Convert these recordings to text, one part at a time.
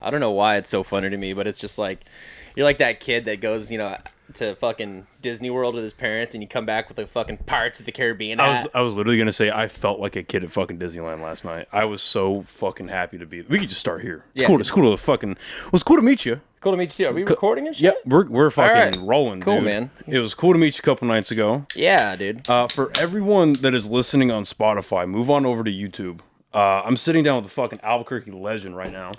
I don't know why it's so funny to me, but it's just like you're like that kid that goes, to fucking Disney World with his parents, and you come back with a fucking Pirates of the Caribbean hat. I was literally gonna say I felt like a kid at fucking Disneyland last night. I was so fucking happy to be. We could just start here. It's cool. It's cool to fucking. Well, it's cool to meet you. Cool to meet you too. Are we recording and shit? Yep, we're fucking rolling. Cool, dude. man. It was cool to meet you a couple nights ago. Yeah, dude. For everyone that is listening on Spotify, move on over to YouTube. I'm sitting down with the fucking Albuquerque legend right now.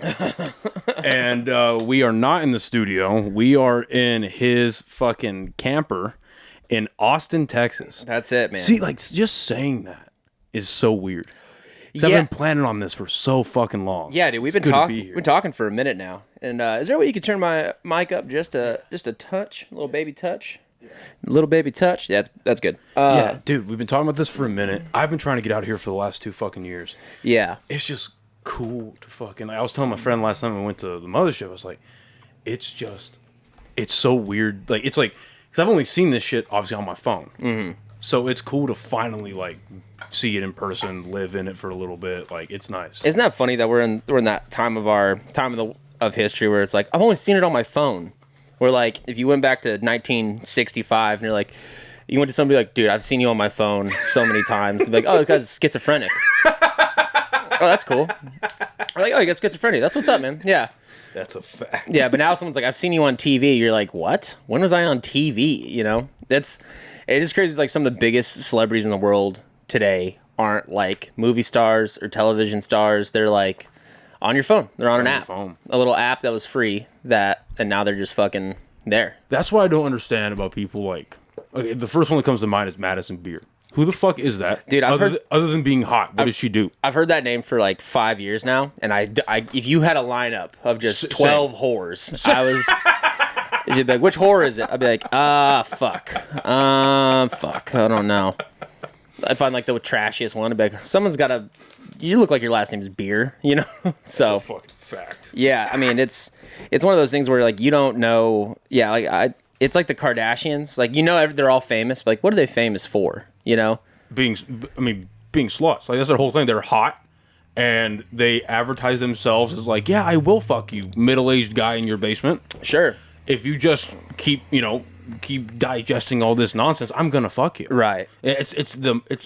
And we are not in the studio. We are in his fucking camper in Austin, Texas. That's it, man. See, like, just saying that is so weird. Yeah. I've been planning on this for so fucking long. Yeah, dude, we've been talking for a minute now. And is there a way you could turn my mic up just a touch, a little baby touch? Little baby touch. Yeah, that's good. Yeah, dude, we've been talking about this for a minute. I've been trying to get out here for the last 2 fucking years. Yeah. It's just cool to fucking... I was telling my friend last time we went to the mothership, I was like, it's so weird. Like, it's like... Because I've only seen this shit, obviously, on my phone. Mm-hmm. So it's cool to finally, like, see it in person, live in it for a little bit. Like, it's nice. Isn't that funny that we're in that time of history where it's like, I've only seen it on my phone. Where, like, if you went back to 1965 and you're like, you went to somebody like, dude, I've seen you on my phone so many times. They'd be like, oh, this guy's schizophrenic. Oh, that's cool. Or like, oh, you got schizophrenia. That's what's up, man. Yeah. That's a fact. Yeah, but now someone's like, I've seen you on TV. You're like, what? When was I on TV? You know? It is crazy. Like, some of the biggest celebrities in the world today aren't, like, movie stars or television stars. They're, like, on your phone. They're on an app. A little app that was free and now they're just fucking there. That's what I don't understand about people like... Okay, the first one that comes to mind is Madison Beer. Who the fuck is that? Dude, other than being hot, what does she do? I've heard that name for like 5 years now, and I if you had a lineup of just 12 whores, you'd be like, which whore is it? I'd be like, fuck, I don't know. I find like the trashiest one. I'd be like, someone's got a... You look like your last name is Beer, you know? So that's a fucking fact. Yeah, I mean, it's one of those things where, like, you don't know... Yeah, like, it's like the Kardashians. Like, they're all famous, but, like, what are they famous for, you know? Being sluts. Like, that's their whole thing. They're hot, and they advertise themselves as, like, yeah, I will fuck you, middle-aged guy in your basement. Sure. If you just keep digesting all this nonsense, I'm gonna fuck you. Right. It's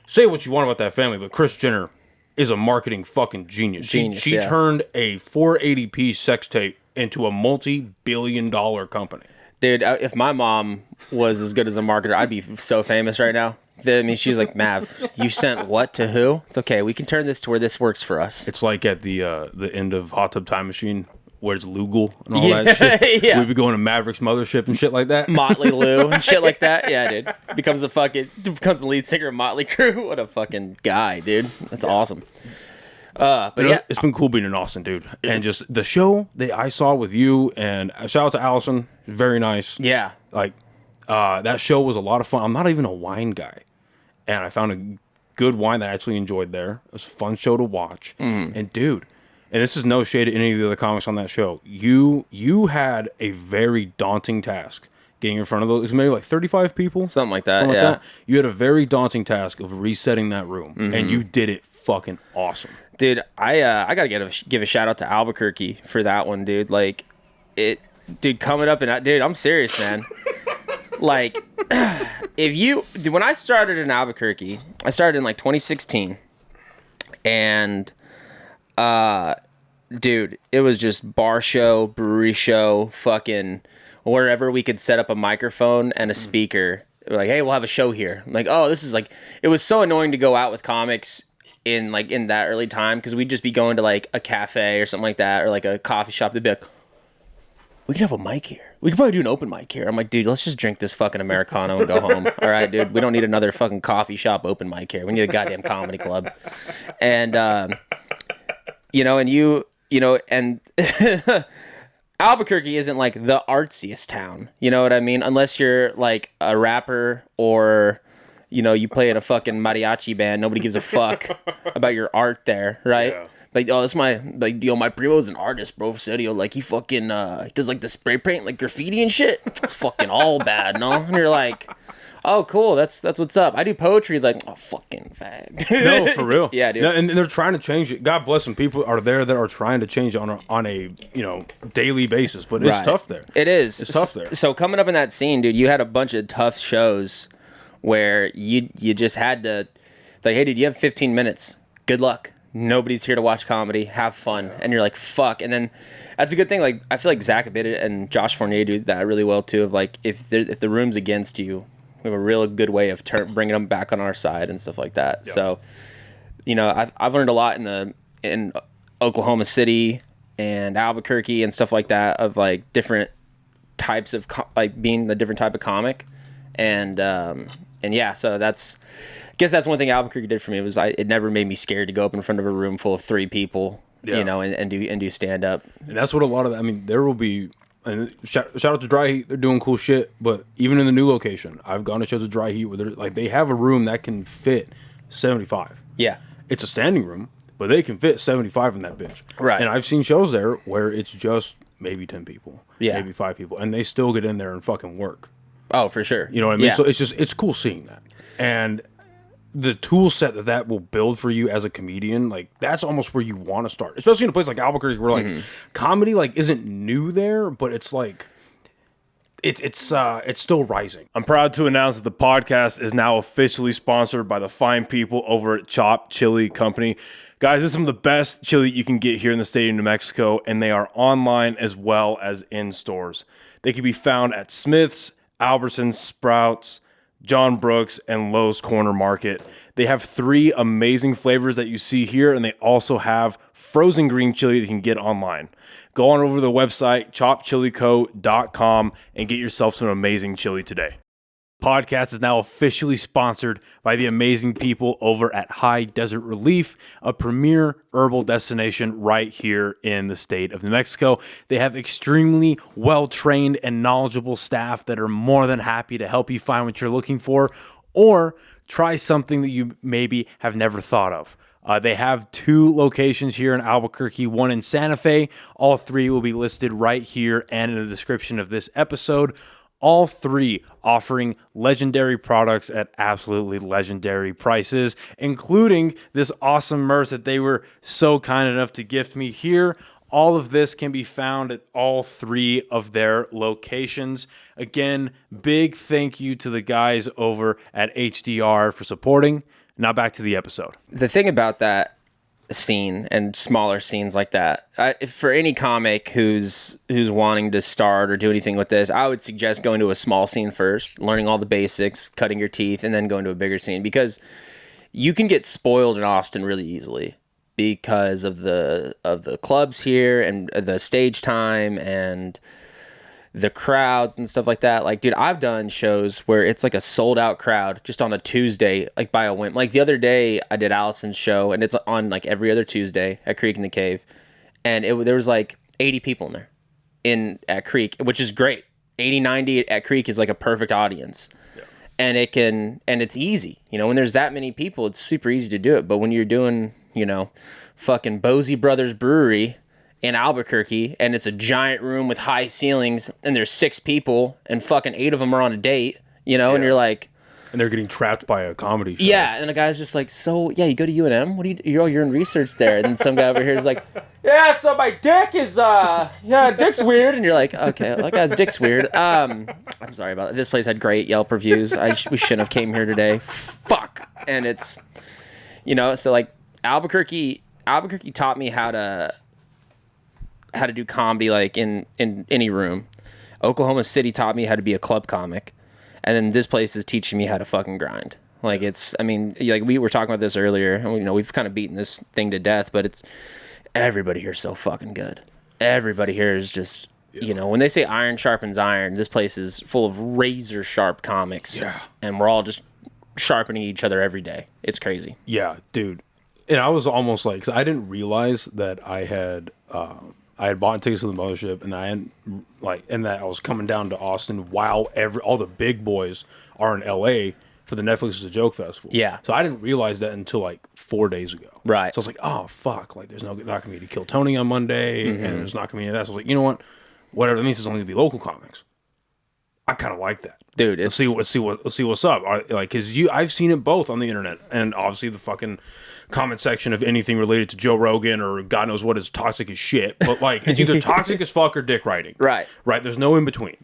say what you want about that family, but Kris Jenner is a marketing fucking genius. She turned a 480p sex tape into a multi-billion-dollar company. Dude, if my mom was as good as a marketer, I'd be so famous right now. I mean, she's like, Mav, you sent what to who? It's okay. We can turn this to where this works for us. It's like at the end of Hot Tub Time Machine, where it's Lugal and all that shit. Yeah. We'd be going to Maverick's mothership and shit like that. Motley Lou and shit like that. Yeah, dude. Becomes the lead singer of Motley Crue. What a fucking guy, dude. That's awesome. But yeah, it's been cool being in Austin, dude. And just the show that I saw with you, and shout out to Allison, very nice. Yeah. Like, that show was a lot of fun. I'm not even a wine guy, and I found a good wine that I actually enjoyed there. It was a fun show to watch. Mm. And dude, and this is no shade to any of the other comics on that show, you had a very daunting task getting in front of those, maybe like 35 people, something like that. You had a very daunting task of resetting that room, and you did it fucking awesome. Dude, I gotta give a shout out to Albuquerque for that one, dude. Like, coming up and dude, I'm serious, man. Like, when I started in Albuquerque, I started in like 2016, and dude, it was just bar show, brewery show, fucking wherever we could set up a microphone and a speaker. Like, hey, we'll have a show here. I'm like, oh, this is like... It was so annoying to go out with comics in that early time, because we'd just be going to like a cafe or something like that, or like a coffee shop. They'd be like, we could have a mic here. We could probably do an open mic here. I'm like, dude, let's just drink this fucking Americano and go home. All right, dude, we don't need another fucking coffee shop open mic here. We need a goddamn comedy club. And and Albuquerque isn't like the artsiest town, you know what I mean? Unless you're like a rapper, or you play in a fucking mariachi band. Nobody gives a fuck about your art there, right? Yeah. Like, oh, that's my primo's an artist, bro. Serio, like, he fucking does like the spray paint, like graffiti and shit. It's fucking all bad, no? And you're like, Oh, cool. That's what's up. I do poetry. Like, oh, fucking fag. No, for real. Yeah, dude. No, and they're trying to change it. God bless them. People are there that are trying to change it on a daily basis, but it's tough there. It is. It's tough there. So coming up in that scene, dude, you had a bunch of tough shows where you just had to, like, hey, dude, you have 15 minutes. Good luck. Nobody's here to watch comedy. Have fun. And you're like, fuck. And then that's a good thing. Like, I feel like Zach Abitta and Josh Fournier do that really well too. Of like, if the room's against you, we have a real good way of bringing them back on our side and stuff like that. Yep. So, I've learned a lot in Oklahoma City and Albuquerque and stuff like that of like different types of like being a different type of comic, and yeah. So I guess that's one thing Albuquerque did for me was it never made me scared to go up in front of a room full of 3 people, and do stand up. And that's what a lot of there will be. And shout out to Dry Heat, they're doing cool shit. But even in the new location, I've gone to shows at Dry Heat where they have a room that can fit 75. Yeah, it's a standing room, but they can fit 75 in that bitch. Right. And I've seen shows there where it's just maybe 10 people, maybe 5 people, and they still get in there and fucking work. Oh, for sure. You know what I mean? Yeah. So it's cool seeing that. And the tool set that will build for you as a comedian, like that's almost where you want to start, especially in a place like Albuquerque where like comedy like isn't new there, but it's like it's still rising. I'm proud to announce that the podcast is now officially sponsored by the fine people over at Chop Chili Company. Guys, this is some of the best chili you can get here in the state of New Mexico, and they are online as well as in stores. They can be found at Smith's, Albertsons, Sprouts, John Brooks, and Lowe's Corner Market. They have 3 amazing flavors that you see here, and they also have frozen green chili that you can get online. Go on over to the website, chopchilico.com, and get yourself some amazing chili today. Podcast is now officially sponsored by the amazing people over at High Desert Relief, a premier herbal destination right here in the state of New Mexico. They have extremely well-trained and knowledgeable staff that are more than happy to help you find what you're looking for or try something that you maybe have never thought of. They have 2 locations here in Albuquerque, 1 in Santa Fe. All 3 will be listed right here and in the description of this episode. All 3 offering legendary products at absolutely legendary prices, including this awesome merch that they were so kind enough to gift me here. All of this can be found at all 3 of their locations. Again, big thank you to the guys over at HDR for supporting. Now back to the episode. The thing about that scene and smaller scenes like that, for any comic who's wanting to start or do anything with this, I would suggest going to a small scene first, learning all the basics, cutting your teeth, and then going to a bigger scene, because you can get spoiled in Austin really easily because of the clubs here and the stage time and the crowds and stuff like that. Like, dude, I've done shows where it's like a sold out crowd just on a Tuesday, like by a whim. Like the other day I did Allison's show, and it's on like every other Tuesday at Creek in the Cave. And there was like 80 people in there at Creek, which is great. 80, 90 at Creek is like a perfect audience. Yeah. And it's easy. When there's that many people, it's super easy to do it. But when you're doing, fucking Bosey Brothers Brewery in Albuquerque, and it's a giant room with high ceilings, and there's 6 people, and fucking 8 of them are on a date, and you're like... And they're getting trapped by a comedy show. Yeah, and the guy's just like, so, yeah, you go to UNM? What do you do? You're in research there. And then some guy over here is like, yeah, so my dick is, dick's weird. And you're like, okay, that guy's dick's weird. I'm sorry about that. This place had great Yelp reviews. We shouldn't have came here today. Fuck. And it's, so like, Albuquerque taught me how to do comedy like in any room. Oklahoma City taught me how to be a club comic, and then this place is teaching me how to fucking grind. Like like we were talking about this earlier, and we've kind of beaten this thing to death, but everybody here is so fucking good. Everybody here is just when they say iron sharpens iron, this place is full of razor sharp comics, and we're all just sharpening each other every day. It's crazy. Yeah, dude. And I was almost like, because I didn't realize that I had bought tickets to the mothership, and that I was coming down to Austin while all the big boys are in LA for the Netflix is a Joke Festival. Yeah. So I didn't realize that until like 4 days ago. Right. So I was like, oh fuck, like there's not gonna be to Kill Tony on Monday, and there's not gonna be any of that. So I was like, you know what? Whatever. That means there's only gonna be local comics. I kind of like that. Dude, let's see what's up. Because I've seen it both on the internet, and obviously the fucking comment section of anything related to Joe Rogan or God knows what is toxic as shit. But like, it's either toxic as fuck or dick riding. Right. There's no in between.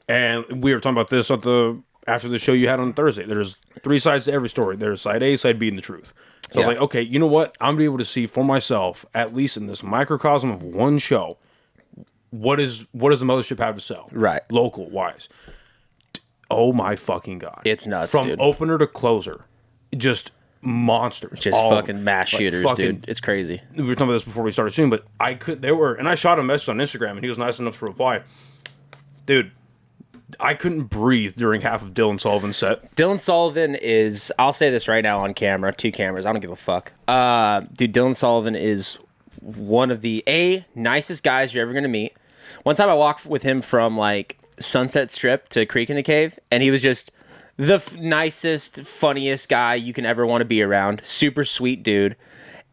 And we were talking about this after the show you had on Thursday. There's 3 sides to every story. There's side A, side B, and the truth. So I was like, okay, you know what? I'm gonna be able to see for myself, at least in this microcosm of one show, what does the mothership have to sell? Right. Local wise. Oh my fucking God. It's nuts, From dude. opener to closer, just monsters. Just fucking mass shooters, dude. It's crazy. We were talking about this before we started shooting, but and I shot a message on Instagram, and he was nice enough to reply. Dude, I couldn't breathe during half of Dylan Sullivan's set. Dylan Sullivan is, I'll say this right now on camera, 2 cameras, I don't give a fuck. Dude, Dylan Sullivan is one of the nicest guys you're ever going to meet. One time I walked with him from like Sunset Strip to Creek in the Cave, and he was just the nicest, funniest guy you can ever want to be around. Super sweet dude.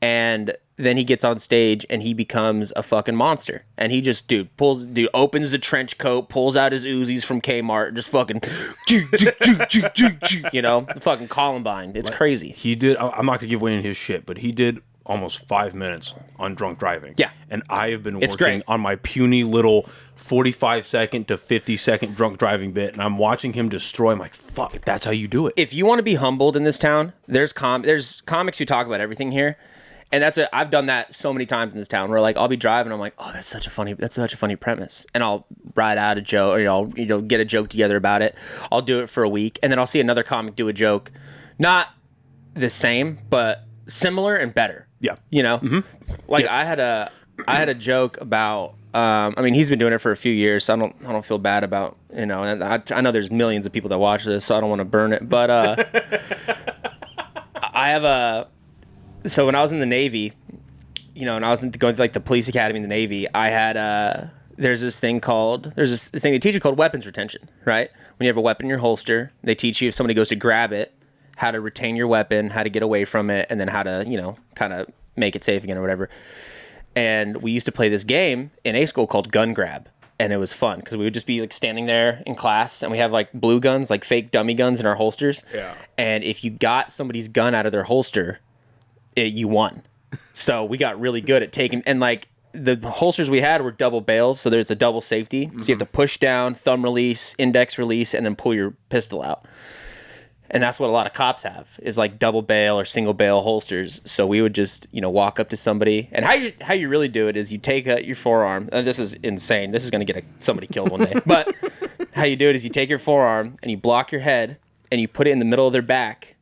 And then he gets on stage and he becomes a fucking monster. And he just, opens the trench coat, pulls out his Uzis from Kmart, just fucking, fucking Columbine. It's crazy. He did, I'm not going to give away any of his shit, but he did almost 5 minutes on drunk driving. Yeah. And I have been working on my puny little 45-second to 50-second drunk driving bit, and I'm watching him destroy. I'm like, fuck, that's how you do it. If you want to be humbled in this town, there's comics who talk about everything here. And I've done that so many times in this town where like I'll be driving, I'm like, oh, that's such a funny premise, and I'll write out a joke, or I'll get a joke together about it. I'll do it for a week, and then I'll see another comic do a joke, not the same but similar and better. Yeah, I had a joke about. He's been doing it for a few years, so I don't feel bad about And I know there's millions of people that watch this, so I don't want to burn it, but I have a. So when I was in the Navy, and I was going to like the police academy in the Navy, I had there's this thing they teach you called weapons retention, right? When you have a weapon in your holster, they teach you if somebody goes to grab it, how to retain your weapon, how to get away from it, and then how to, kind of make it safe again or whatever. And we used to play this game in A school called gun grab. And it was fun because we would just be like standing there in class, and we have like blue guns, like fake dummy guns in our holsters. Yeah. And if you got somebody's gun out of their holster, you won. So we got really good at taking, and like the holsters we had were double barrels, so there's a double safety. So you have to push down, thumb release, index release, and then pull your pistol out. And that's what a lot of cops have, is like double barrel or single barrel holsters. So we would just, walk up to somebody, and how you really do it is you take your forearm. And this is insane. This is going to get somebody killed one day. But how you do it is you take your forearm and you block your head and you put it in the middle of their back.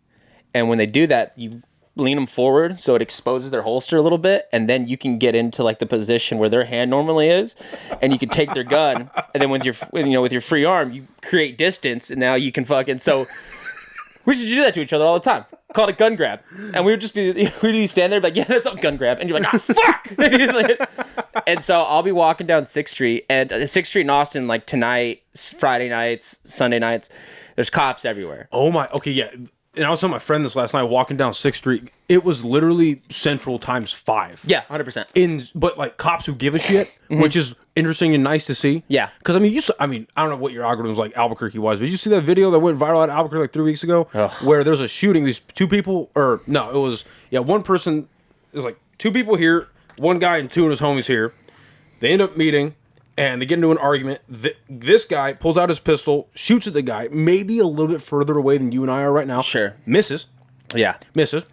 And when they do that, you lean them forward so it exposes their holster a little bit, and then you can get into like the position where their hand normally is, and you can take their gun, and then with your free arm you create distance, and now you can so we should do that to each other all the time. Call it a gun grab. And we'd be standing there like, yeah, that's a gun grab. And you're like, ah, fuck! And so I'll be walking down 6th Street. And 6th Street in Austin, like tonight, Friday nights, Sunday nights, there's cops everywhere. Oh my, okay, yeah. And I was telling my friend this last night, walking down 6th Street. It was literally Central times 5. Yeah, 100%. But like cops who give a shit, which is interesting and nice to see. Yeah. Because I don't know what your algorithm's like Albuquerque was, but did you see that video that went viral at Albuquerque like 3 weeks ago? Ugh. Where there's a shooting, these 2 people, one person, it was like 2 people here, 1 guy and 2 of his homies here. They end up meeting. And they get into an argument. This guy pulls out his pistol, shoots at the guy, maybe a little bit further away than you and I are right now. Sure. Misses. Yeah. Misses.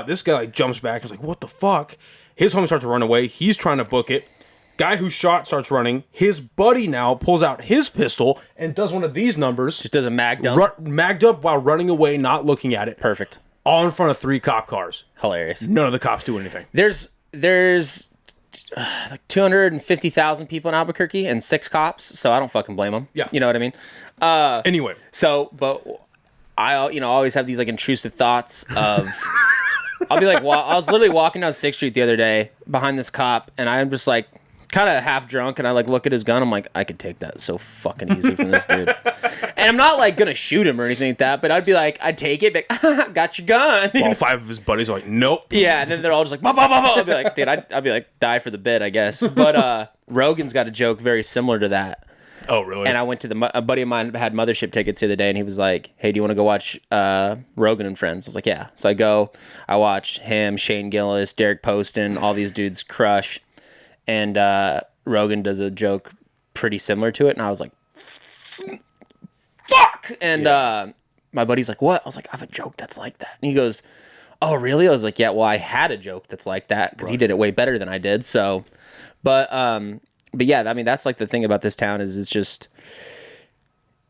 This guy jumps back and is like, what the fuck? His homie starts to run away. He's trying to book it. Guy who shot starts running. His buddy now pulls out his pistol and does one of these numbers. Just does a mag dump. Magged up while running away, not looking at it. Perfect. All in front of 3 cop cars. Hilarious. None of the cops do anything. There's like 250,000 people in Albuquerque and 6 cops, so I don't fucking blame them. Yeah. You know what I mean? Anyway. So, but I, always have these like intrusive thoughts of, I'll be like, I was literally walking down 6th Street the other day behind this cop, and I'm just like, kind of half drunk, and I like look at his gun. I'm like, I could take that so fucking easy from this dude. And I'm not like gonna shoot him or anything like that, but I'd be like, I'd take it, like, got your gun. All 5 of his buddies are like, nope. Yeah, and then they're all just like, bah, bah, bah, bah. I'd be like, dude, I'd be like, die for the bit, I guess. But Rogan's got a joke very similar to that, Oh, really? And I went to a buddy of mine had mothership tickets the other day, and he was like, "Hey, do you want to go watch Rogan and Friends?" I was like, "Yeah." So I watch him, Shane Gillis, Derek Poston, all these dudes crush, and Rogan does a joke pretty similar to it, and I was like, "Fuck!" And my buddy's like, "What?" I was like, "I have a joke that's like that," and he goes, "Oh, really?" I was like, "Yeah, well, I had a joke that's like that because he did it way better than I did." So, but yeah, I mean, that's like the thing about this town is it's just,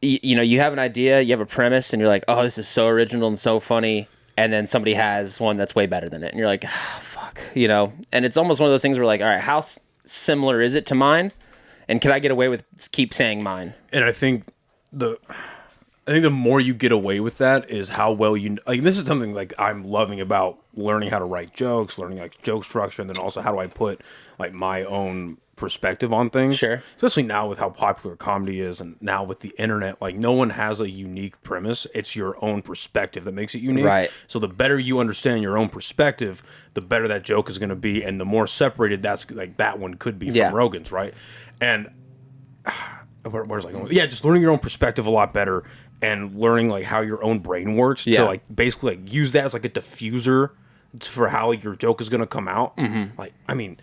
you know, you have an idea, you have a premise, and you're like, "Oh, this is so original and so funny," and then somebody has one that's way better than it, and you're like, "Ah, fuck," you know. And it's almost one of those things where like, all right, how similar is it to mine, and can I get away with keep saying mine? And I think the more you get away with that is how well you like. This is something like I'm loving about learning how to write jokes, learning like joke structure, and then also how do I put like my own perspective on things. Sure. Especially now with how popular comedy is, and now with the internet, like no one has a unique premise. It's your own perspective that makes it unique. Right. So the better you understand your own perspective, the better that joke is going to be, and the more separated that's like that one could be from Rogan's, right? And where's like, yeah, just learning your own perspective a lot better. And learning like how your own brain works to like basically like use that as like a diffuser for how like, your joke is gonna come out. Mm-hmm. Like, I mean,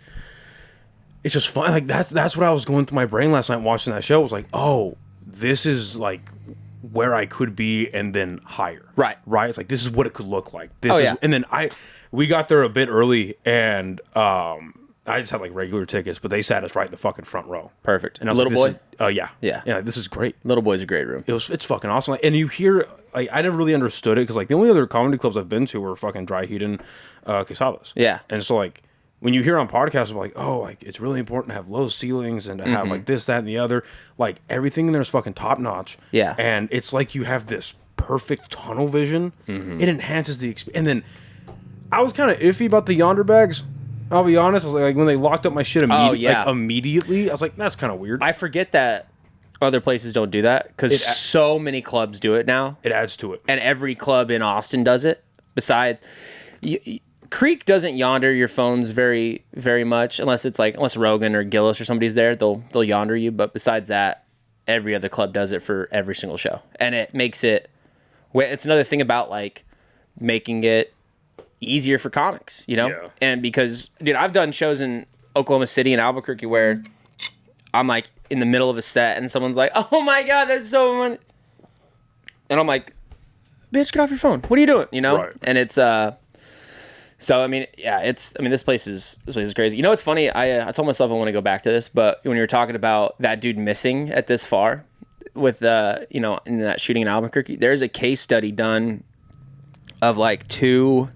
it's just fun. Like that's what I was going through my brain last night watching that show. I was like, oh, this is like where I could be and then higher. Right. It's like this is what it could look like. And then we got there a bit early and I just had like regular tickets, but they sat us right in the fucking front row. Perfect. And I was Little boy? Yeah, this is great. Little Boy's a great room. It's fucking awesome. Like, and you hear, like, I never really understood it because like the only other comedy clubs I've been to were fucking Dry Heat and Quesadas. Yeah. And so like when you hear on podcasts like, oh, like it's really important to have low ceilings and to have like this, that, and the other, like everything in there is fucking top notch. Yeah. And it's like you have this perfect tunnel vision. It enhances the experience. And then I was kind of iffy about the Yonder bags. I'll be honest. I was like when they locked up my shit immediately, I was like, that's kind of weird. I forget that other places don't do that because so many clubs do it now. It adds to it. And every club in Austin does it. Besides, Creek doesn't yonder your phones very, very much unless Rogan or Gillis or somebody's there, they'll yonder you. But besides that, every other club does it for every single show. And it makes it's another thing about like making it easier for comics, you know? Yeah. And because, dude, I've done shows in Oklahoma City and Albuquerque where I'm like in the middle of a set and someone's like, "Oh my God, that's so funny." And I'm like, "Bitch, get off your phone. What are you doing?" You know? Right. And it's, so, I mean, yeah, this place is crazy. You know, what's funny? I told myself I want to go back to this, but when you were talking about that dude missing at this far with, you know, in that shooting in Albuquerque, there's a case study done of like two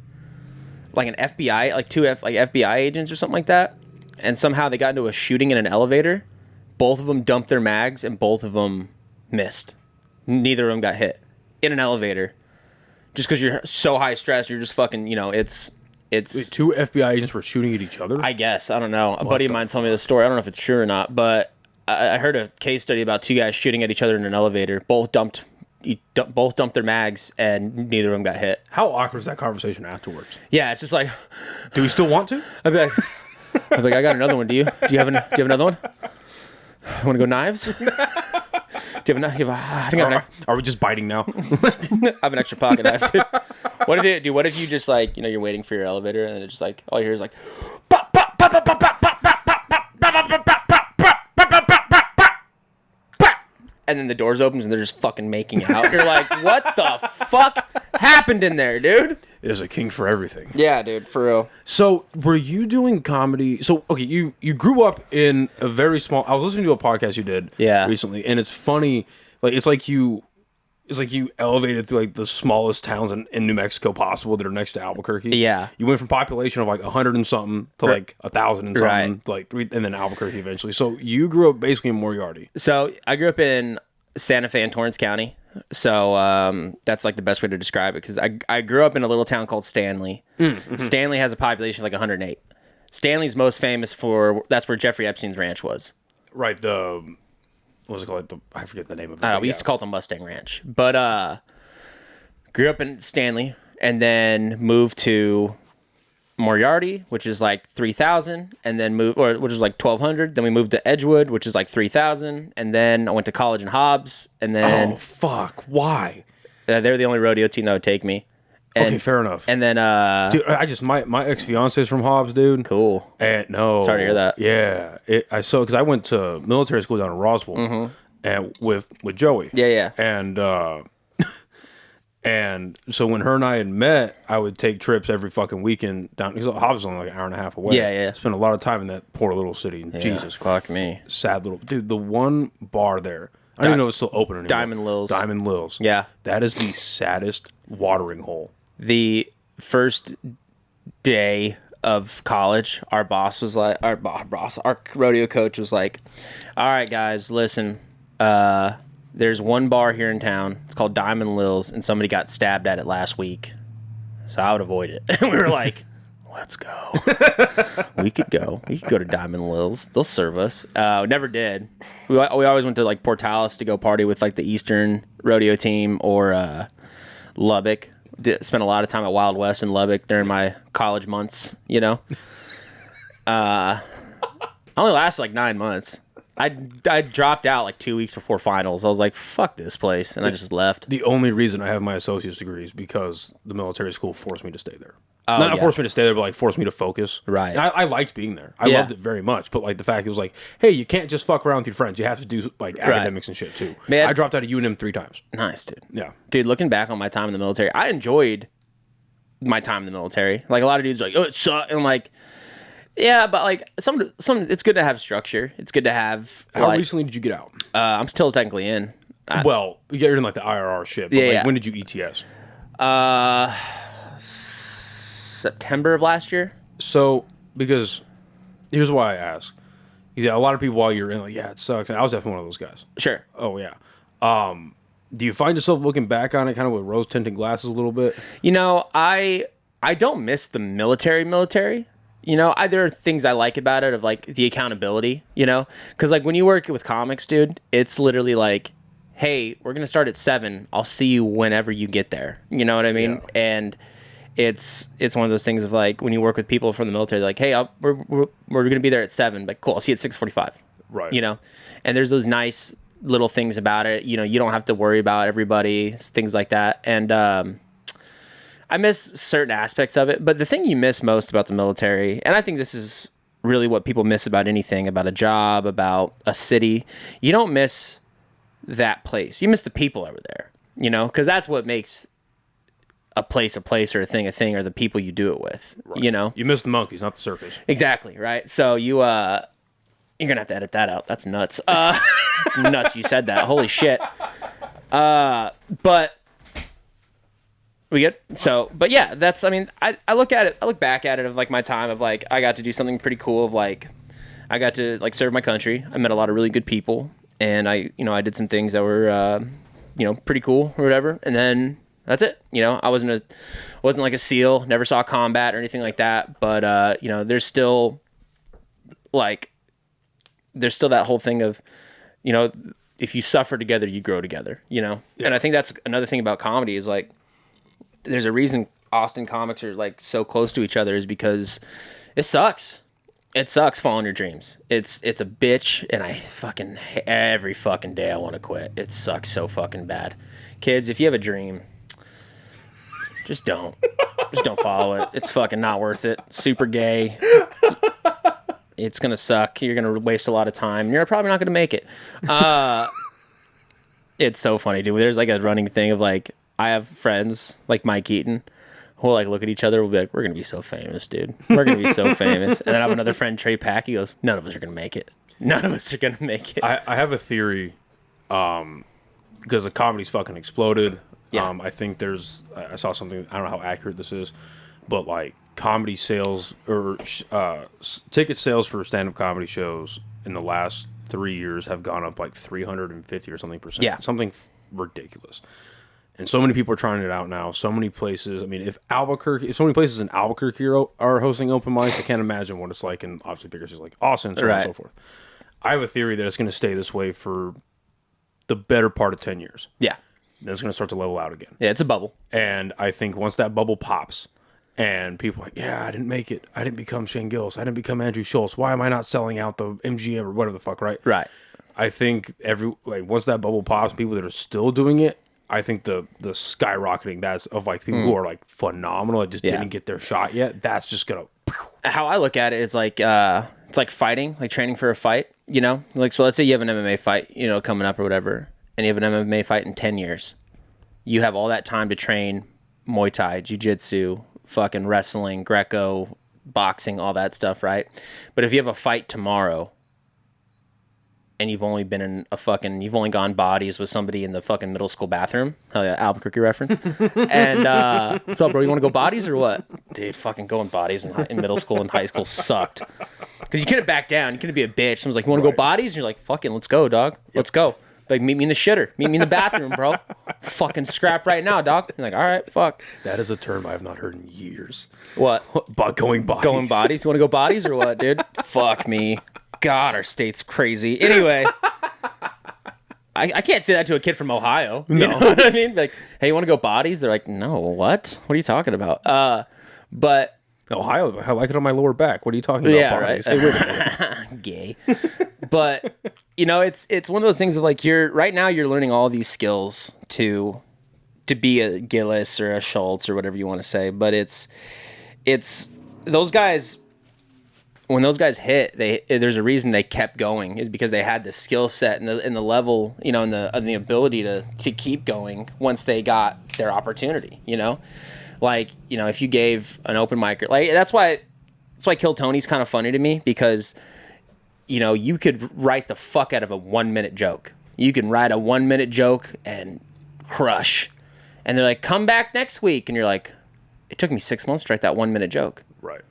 FBI agents or something like that, and somehow they got into a shooting in an elevator. Both of them dumped their mags, and both of them missed. Neither of them got hit in an elevator, just because you're so high stress. You're just fucking, you know, it's. Wait, two FBI agents were shooting at each other? I guess. I don't know. A buddy of mine told me the story. I don't know if it's true or not, but I heard a case study about two guys shooting at each other in an elevator. Both dumped their mags, and neither of them got hit. How awkward is that conversation afterwards? Yeah, it's just like, do we still want to? I'd be like, I got another one. Do you have another one? Want to go knives? Do you have I think are we just biting now? I have an extra pocket knife, dude. What if you just like, you know, you're waiting for your elevator and it's just like all you hear is like pop, pop, pop, pop, pop, pop, pop, pop, pop, pop, pop, pop, and then the doors opens and they're just fucking making out. You're like, what the fuck happened in there, dude? There's a king for everything. Yeah, dude, for real. So, were you doing comedy? So, okay, you grew up in a very small. I was listening to a podcast you did recently, and it's funny. Like, it's like you elevated through like the smallest towns in New Mexico possible that are next to Albuquerque. Yeah, you went from population of like 100 and something to like 1,000 and something to like 3, and then Albuquerque eventually. So you grew up basically in Moriarty. So I grew up in Santa Fe and Torrance County. So that's like the best way to describe it, because I grew up in a little town called Stanley. Mm-hmm. Stanley has a population of like 108. Stanley's most famous that's where Jeffrey Epstein's ranch was. Right. What was it called? I forget the name of it. We used to call it the Mustang Ranch. But grew up in Stanley and then moved to Moriarty, which is like 3,000, and then which is like 1,200. Then we moved to Edgewood, which is like 3,000, and then I went to college in Hobbs, and then Oh fuck! Why? they're the only rodeo team that would take me. And, Okay, fair enough. And then Dude, my ex fiance is from Hobbs, dude. cool. And no, Sorry to hear that. Yeah, because I went to military school down in Roswell, and with Joey. Yeah. And so when her and I had met, I would take trips every fucking weekend down, because Hobbs is only like an hour and a half away. Yeah. Spent a lot of time in that poor little city. And Jesus, fuck me. sad little dude. The one bar there, I don't even know if it's still open anymore. Diamond Lil's. Yeah, that is the saddest watering hole. The first day of college, our boss was like, our rodeo coach was like, all right, guys, listen, there's one bar here in town. It's called Diamond Lil's, and somebody got stabbed at it last week. So I would avoid it. And we were like, let's go. We could go. We could go to Diamond Lil's. They'll serve us. We never did. We always went to like Portales to go party with like the Eastern rodeo team or Lubbock. Spent a lot of time at Wild West in Lubbock during my college months, you know. I only lasted like 9 months. I dropped out like 2 weeks before finals. I was like, fuck this place. And I just left. The only reason I have my associate's degree is because the military school forced me to stay there. Oh, Not yeah. forced me to stay there, but like forced me to focus. Right. And I liked being there. I Yeah. loved it very much. But like the fact it was like, hey, you can't just fuck around with your friends. You have to do like academics and shit too. Man. I dropped out of UNM 3 times. Nice, dude. Yeah. Dude, looking back on my time in the military, I enjoyed my time in the military. Like a lot of dudes are like, oh, it sucked. And I'm like, yeah, but like some it's good to have structure. It's good to have. How like, recently did you get out? I'm still technically in. Well, you're in like the IRR shit. But Yeah, like, yeah. when did you ETS? September of last year. So, because here's why I ask. Yeah, a lot of people while you're in, like, yeah, it sucks. And I was definitely one of those guys. Sure. Oh, yeah. Do you find yourself looking back on it kind of with rose-tinted glasses a little bit? You know, I don't miss the military. You know, there are things I like about it, of like the accountability, you know, because like when you work with comics, dude, it's literally like, hey, we're gonna start at 7. I'll see you whenever you get there. You know what I mean? Yeah. And it's one of those things of like when you work with people from the military, they're like, hey, we're gonna be there at 7. Like, cool, I'll see you at 6:45. Right. You know, and there's those nice little things about it. You know, you don't have to worry about everybody, things like that. And I miss certain aspects of it, but the thing you miss most about the military, and I think this is really what people miss about anything, about a job, about a city, you don't miss that place. You miss the people over there, you know, because that's what makes a place, or a thing, or the people you do it with, Right. you know? You missed the monkeys, not the circus. Exactly, right? So you're going to have to edit that out. That's nuts. It's nuts you said that. Holy shit. But we good? So, but yeah, I look back at it of like my time of like, I got to do something pretty cool of like, I got to like serve my country. I met a lot of really good people, and I did some things that were, pretty cool or whatever. And then that's it. You know, I wasn't like a SEAL, never saw combat or anything like that. But, there's still that whole thing of, you know, if you suffer together, you grow together, you know? Yeah. And I think that's another thing about comedy is like, there's a reason Austin comics are like so close to each other is because it sucks. It sucks following your dreams. It's a bitch, and I fucking every fucking day I want to quit. It sucks so fucking bad. Kids, if you have a dream, just don't follow it. It's fucking not worth it. Super gay. It's gonna suck. You're gonna waste a lot of time. You're probably not gonna make it. It's so funny, dude. There's like a running thing of like, I have friends like Mike Eaton who will like look at each other. We'll be like, we're gonna be so famous, dude. We're gonna be so famous. And then I have another friend, Trey Pack. He goes, none of us are gonna make it. None of us are gonna make it. I have a theory, because the comedy's fucking exploded. Yeah. I think I saw something, I don't know how accurate this is, but like comedy sales or ticket sales for stand-up comedy shows in the last 3 years have gone up like 350 or something %. Yeah. Something ridiculous. And so many people are trying it out now. So many places. I mean, if so many places in Albuquerque are hosting open mics, I can't imagine what it's like in obviously bigger cities like Austin, so on and so forth. I have a theory that it's going to stay this way for the better part of 10 years. Yeah. Then it's going to start to level out again. Yeah, it's a bubble. And I think once that bubble pops, And people are like, yeah, I didn't make it. I didn't become Shane Gillis. I didn't become Andrew Schultz. Why am I not selling out the MGM or whatever the fuck, right? Right. I think once that bubble pops, people that are still doing it, I think the skyrocketing that's of like people who are like phenomenal that just didn't get their shot yet. That's just gonna. How I look at it is like it's like fighting, like training for a fight. You know, like so. Let's say you have an MMA fight, you know, coming up or whatever, and you have an MMA fight in 10 years. You have all that time to train Muay Thai, Jiu-Jitsu, fucking wrestling, Greco, boxing, all that stuff, right? But if you have a fight tomorrow, and you've only been in you've only gone bodies with somebody in the fucking middle school bathroom. Hell yeah, Albuquerque reference. And, what's up, bro? You want to go bodies or what? Dude, fucking going bodies in middle school and high school sucked. Because you couldn't back down. You couldn't be a bitch. Someone's like, you want to go bodies? And you're like, fucking, let's go, dog. Let's go. Like, meet me in the shitter. Meet me in the bathroom, bro. Fucking scrap right now, dog. You're like, all right, fuck. That is a term I have not heard in years. What? Going bodies. Going bodies? You want to go bodies or what, dude? Fuck me. God, our state's crazy. Anyway, I can't say that to a kid from Ohio. You know what I mean? Like, hey, you want to go bodies? They're like, no, what? What are you talking about? But Ohio, I like it on my lower back. What are you talking about? yeah, bodies? right. Hey, wait a minute. Gay. But you know, it's one of those things of like you're learning all these skills to be a Gillis or a Schultz or whatever you want to say. But it's those guys. When those guys hit, there's a reason they kept going is because they had the skill set and the level, you know, and the ability to keep going once they got their opportunity, you know, like, you know, if you gave an open mic, like that's why Kill Tony's kind of funny to me because, you know, you could write the fuck out of a 1 minute joke. You can write a 1 minute joke and crush, and they're like, come back next week, and you're like, it took me 6 months to write that 1 minute joke. Right.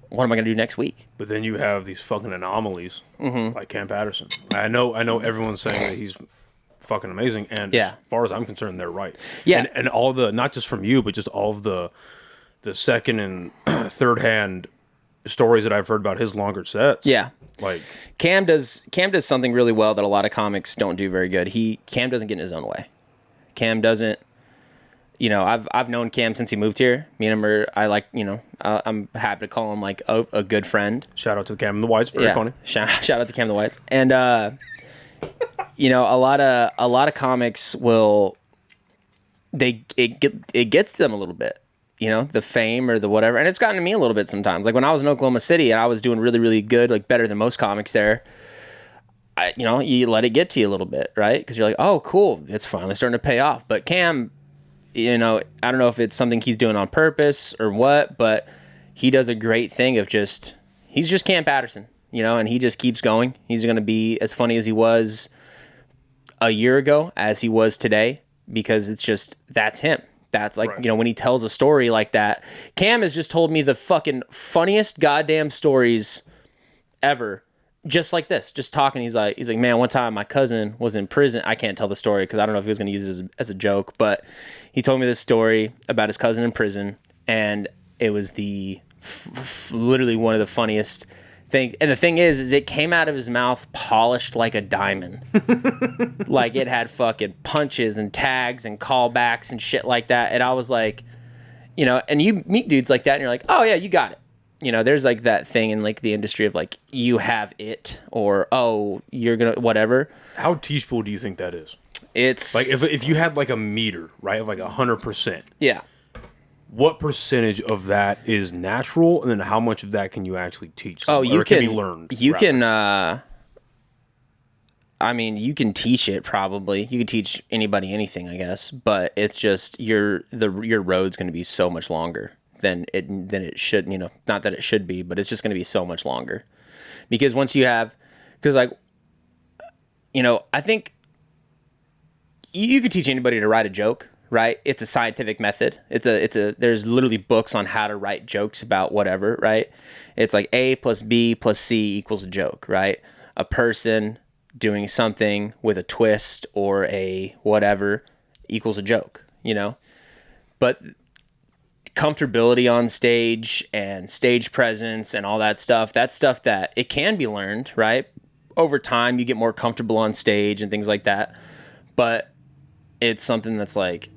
What am I going to do next week? But then you have these fucking anomalies like Cam Patterson. I know everyone's saying that he's fucking amazing, and as far as I'm concerned, they're right. Yeah. And all the, not just from you, but just all of the second and third hand stories that I've heard about his longer sets. Yeah. Like Cam does something really well that a lot of comics don't do very good. Cam doesn't get in his own way. Cam doesn't. You know, I've known Cam since he moved here. Me and him I'm happy to call him like a good friend. Shout out to the Cam and the Whites, very funny. Shout out to Cam and the Whites. And you know, a lot of comics will it gets to them a little bit. You know, the fame or the whatever. And it's gotten to me a little bit sometimes. Like when I was in Oklahoma City and I was doing really, really good, like better than most comics there. You let it get to you a little bit, right? Because you're like, oh, cool, it's finally starting to pay off. But Cam, you know, I don't know if it's something he's doing on purpose or what, but he does a great thing of he's just Cam Patterson, you know, and he just keeps going. He's going to be as funny as he was a year ago as he was today because that's him. That's like, right. You know, when he tells a story like that, Cam has just told me the fucking funniest goddamn stories ever. Just like this, just talking. He's like, man, one time my cousin was in prison. I can't tell the story because I don't know if he was going to use it as a joke, but he told me this story about his cousin in prison, and it was literally one of the funniest things. And the thing is it came out of his mouth polished like a diamond. Like it had fucking punches and tags and callbacks and shit like that. And I was like, you know, and you meet dudes like that, and you're like, oh yeah, you got it. You know, there's like that thing in like the industry of like, you have it, or, oh, you're going to, whatever. How teachable do you think that is? It's like, if you had like a meter, right, of like 100%. Yeah. What percentage of that is natural, and then how much of that can you actually teach? Oh, you can be learned. You can, I mean, you can teach it probably. You can teach anybody anything, I guess, but it's just your road's going to be so much longer than it should, you know, not that it should be, but it's just going to be so much longer because like, you know, I think you could teach anybody to write a joke, right? It's a scientific method. There's literally books on how to write jokes about whatever, right? It's like A plus B plus C equals a joke, right? A person doing something with a twist or a whatever equals a joke, you know? But comfortability on stage and stage presence and all that stuff, that's stuff that it can be learned, right? Over time, you get more comfortable on stage and things like that. But it's something that's like,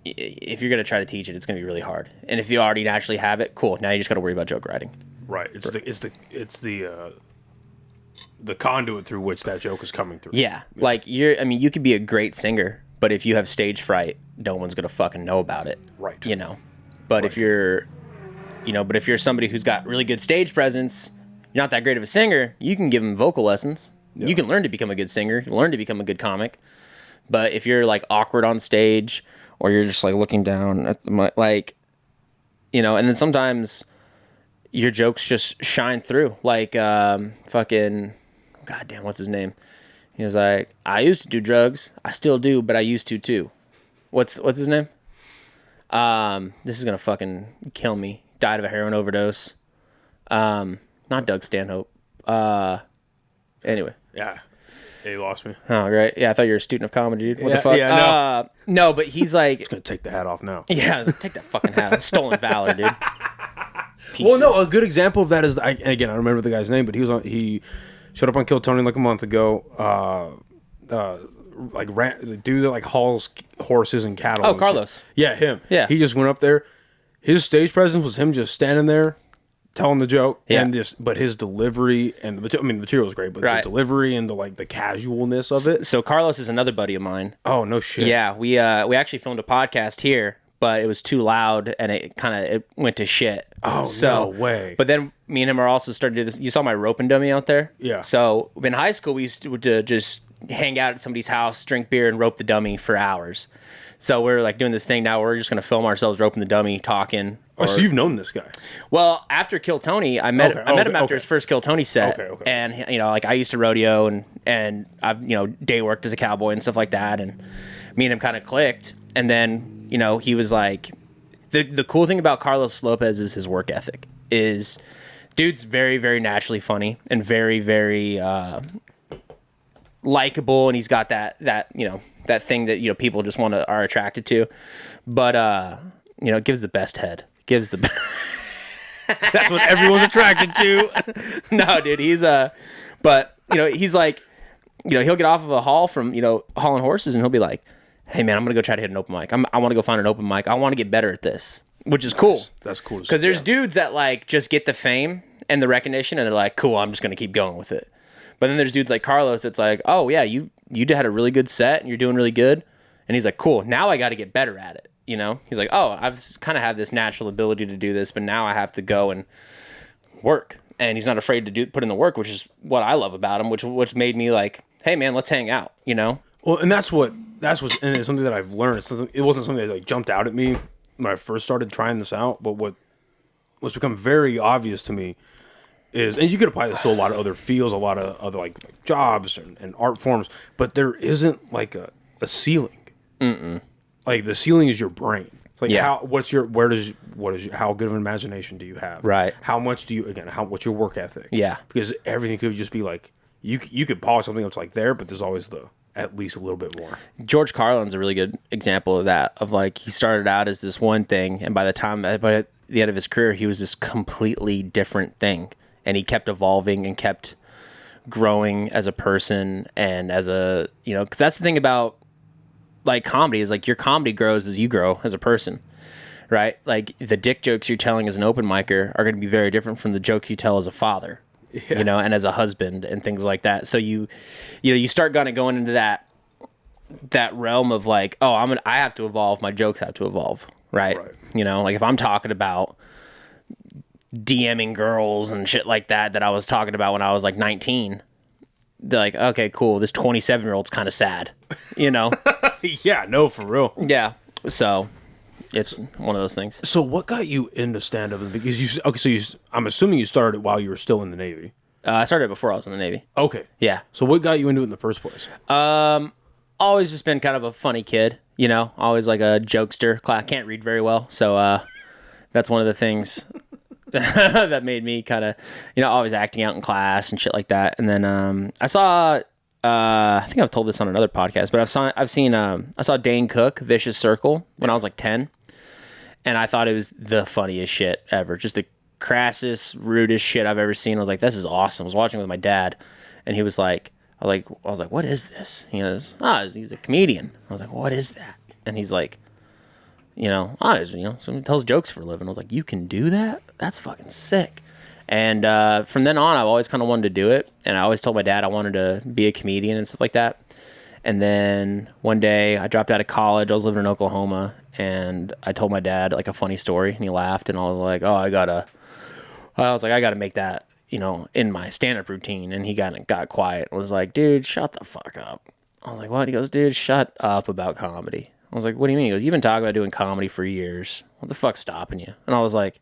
if you're gonna try to teach it, it's gonna be really hard. And if you already naturally have it, cool. Now you just got to worry about joke writing. Right. It's the conduit through which that joke is coming through. Yeah. Like you could be a great singer, but if you have stage fright, no one's gonna fucking know about it. Right. You know. But if you're somebody who's got really good stage presence, you're not that great of a singer, you can give them vocal lessons. Yeah. You can learn to become a good singer, learn to become a good comic. But if you're like awkward on stage, or you're just like looking down at the mic, like, you know, and then sometimes your jokes just shine through. Like, fucking, goddamn, what's his name? He was like, I used to do drugs. I still do, but I used to too. What's his name? This is gonna fucking kill me. Died of a heroin overdose. Not Doug Stanhope. Anyway. Yeah, you lost me. Oh, right. Yeah, I thought you were a student of comedy, dude. What the fuck? Yeah, no, but he's like... Just gonna take the hat off now. Yeah, take that fucking hat off. Stolen valor, dude. Well, no, a good example of that is, again, I don't remember the guy's name, but he showed up on Kill Tony like a month ago. Hauls horses and cattle. Oh, and Carlos. Shit. Yeah, him. Yeah. He just went up there. His stage presence was him just standing there, telling the joke, but his delivery and the material was great, but the delivery and the casualness of it. So Carlos is another buddy of mine. Oh, no shit. Yeah, we actually filmed a podcast here, but it was too loud and it went to shit. Oh, no way. But then me and him are also starting to do this. You saw my roping dummy out there? Yeah. So in high school, we used to just hang out at somebody's house, drink beer, and rope the dummy for hours. So we're like doing this thing now. We're just going to film ourselves roping the dummy, talking. So you've known this guy? Well, after Kill Tony, I met him after his first Kill Tony set. Okay. And like I used to rodeo and I've day worked as a cowboy and stuff like that. And me and him kind of clicked. And then he was like, the cool thing about Carlos Lopez is his work ethic. Dude's very, very naturally funny and very, very likable, and he's got that thing that people just are attracted to. But it gives the best head. Gives the That's what everyone's attracted to. No, dude, he's but he's like, he'll get off of a haul from hauling horses, and he'll be like, hey man, I'm gonna go try to hit an open mic. I want to go find an open mic. I want to get better at this, which is cool. That's cool because there's dudes that like just get the fame and the recognition, and they're like, cool, I'm just gonna keep going with it. But then there's dudes like Carlos that's like, oh yeah, you had a really good set and you're doing really good, and he's like, cool, now I got to get better at it. He's like, oh, I've kind of had this natural ability to do this, but now I have to go and work. And he's not afraid to put in the work, which is what I love about him, which made me like, hey man, let's hang out. Well, and that's what's and it's something that I've learned. It wasn't something that jumped out at me when I first started trying this out, but what's become very obvious to me is, and you could apply this to a lot of other fields, a lot of other like jobs and art forms, but there isn't like a ceiling. Mm-mm. Like the ceiling is your brain. It's like how good of an imagination do you have? Right. How much do you what's your work ethic? Yeah. Because everything could just be like you could polish something that's like there, but there's always at least a little bit more. George Carlin's a really good example of that. Of like he started out as this one thing, and by the end of his career, he was this completely different thing, and he kept evolving and kept growing as a person and as a because that's the thing about like comedy is like your comedy grows as you grow as a person, right? Like the dick jokes you're telling as an open micer are going to be very different from the jokes you tell as a father, and as a husband and things like that. So you start kind of going into that realm of like, oh, I have to evolve. My jokes have to evolve, right? Like if I'm talking about DMing girls and shit like that I was talking about when I was like 19. They're like, okay, cool. This 27-year-old's kind of sad, Yeah, no, for real. Yeah. So it's one of those things. So what got you into stand-up? Because I'm assuming you started it while you were still in the Navy. I started before I was in the Navy. Okay. Yeah. So what got you into it in the first place? Always just been kind of a funny kid, always like a jokester. Can't read very well. So that's one of the things that made me kind of, always acting out in class and shit like that. And then I saw, I think I've told this on another podcast, but I saw Dane Cook, Vicious Circle, when I was like 10. And I thought it was the funniest shit ever. Just the crassest, rudest shit I've ever seen. I was like, this is awesome. I was watching with my dad, and he was like, I was like, what is this? He goes, he's a comedian. I was like, what is that? And he's like, someone tells jokes for a living. I was like, you can do that? That's fucking sick. And from then on, I've always kind of wanted to do it. And I always told my dad I wanted to be a comedian and stuff like that. And then one day I dropped out of college. I was living in Oklahoma, and I told my dad like a funny story, and he laughed. And I was like, I gotta make that, in my stand-up routine. And he got quiet. I was like, dude, shut the fuck up. I was like, what? He goes, dude, shut up about comedy. I was like, what do you mean? He goes, you've been talking about doing comedy for years. What the fuck's stopping you? And I was like,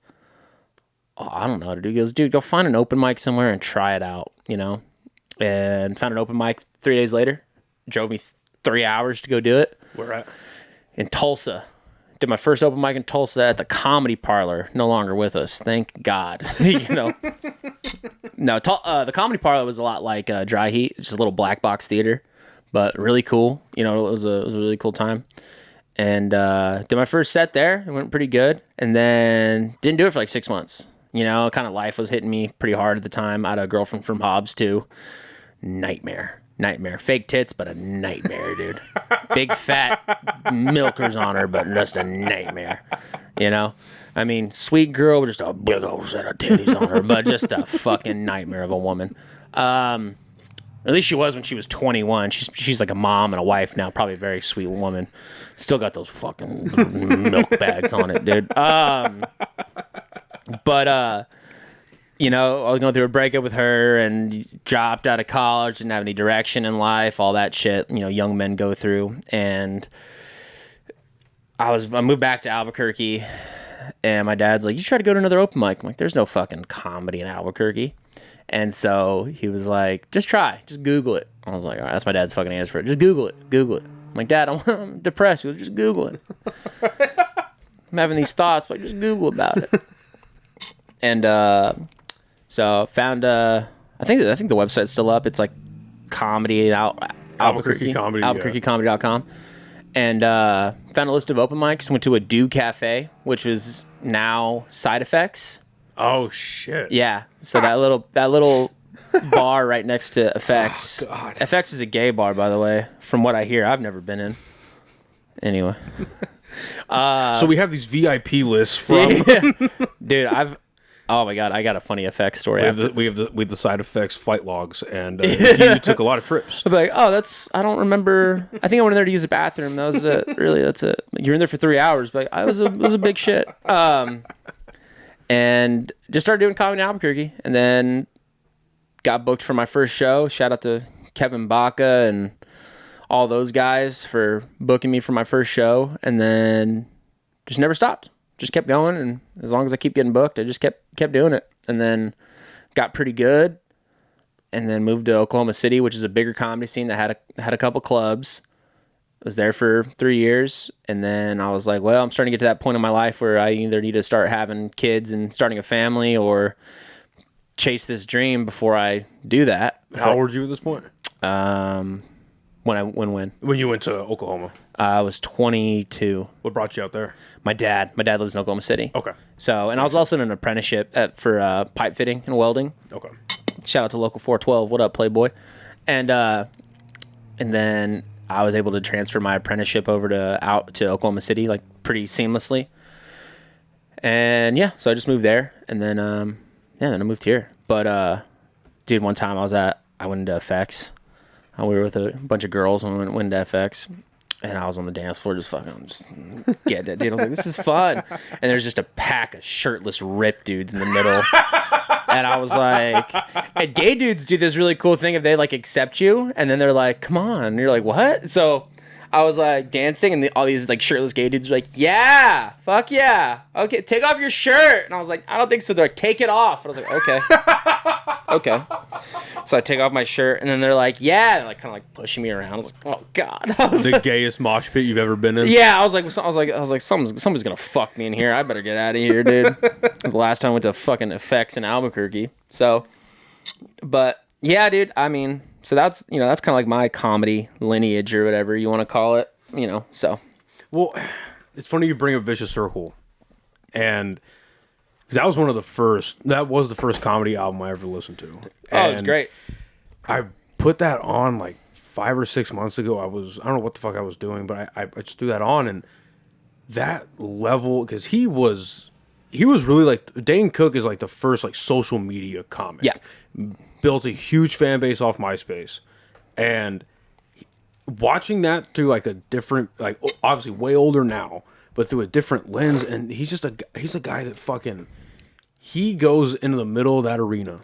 I don't know how to do. He goes, dude, go find an open mic somewhere and try it out, And found an open mic 3 days later. Drove me 3 hours to go do it. Where at? In Tulsa. Did my first open mic in Tulsa at the Comedy Parlor. No longer with us. Thank God. No, the Comedy Parlor was a lot like Dry Heat. Just a little black box theater. But really cool. It was a really cool time. And did my first set there. It went pretty good. And then didn't do it for like 6 months. Kind of life was hitting me pretty hard at the time. I had a girlfriend from Hobbs too. Nightmare. Fake tits, but a nightmare, dude. Big fat milkers on her, but just a nightmare. I mean, sweet girl with just a big old set of titties on her, but just a fucking nightmare of a woman. At least she was when she was 21. She's like a mom and a wife now. Probably a very sweet woman. Still got those fucking milk bags on it, dude. But I was going through a breakup with her and dropped out of college, didn't have any direction in life, all that shit, young men go through. And I moved back to Albuquerque, and my dad's like, you try to go to another open mic. I'm like, there's no fucking comedy in Albuquerque. And so he was like, just try, just Google it. I was like, all right, that's my dad's fucking answer for it. Just Google it. I'm like, Dad, I'm depressed. He goes, just Google it. I'm having these thoughts, but just Google about it. And so found I think the website's still up. It's like comedy Albuquerque Comedy, albuquerquecomedy.com. And found a list of open mics. Went to a Do Cafe, which was now Side Effects. Oh shit. Yeah. So that little bar right next to Effects. Oh, God. Effects is a gay bar, by the way. From what I hear, I've never been in. Anyway. So we have these VIP lists from. Yeah. Dude, oh my God, I got a funny effects story. We have the side effects flight logs, and you took a lot of trips. I'm like, I don't remember. I think I went in there to use the bathroom. That was it. Really, that's it. You're in there for 3 hours, but it was a big shit. And just started doing comedy in Albuquerque, and then got booked for my first show. Shout out to Kevin Baca and all those guys for booking me for my first show, and then just never stopped. Just kept going, and as long as I keep getting booked, I just kept doing it, and then got pretty good, and then moved to Oklahoma City, which is a bigger comedy scene that had a couple clubs. Was there for 3 years, and then I was like, well, I'm starting to get to that point in my life where I either need to start having kids and starting a family, or chase this dream before I do that. How old were you at this point? When you went to Oklahoma? I was 22. What brought you out there? My dad lives in Oklahoma City. Okay. So, and I was also in an apprenticeship for pipe fitting and welding. Okay. Shout out to Local 412. What up, Playboy? And then I was able to transfer my apprenticeship over to Oklahoma City like pretty seamlessly. And yeah, so I just moved there, and then then I moved here. But dude, one time I went into FX. We were with a bunch of girls when we went into FX, and I was on the dance floor just getting it, dude. I was like, this is fun. And there's just a pack of shirtless rip dudes in the middle. And I was like, and gay dudes do this really cool thing if they like accept you, and then they're like, come on. And you're like, what? So I was like dancing, and all these like shirtless gay dudes were like, yeah, fuck yeah. Okay, take off your shirt. And I was like, I don't think so. They're like, take it off. And I was like, okay. Okay. So I take off my shirt, and then they're like, yeah. And they're like kind of like pushing me around. I was like, oh God. The gayest mosh pit you've ever been in? Yeah, I was like, somebody's gonna fuck me in here. I better get out of here, dude. It was the last time I went to fucking Effects in Albuquerque. So, but yeah, dude. I mean, so that's kind of like my comedy lineage or whatever you want to call it. So. Well, it's funny you bring up Vicious Circle, and because that was the first comedy album I ever listened to. Oh, it's great. I put that on like 5 or 6 months ago. I don't know what the fuck I was doing, but I just threw that on, and that level, because he was really like, Dane Cook is like the first like social media comic. Yeah. Built a huge fan base off MySpace, and watching that through like a different, like obviously way older now, but through a different lens, and he's a guy that fucking, he goes into the middle of that arena.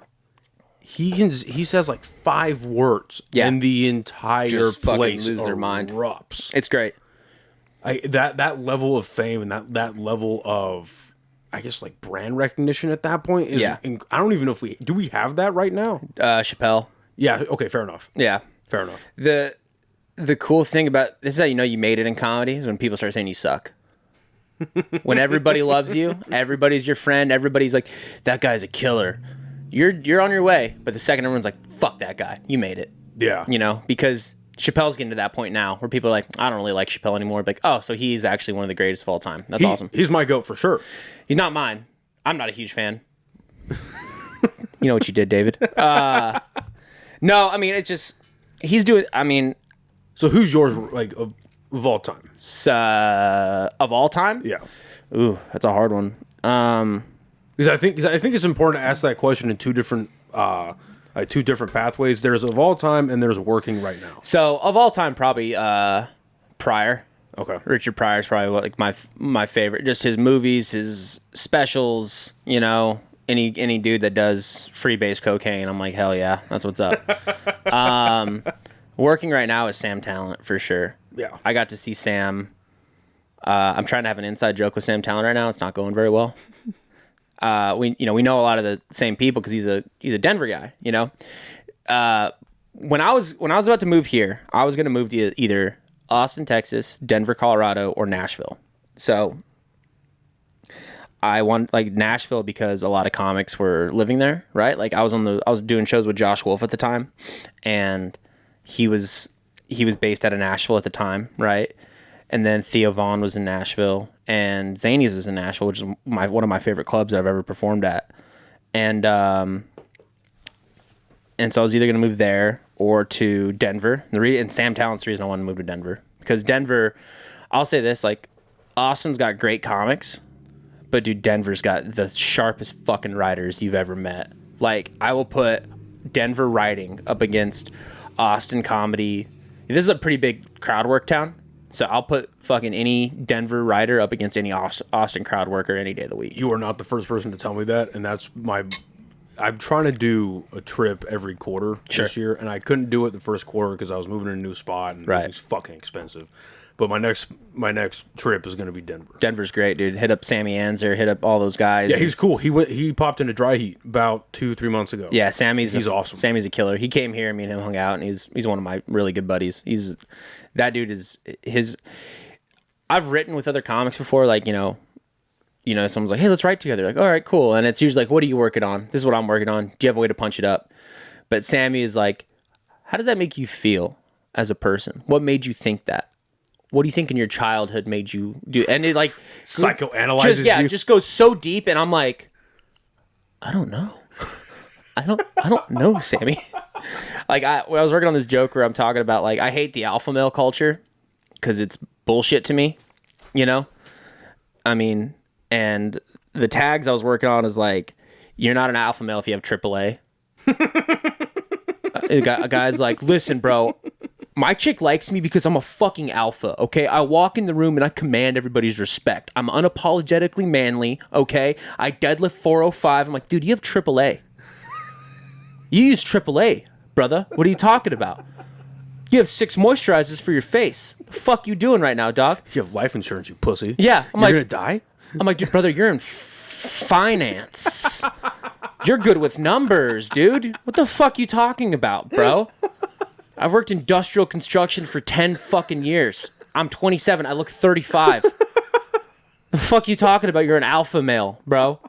He says like 5 words, and the entire Just place lose their mind. erupts. It's great. That level of fame and that level of, I guess, like brand recognition at that point is. Yeah. I don't even know if we have that right now. Chappelle. Yeah. Okay. Fair enough. Yeah. Fair enough. The cool thing about this is how you know you made it in comedy is when people start saying you suck. When everybody loves you, everybody's your friend, everybody's like, that guy's a killer. You're on your way, but the second everyone's like, fuck that guy, you made it. Yeah. You know, because Chappelle's getting to that point now where people are like, I don't really like Chappelle anymore. Like, oh, so he's actually one of the greatest of all time. That's awesome. He's my GOAT for sure. He's not mine. I'm not a huge fan. You know what you did, David. No, I mean, it's just, he's doing, I mean. So who's yours, like, of all time? Of all time? Yeah. Ooh, that's a hard one. Because I think it's important to ask that question in two different pathways. There's of all time and there's working right now. So of all time, probably Pryor. Okay. Richard Pryor's probably like my favorite. Just his movies, his specials. You know, any dude that does freebase cocaine, I'm like, hell yeah, that's what's up. Working right now is Sam Talent for sure. Yeah. I got to see Sam. I'm trying to have an inside joke with Sam Talent right now. It's not going very well. We know a lot of the same people because he's a Denver guy. You know, when I was about to move here, I was going to move to either Austin, Texas, Denver, Colorado, or Nashville. So I want like Nashville because a lot of comics were living there, right? Like I was doing shows with Josh Wolf at the time, and he was based out of Nashville at the time, right? And then Theo Vaughn was in Nashville, and Zanies was in Nashville, which is one of my favorite clubs I've ever performed at. And so I was either going to move there or to Denver. And Sam Talent's the reason I wanted to move to Denver. Because Denver, I'll say this, like, Austin's got great comics, but dude, Denver's got the sharpest fucking writers you've ever met. Like, I will put Denver writing up against Austin comedy. This is a pretty big crowd work town. So I'll put fucking any Denver writer up against any Austin crowd worker any day of the week. You are not the first person to tell me that, and that's I'm trying to do a trip every quarter this year, and I couldn't do it the first quarter because I was moving in a new spot, and it was fucking expensive. But my next trip is going to be Denver. Denver's great, dude. Hit up Sammy Anzer, hit up all those guys. Yeah, he's cool. He popped into Dry Heat about 2-3 months ago. Yeah, he's awesome. Sammy's a killer. He came here, me and him hung out, and he's one of my really good buddies. That dude is his. I've written with other comics before, like, you know, someone's like, hey, let's write together. Like, all right, cool. And it's usually like, what are you working on? This is what I'm working on. Do you have a way to punch it up? But Sammy is like, how does that make you feel as a person? What made you think that? What do you think in your childhood made you do? And it like psychoanalyzes you. Just goes so deep. And I'm like, I don't know. I don't know, Sammy. Like when I was working on this joke where I'm talking about like, I hate the alpha male culture because it's bullshit to me, you know? I mean, and the tags I was working on is like, you're not an alpha male if you have AAA. A guy's like, listen, bro, my chick likes me because I'm a fucking alpha, okay? I walk in the room and I command everybody's respect. I'm unapologetically manly, okay? I deadlift 405. I'm like, dude, you have AAA. You use AAA, brother. What are you talking about? You have 6 moisturizers for your face. The fuck you doing right now, dog? You have life insurance, you pussy. Yeah. You're gonna die? I'm like, dude, brother, you're in finance. You're good with numbers, dude. What the fuck you talking about, bro? I've worked industrial construction for 10 fucking years. I'm 27. I look 35. The fuck you talking about? You're an alpha male, bro.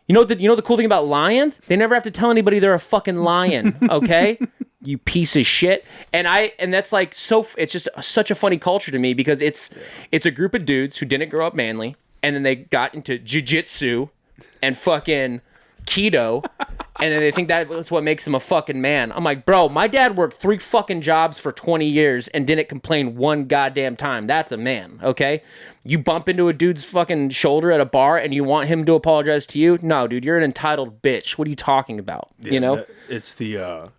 You know the cool thing about lions? They never have to tell anybody they're a fucking lion, okay? You piece of shit. And that's like it's just such a funny culture to me because it's a group of dudes who didn't grow up manly and then they got into jiu-jitsu and fucking keto, and then they think that's what makes him a fucking man. I'm like, bro, my dad worked 3 fucking jobs for 20 years and didn't complain one goddamn time. That's a man, okay? You bump into a dude's fucking shoulder at a bar and you want him to apologize to you? No, dude, you're an entitled bitch. What are you talking about? Yeah, you know? It's the,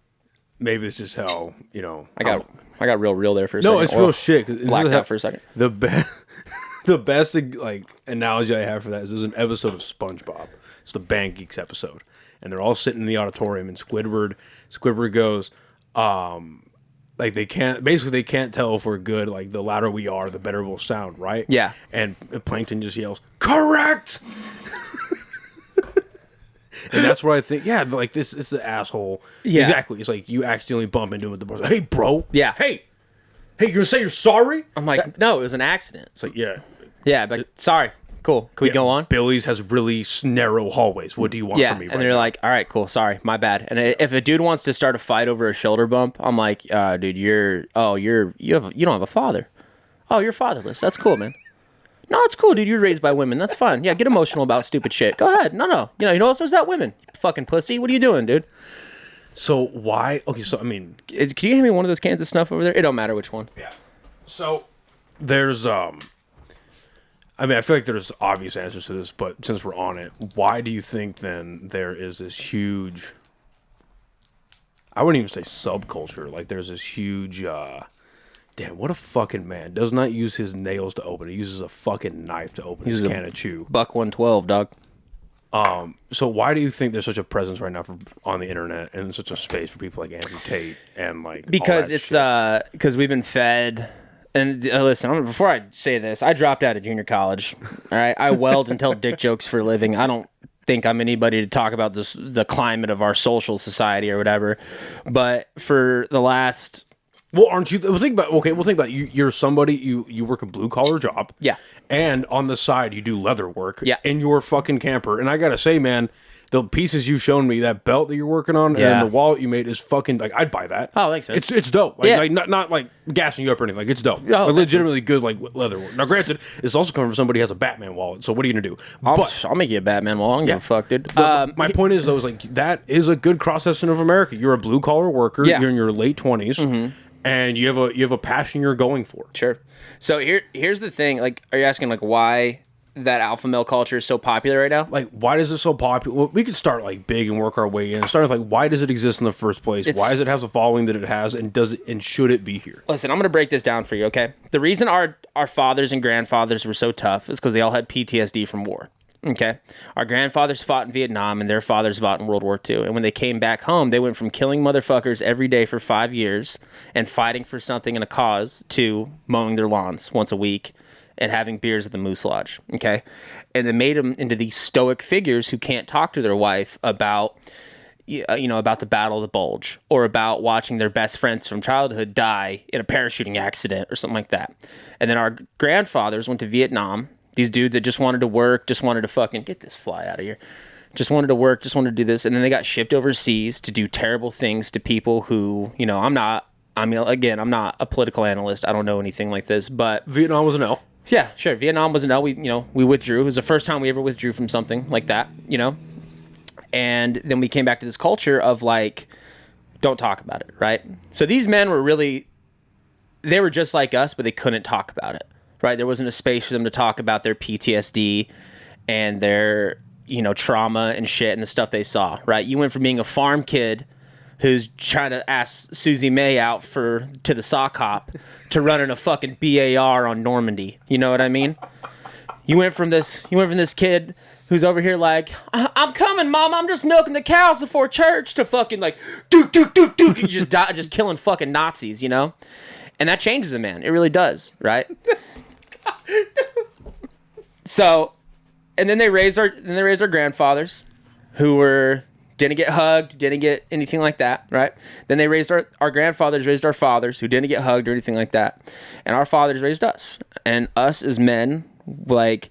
maybe this is how, you know. I got real there for a second. No, it's real shit. Blacked out for a second. The best like analogy I have for that is there's an episode of SpongeBob. It's the Band Geeks episode. And they're all sitting in the auditorium, and Squidward goes, like they can't tell if we're good. Like the louder we are, the better we'll sound, right? Yeah. And Plankton just yells, "Correct!" And that's where I think, yeah, like this is the asshole. Yeah. Exactly. It's like you accidentally bump into him at the bar. Like, hey, bro. Yeah. Hey, you're gonna say you're sorry? I'm like, no, it was an accident. It's like, yeah. Yeah, but sorry. Cool. Can we go on? Billy's has really narrow hallways. What do you want from me? And they're like, all right, cool. Sorry, my bad. And if a dude wants to start a fight over a shoulder bump, I'm like, dude, you don't have a father. Oh, you're fatherless. That's cool, man. No, it's cool, dude. You're raised by women. That's fine. Yeah, get emotional about stupid shit. Go ahead. No. You know what else is that? Women. You fucking pussy. What are you doing, dude? So why? Okay, so I mean, can you hand me one of those cans of snuff over there? It don't matter which one. Yeah. So there's I mean, I feel like there's obvious answers to this, but since we're on it, why do you think then there is this huge, I wouldn't even say subculture, like there's this huge, damn, what a fucking man, does not use his nails to open it, he uses a fucking knife to open his can of chew. Buck 112, dog. So why do you think there's such a presence right now on the internet and such a space for people like Andrew Tate and like because it's because we've been fed. And listen, before I say this, I dropped out of junior college. All right, I weld and tell dick jokes for a living. I don't think I'm anybody to talk about the climate of our social society or whatever. But for the last, well, aren't you? We'll think about you. You're somebody you work a blue collar job. Yeah. And on the side, you do leather work. Yeah. In your fucking camper, and I gotta say, man, the pieces you've shown me, that belt that you're working on, and the wallet you made is fucking, like, I'd buy that. Oh, thanks, man. It's dope. Like, like not like gassing you up or anything. Like, it's dope. Oh, like, legitimately good, like, leather work. Now, granted, it's also coming from somebody who has a Batman wallet, so what are you gonna do? I'll make you a Batman wallet. I don't give a fuck, dude. My point is, though, is like, that is a good cross-section of America. You're a blue-collar worker. Yeah. You're in your late 20s, and you have a passion you're going for. Sure. So here's the thing. Like, are you asking, like, why that alpha male culture is so popular right now? Like, why is it so popular? Well, we could start like big and work our way in. Start with like, why does it exist in the first place? Why does it have the following that it has, and should it be here? Listen, I'm gonna break this down for you, okay? The reason our fathers and grandfathers were so tough is because they all had PTSD from war. Okay, our grandfathers fought in Vietnam and their fathers fought in World War II. And when they came back home, they went from killing motherfuckers every day for 5 years and fighting for something and a cause to mowing their lawns once a week and having beers at the Moose Lodge, okay? And they made them into these stoic figures who can't talk to their wife about, about the Battle of the Bulge or about watching their best friends from childhood die in a parachuting accident or something like that. And then our grandfathers went to Vietnam, these dudes that just wanted to work, just wanted to fucking get this fly out of here. Just wanted to work, just wanted to do this. And then they got shipped overseas to do terrible things to people who, I'm not a political analyst. I don't know anything like this, but Vietnam was an L. Yeah, sure. Vietnam was an L. We withdrew. It was the first time we ever withdrew from something like that, And then we came back to this culture of like, don't talk about it, right? So these men they were just like us, but they couldn't talk about it, right? There wasn't a space for them to talk about their PTSD and their, trauma and shit and the stuff they saw, right? You went from being a farm kid who's trying to ask Susie May out to the sock hop to running a fucking BAR on Normandy. You know what I mean? You went from this kid who's over here like, I'm coming, Mom. I'm just milking the cows before church to fucking like, duke, just killing fucking Nazis, And that changes a man. It really does, right? So, and then they raised our grandfathers who didn't get hugged, didn't get anything like that, right? Then they raised our grandfathers raised our fathers who didn't get hugged or anything like that. And our fathers raised us. And us as men, like,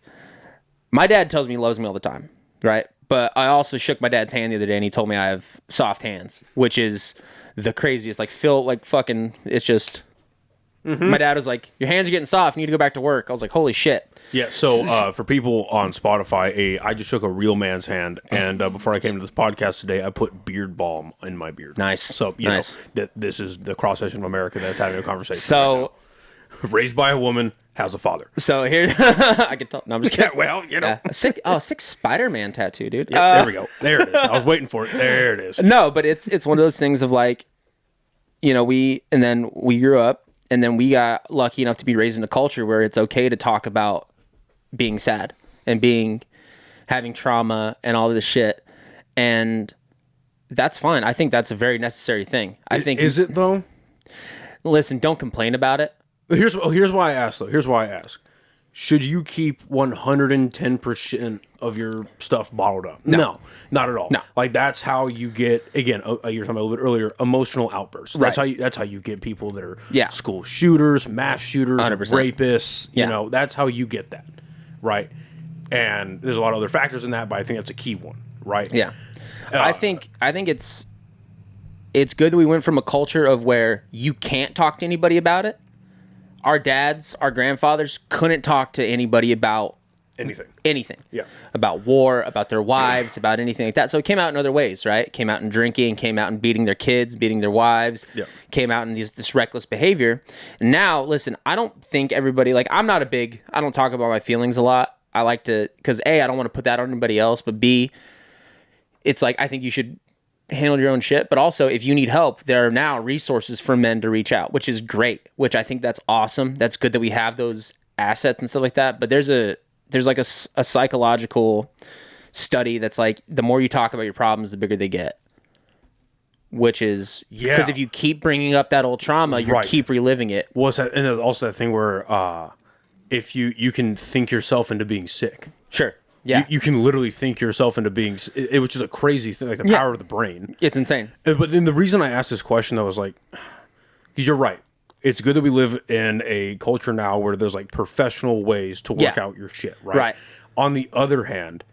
my dad tells me he loves me all the time, right? But I also shook my dad's hand the other day and he told me I have soft hands, which is the craziest. Like, Phil, like, fucking, it's just, My dad was like, your hands are getting soft. You need to go back to work. I was like, holy shit. Yeah, so for people on Spotify, I just shook a real man's hand, and before I came to this podcast today, I put beard balm in my beard. Nice. So, you know, that this is the cross-section of America that's having a conversation. So, right, raised by a woman, has a father. So here, I can tell. No, I'm just kidding. Yeah, well, you know. Sick Spider-Man tattoo, dude. There we go. There it is. I was waiting for it. There it is. No, but it's one of those things of like, you know, we grew up, and then we got lucky enough to be raised in a culture where it's okay to talk about being sad and having trauma and all of this shit, and that's fine. I think that's a very necessary thing. I think. Is it though? Listen, don't complain about it. Here's why I ask though. Here's why I ask. Should you keep 110% of your stuff bottled up? No, not at all. No. Like that's how you get, again, you were talking about a little bit earlier, emotional outbursts. Right. That's how you get people that are Yeah. school shooters, mass shooters, 100%. rapists. You Yeah. know, that's how you get that, right? And there's a lot of other factors in that, but I think that's a key one, right? Yeah. I think it's good that we went from a culture of where you can't talk to anybody about it. Our dads, our grandfathers couldn't talk to anybody about anything. Yeah. About war, about their wives, about anything like that. So it came out in other ways, right? Came out in drinking, came out in beating their kids, beating their wives, came out in this reckless behavior. And now, listen, I don't think everybody, like, I don't talk about my feelings a lot. I like to, because A, I don't want to put that on anybody else, but B, it's like, I think you should handle your own shit, but also if you need help, there are now resources for men to reach out, which is great, which I think that's awesome. That's good that we have those assets and stuff like that. But there's like a psychological study that's like, the more you talk about your problems, the bigger they get, which is because if you keep bringing up that old trauma, you keep reliving it. Well, and there's also that thing where if you can think yourself into being sick. Sure. Yeah. You can literally think yourself into being, which is a crazy thing, like the power of the brain. It's insane. But then the reason I asked this question, though, was like, you're right. It's good that we live in a culture now where there's like professional ways to work out your shit, right? Right. On the other hand,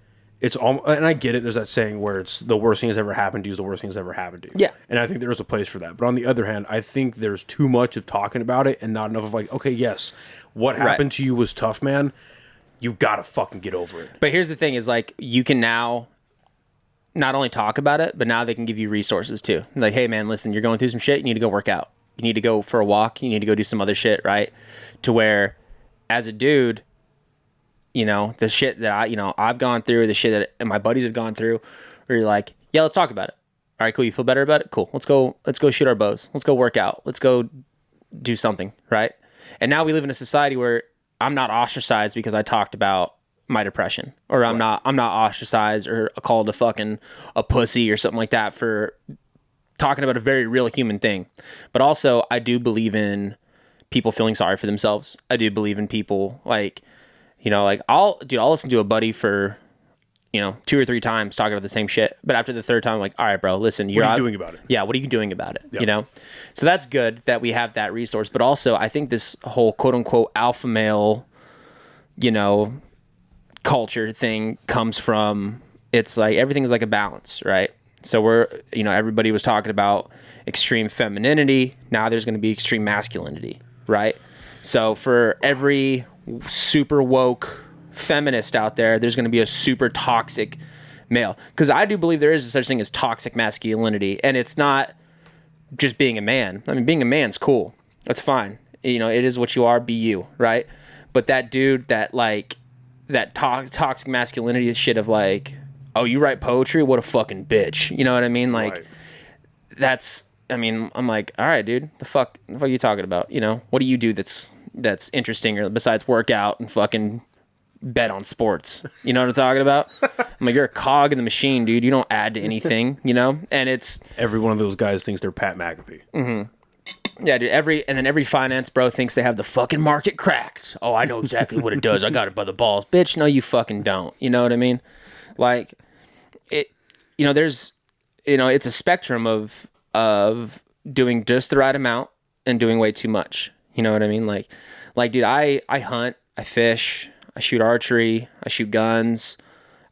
it's all, and I get it, there's that saying where it's the worst thing that's ever happened to you is the worst thing that's ever happened to you. Yeah. And I think there is a place for that. But on the other hand, I think there's too much of talking about it and not enough of like, okay, yes, what happened to you was tough, man. You gotta fucking get over it. But here's the thing is like, you can now not only talk about it, but now they can give you resources too. Like, hey man, listen, you're going through some shit. You need to go work out. You need to go for a walk. You need to go do some other shit, right? To where as a dude, you know, the shit that I've gone through, the shit that my buddies have gone through, where you're like, yeah, let's talk about it. All right, cool. You feel better about it? Cool. Let's go shoot our bows. Let's go work out. Let's go do something, right? And now we live in a society where I'm not ostracized because I talked about my depression, or I'm not ostracized or called a pussy or something like that for talking about a very real human thing. But also I do believe in people feeling sorry for themselves. I do believe in people like, you know, like I'll listen to a buddy for, you know, 2 or 3 times talking about the same shit. But after the third time, I'm like, all right, bro, listen, what are you doing about it? Yeah. What are you doing about it? Yep. You know? So that's good that we have that resource. But also I think this whole quote unquote alpha male, you know, culture thing comes from, it's like, everything's like a balance, right? So everybody was talking about extreme femininity. Now there's going to be extreme masculinity, right? So for every super woke feminist out there's going to be a super toxic male, because I do believe there is such thing as toxic masculinity, and it's not just being a man. I mean, being a man's cool, that's fine, you know, it is what you are, be you, right? But that dude that like that toxic masculinity shit of like, oh, you write poetry, what a fucking bitch, you know what I mean? Like that's, I mean, I'm like, all right, dude, the fuck are you talking about? You know, what do you do that's interesting, or besides work out and fucking bet on sports? You know what I'm talking about? I'm like, you're a cog in the machine, dude. You don't add to anything, you know? And it's every one of those guys thinks they're Pat McAfee. Mm-hmm. Yeah, dude. Every finance bro thinks they have the fucking market cracked. Oh, I know exactly what it does. I got it by the balls, bitch. No, you fucking don't. You know what I mean? Like it. You know, there's, you know, it's a spectrum of doing just the right amount and doing way too much. You know what I mean? Like, dude, I hunt, I fish, I shoot archery, I shoot guns,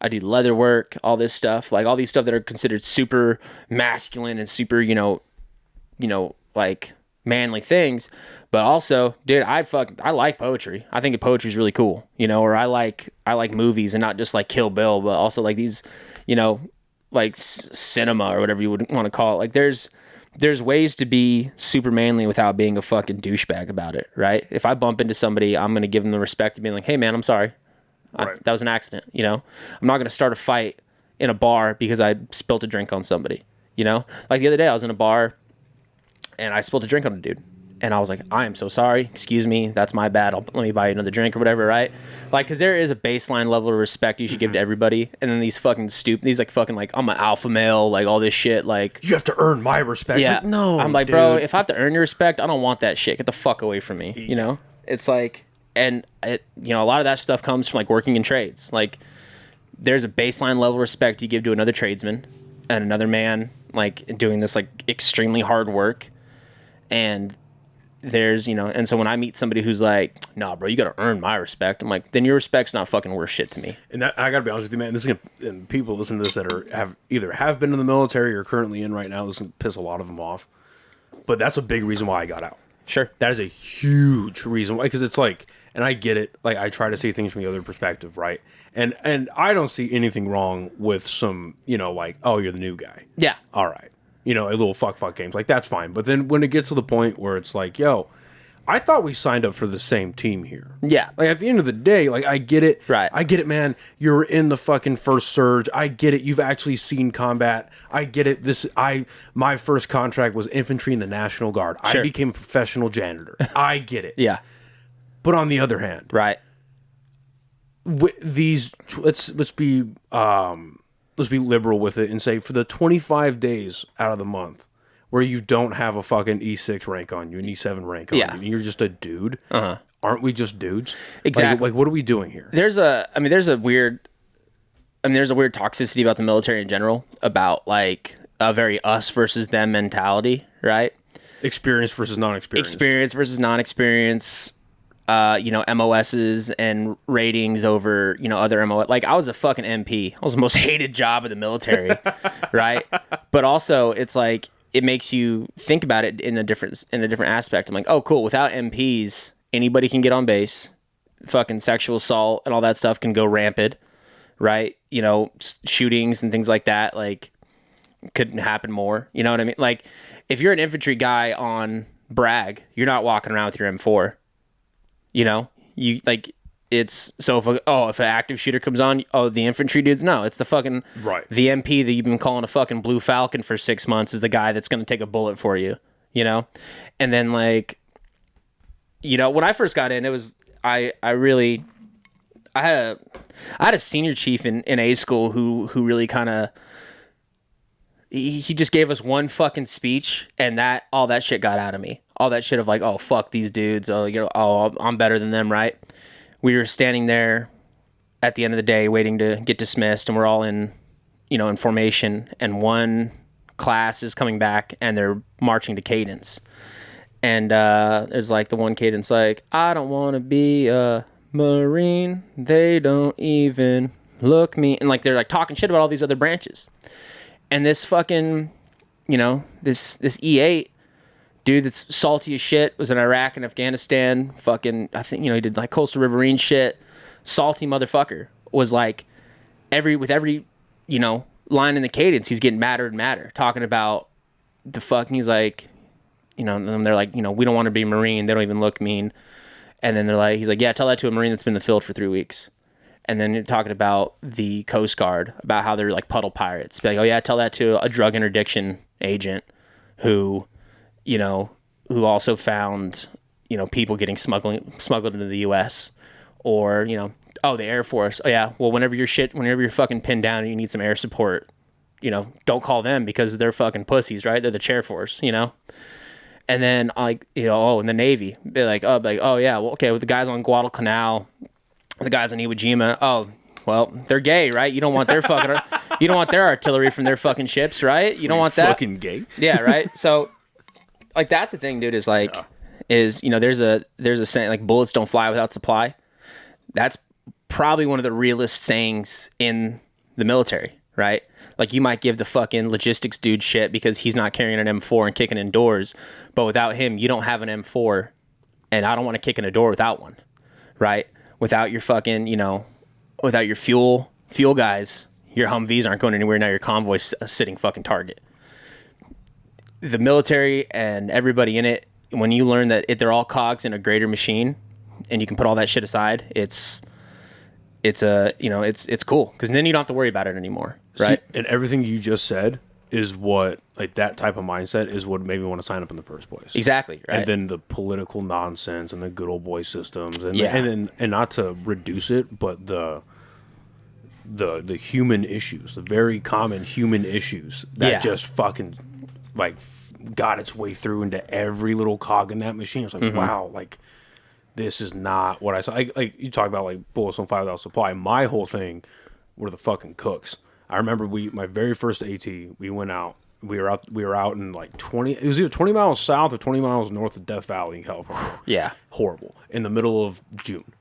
I do leather work, all this stuff, like all these stuff that are considered super masculine and super, you know, like manly things. But also, dude, I like poetry. I think poetry is really cool, you know, or I like movies, and not just like Kill Bill, but also like these, you know, like cinema or whatever you would want to call it. Like there's ways to be super manly without being a fucking douchebag about it, right? If I bump into somebody, I'm going to give them the respect of being like, hey man, I'm sorry. That was an accident, you know? I'm not going to start a fight in a bar because I spilled a drink on somebody, you know? Like the other day I was in a bar and I spilled a drink on a dude. And I was like, I am so sorry. Excuse me. That's my bad. Let me buy you another drink or whatever, right? Like, because there is a baseline level of respect you should give to everybody. And then these fucking these like fucking like, I'm an alpha male, like all this shit. Like, You have to earn my respect. yeah. Like, no, I'm like, dude. bro, if I have to earn your respect, I don't want that shit. Get the fuck away from me. You know? It's like, and it, you know, a lot of that stuff comes from like working in trades. Like, there's a baseline level of respect you give to another tradesman and another man, like doing this like extremely hard work. And there's, you know, and so when I meet somebody who's like, nah, bro, you got to earn my respect. I'm like, then your respect's not fucking worth shit to me. And that, I got to be honest with you, man. This is and people listen to this that have been in the military or currently in right now. This can piss a lot of them off. But that's a big reason why I got out. Sure. That is a huge reason why, because it's like, and I get it. Like, I try to see things from the other perspective, right? And I don't see anything wrong with some, you know, like, oh, you're the new guy. Yeah. All right. You know, a little fuck games. Like, that's fine. But then when it gets to the point where it's like, yo, I thought we signed up for the same team here. Yeah. Like, at the end of the day, like, I get it. Right. I get it, man. You're in the fucking first surge. I get it. You've actually seen combat. I get it. My first contract was infantry in the National Guard. Sure. I became a professional janitor. I get it. Yeah. But on the other hand, Right. let's be liberal with it and say for the 25 days out of the month where you don't have a fucking E6 rank on you, an E7 rank on you, and you're just a dude. Aren't we just dudes? Exactly. Like what are we doing here? There's a weird toxicity about the military in general, about like a very us versus them mentality, right? Experience versus non-experience. Experience versus non-experience. You know, MOSs and ratings over, you know, other MOS. Like, I was a fucking MP. I was the most hated job of the military, right? But also, it's like, it makes you think about it in a different aspect. I'm like, oh, cool. Without MPs, anybody can get on base. Fucking sexual assault and all that stuff can go rampant, right? You know, shootings and things like that, like, couldn't happen more. You know what I mean? Like, if you're an infantry guy on Bragg, you're not walking around with your M4. You know, you like it's so if an active shooter comes on, the infantry dudes, no, it's the fucking the MP that you've been calling a fucking Blue Falcon for 6 months is the guy that's going to take a bullet for you, you know? And then like, you know, when I first got in, it was I had a senior chief in A school who really kind of he just gave us one fucking speech, and all that shit got out of me. All that shit of like, oh, fuck these dudes. Oh, you know, I'm better than them, right? We were standing there at the end of the day waiting to get dismissed, and we're all in formation, and one class is coming back, and they're marching to cadence. And there's like the one cadence like, I don't want to be a Marine. They don't even look me. And like they're like talking shit about all these other branches. And this fucking, you know, this E8 dude that's salty as shit, was in Iraq and Afghanistan, fucking, I think, you know, he did like coastal riverine shit, salty motherfucker, was like, with every, you know, line in the cadence, he's getting madder and madder, talking about the fucking, he's like, you know, and they're like, you know, we don't want to be Marine, they don't even look mean. And then he's like, yeah, tell that to a Marine that's been in the field for 3 weeks. And then you're talking about the Coast Guard, about how they're like puddle pirates. Be like, oh yeah, tell that to a drug interdiction agent who, you know, who also found, you know, people getting smuggled into the U.S. Or, you know, oh, the Air Force. Oh yeah, well, whenever you're fucking pinned down and you need some air support, you know, don't call them because they're fucking pussies, right? They're the chair force, you know. And then like, you know, in the Navy, be like, oh yeah, well, okay, with the guys on Guadalcanal, the guys on Iwo Jima, oh, well, they're gay, right? You don't want their fucking, you don't want their artillery from their fucking ships, right? You don't want that. Fucking gay. Yeah, right. So, like, that's the thing, dude. Is like, is, you know, there's a saying like bullets don't fly without supply. That's probably one of the realest sayings in the military. right? Like, you might give the fucking logistics dude shit because he's not carrying an M4 and kicking in doors, but without him, you don't have an M4, and I don't want to kick in a door without one, right? Without your fucking, you know, without your fuel guys, your Humvees aren't going anywhere. Now your convoy's a sitting fucking target. The military and everybody in it, when you learn that they're all cogs in a greater machine, and you can put all that shit aside, it's cool, because then you don't have to worry about it anymore, right? See, and everything you just said is what, like, that type of mindset is what made me want to sign up in the first place. Exactly, right? And then the political nonsense and the good old boy systems, and Yeah. and not to reduce it, but the human issues, the very common human issues that just fucking like got its way through into every little cog in that machine. It's like, wow, like, this is not what I saw. Like you talk about, like, bullets on $5 supply. My whole thing were the fucking cooks. I remember my very first AT, we went out. We were out in like 20. It was either 20 miles south or 20 miles north of Death Valley in California. Yeah, Horrible. In the middle of June,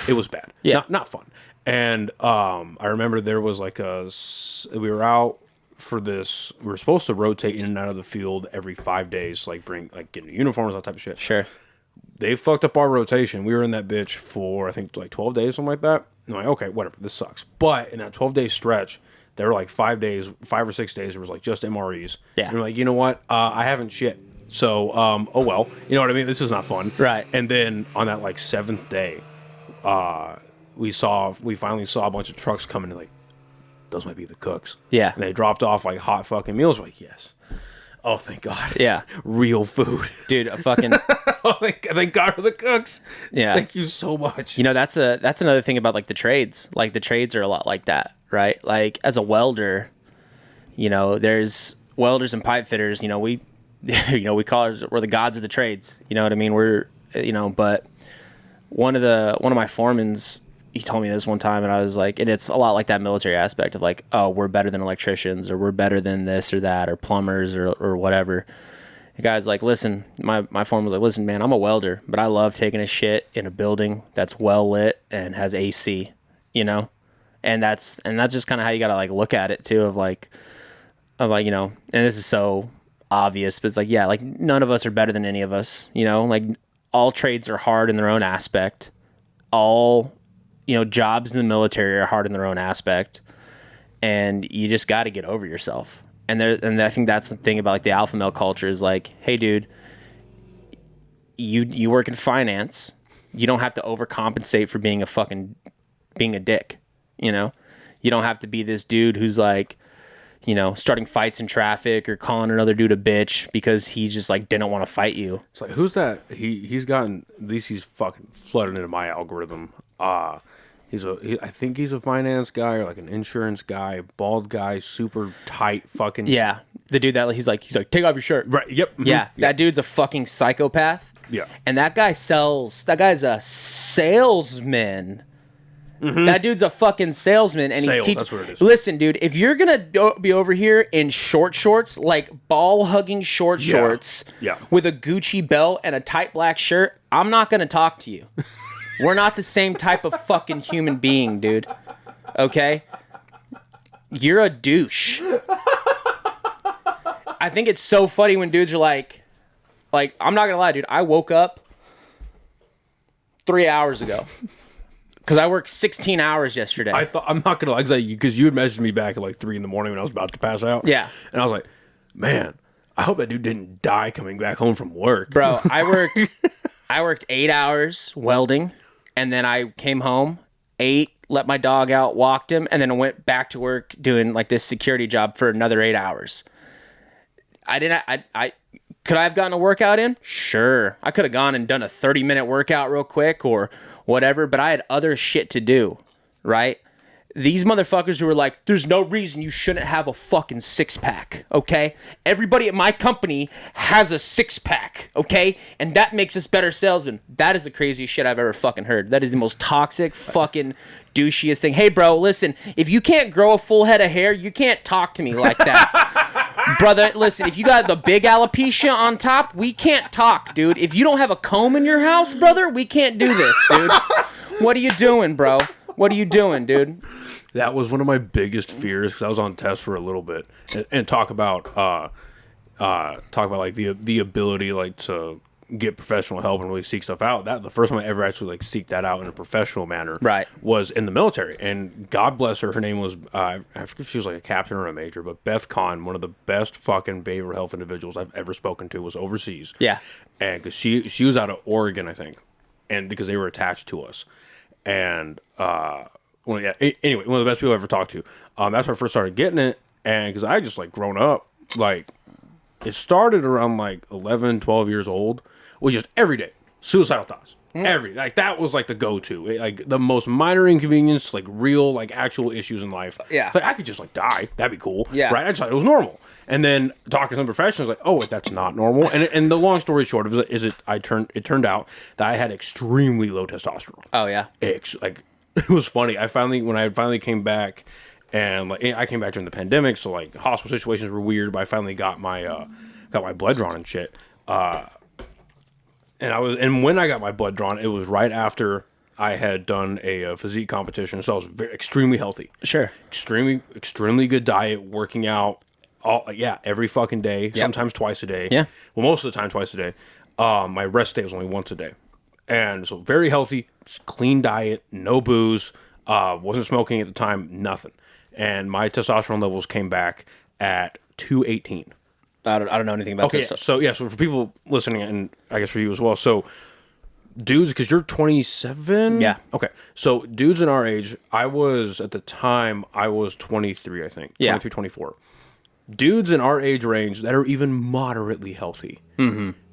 it was bad. Yeah, not fun. And I remember there was like we were out for this. We were supposed to rotate in and out of the field every 5 days, like getting uniforms, that type of shit. sure. They fucked up our rotation. We were in that bitch for, I think, like 12 days, something like that. And I'm like, okay, whatever, this sucks. But in that 12-day stretch, there were like 5 or 6 days, there was like just MREs. Yeah. And we're like, you know what? I haven't shit. So, oh well. You know what I mean? This is not fun. Right. And then on that like 7th day, we finally saw a bunch of trucks coming in, like, those might be the cooks. Yeah. And they dropped off like hot fucking meals. We're like, yes. Oh, thank God. Yeah. Real food. Dude, a fucking... Oh, thank God for the cooks. Yeah. Thank you so much. You know, that's another thing about, like, the trades. Like, the trades are a lot like that, right? Like, as a welder, you know, there's welders and pipe fitters. You know, we we're the gods of the trades. You know what I mean? But one of my foremans, he told me this one time, and I was like, and it's a lot like that military aspect of, like, oh, we're better than electricians, or we're better than this or that, or plumbers, or whatever. The guy's like, listen, my foreman was like, listen, man, I'm a welder, but I love taking a shit in a building that's well lit and has AC, you know? And that's just kind of how you got to, like, look at it too, of like, you know, and this is so obvious, but it's like, yeah, like, none of us are better than any of us, you know? Like, all trades are hard in their own aspect. All, you know, jobs in the military are hard in their own aspect, and you just got to get over yourself. And I think that's the thing about, like, the alpha male culture is like, hey, dude, you work in finance, you don't have to overcompensate for being a dick, you know? You don't have to be this dude who's, like, you know, starting fights in traffic or calling another dude a bitch because he just, like, didn't want to fight you. It's like, who's that? He's gotten, at least he's fucking flooded into my algorithm. I think he's a finance guy or like an insurance guy, bald guy, super tight fucking. Yeah, the dude that he's like, take off your shirt. Right. Yep. Mm-hmm. Yeah, that dude's a fucking psychopath. Yeah. And that guy's a salesman. Mm-hmm. That dude's a fucking salesman, and Sales, he teaches. that's what it is. Listen, dude, if you're gonna be over here in short shorts, like ball hugging shorts, Yeah. with a Gucci belt and a tight black shirt, I'm not gonna talk to you. We're not the same type of fucking human being, dude. Okay? You're a douche. I think it's so funny when dudes are like, I'm not gonna lie, dude. I woke up 3 hours ago. Because I worked 16 hours yesterday. I'm not gonna lie, because you had messaged me back at like 3 a.m. when I was about to pass out. Yeah. And I was like, man, I hope that dude didn't die coming back home from work. Bro, I worked 8 hours welding, and then I came home, ate, let my dog out, walked him, and then I went back to work doing, like, this security job for another 8 hours. Could I have gotten a workout in? Sure. I could have gone and done a 30-minute workout real quick or whatever, but I had other shit to do, right? These motherfuckers who were like, there's no reason you shouldn't have a fucking six-pack, okay? Everybody at my company has a six-pack, okay? And that makes us better salesmen. That is the craziest shit I've ever fucking heard. That is the most toxic, fucking douchiest thing. Hey, bro, listen, if you can't grow a full head of hair, you can't talk to me like that. Brother, listen, if you got the big alopecia on top, we can't talk, dude. If you don't have a comb in your house, brother, we can't do this, dude. What are you doing, bro? What are you doing, dude? That was one of my biggest fears because I was on test for a little bit, and talk about like the ability like to get professional help and really seek stuff out. That the first time I ever actually like seek that out in a professional manner, right, was in the military. And God bless her. Her name was I forget if she was like a captain or a major, but Beth Kahn, one of the best fucking behavioral health individuals I've ever spoken to, was overseas. Yeah, and because she was out of Oregon, I think, and because they were attached to us, and well, yeah. Anyway, one of the best people I ever talked to. That's when I first started getting it, and because I just like grown up, like it started around like 11, 12 years old. Was just every day suicidal thoughts. Like that was like the go-to, like the most minor inconvenience, like real, like actual issues in life. Yeah, like I could just like die. That'd be cool. Yeah, right. I just thought it was normal. And then talking to some professionals, like, oh, that's not normal. And the long story short of it turned out that I had extremely low testosterone. Oh yeah, like it was funny. When I finally came back, and like I came back during the pandemic, so like hospital situations were weird. But I finally got my blood drawn and shit. And when I got my blood drawn, it was right after I had done a physique competition, so I was extremely healthy. Sure, extremely good diet, working out, every fucking day, sometimes twice a day. Yeah, well, most of the time twice a day. My rest day was only once a day, and so very healthy, clean diet, no booze, wasn't smoking at the time, nothing, and my testosterone levels came back at 218. I don't know anything about this. So for people listening, and I guess for you as well. So dudes, because you're 27. Yeah. Okay. So dudes in our age, at the time, I was 23, I think. Yeah. 23, 24. Dudes in our age range that are even moderately healthy,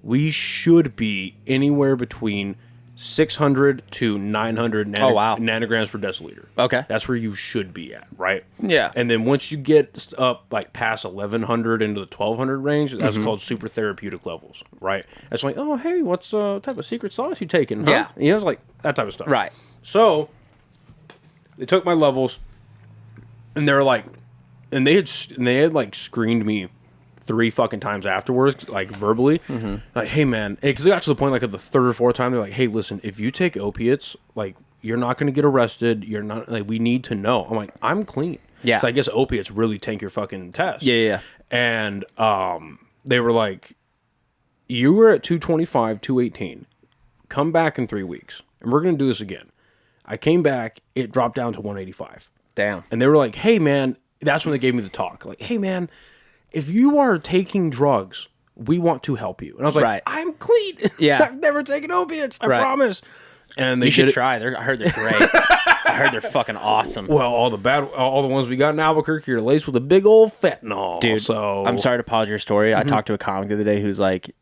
we should be anywhere between 600 to 900 nanograms per deciliter. Okay. That's where you should be at, right? Yeah. And then once you get up like past 1100 into the 1200 range, that's called super therapeutic levels, right? That's like, oh, hey, what's type of secret sauce you taking? Huh? Yeah. You know, it's like that type of stuff. Right. So they took my levels and they're like, and they had like screened me 3 fucking times afterwards, like verbally, like, hey man, because it got to the point like at the 3rd or 4th time, they're like, hey, listen, if you take opiates, like you're not going to get arrested. You're not like, we need to know. I'm like, I'm clean. Yeah. So I guess opiates really tank your fucking test. Yeah. And they were like, you were at 225, 218. Come back in 3 weeks, and we're going to do this again. I came back, it dropped down to 185. Damn. And they were like, hey man, that's when they gave me the talk. Like, hey man, if you are taking drugs, we want to help you. And I was like, right. I'm clean. Yeah. I've never taken opiates. I promise. And they should try. I heard they're great. I heard they're fucking awesome. Well, all the ones we got in Albuquerque are laced with a big old fentanyl. Dude, so I'm sorry to pause your story. I talked to a comic the other day who's like,